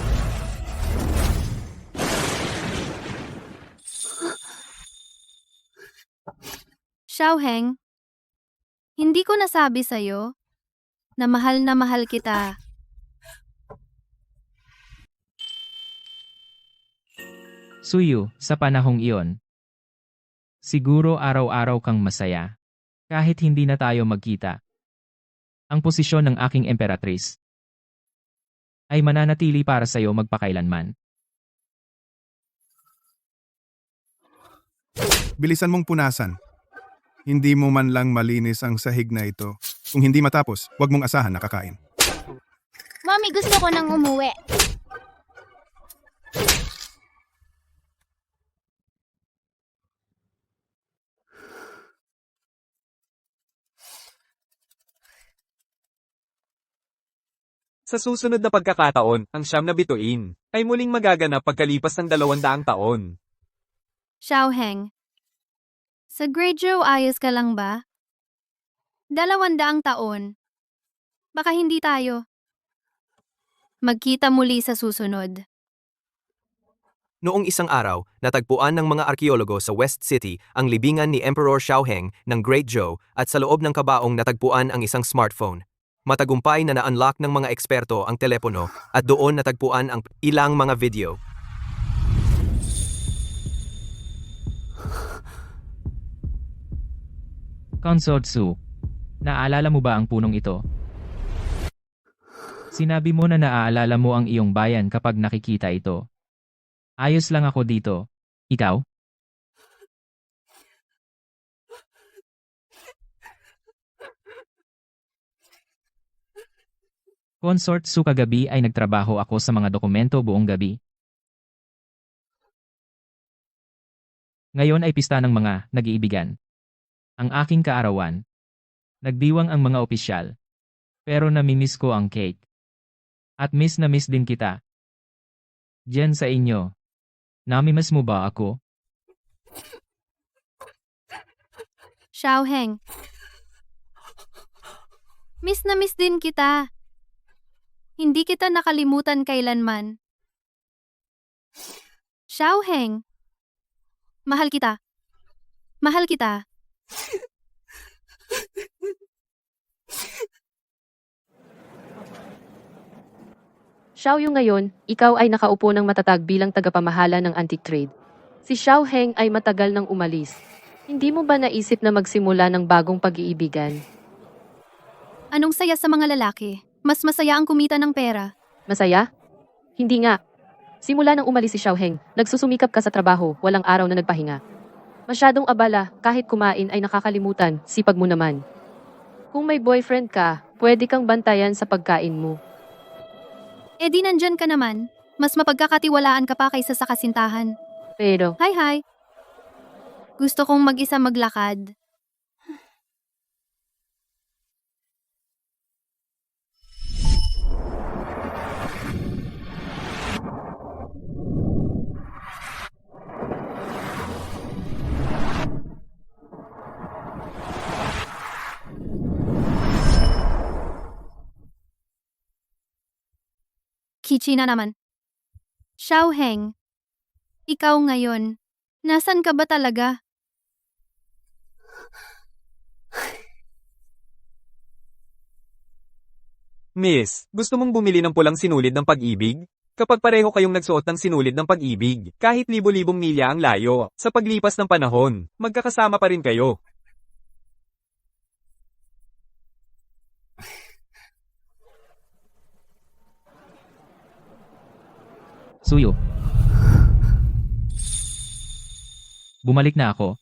Xiaoheng, hindi ko nasabi sa'yo na mahal kita. Suyu, sa panahong iyon, siguro araw-araw kang masaya. Kahit hindi na tayo magkita. Ang posisyon ng aking emperatrice ay mananatili para sa'yo magpakailanman. Bilisan mong punasan. Hindi mo man lang malinis ang sahig na ito. Kung hindi matapos, huwag mong asahan na kakain. Mami, gusto ko nang umuwi. Sa susunod na pagkakataon, ang siyam na bituin ay muling magaganap pagkalipas ng 200 taon. Xiaoheng, sa Great Zhou ayos ka lang ba? 200 taon. Baka hindi tayo magkita muli sa susunod. Noong isang araw, natagpuan ng mga arkeologo sa West City ang libingan ni Emperor Xiaoheng ng Great Zhou at sa loob ng kabaong natagpuan ang isang smartphone. Matagumpay na na-unlock ng mga eksperto ang telepono at doon natagpuan ang ilang mga video. Consort Su, naaalala mo ba ang punong ito? Sinabi mo na naaalala mo ang iyong bayan kapag nakikita ito. Ayos lang ako dito. Ikaw? Consort Su, kagabi ay nagtrabaho ako sa mga dokumento buong gabi. Ngayon ay pista ng mga nag-iibigan. Ang aking kaarawan. Nagdiwang ang mga opisyal. Pero namimiss ko ang cake. At miss na miss din kita. Diyan sa inyo. Namimiss mo ba ako? Xiaoheng. Miss na miss din kita. Hindi kita nakalimutan kailanman. Xiaoheng. Mahal kita. Mahal kita. Xiaoyu ngayon, ikaw ay nakaupo ng matatag bilang tagapamahala ng antique trade. Si Xiaoheng ay matagal nang umalis. Hindi mo ba naisip na magsimula ng bagong pag-iibigan? Anong saya sa mga lalaki? Mas masaya ang kumita ng pera. Masaya? Hindi nga. Simula nang umalis si Xiaoheng, nagsusumikap ka sa trabaho, walang araw na nagpahinga. Masyadong abala, kahit kumain ay nakakalimutan, sipag mo naman. Kung may boyfriend ka, pwede kang bantayan sa pagkain mo. E di nandyan ka naman. Mas mapagkakatiwalaan ka pa kaysa sa kasintahan. Pero, Hi. Gusto kong mag-isa maglakad. Kichi na naman. Xiaoheng, ikaw ngayon, nasan ka ba talaga? Miss, gusto mong bumili ng pulang sinulid ng pag-ibig? Kapag pareho kayong nagsuot ng sinulid ng pag-ibig, kahit libo-libong milya ang layo, sa paglipas ng panahon, magkakasama pa rin kayo. Suyo. Bumalik na ako.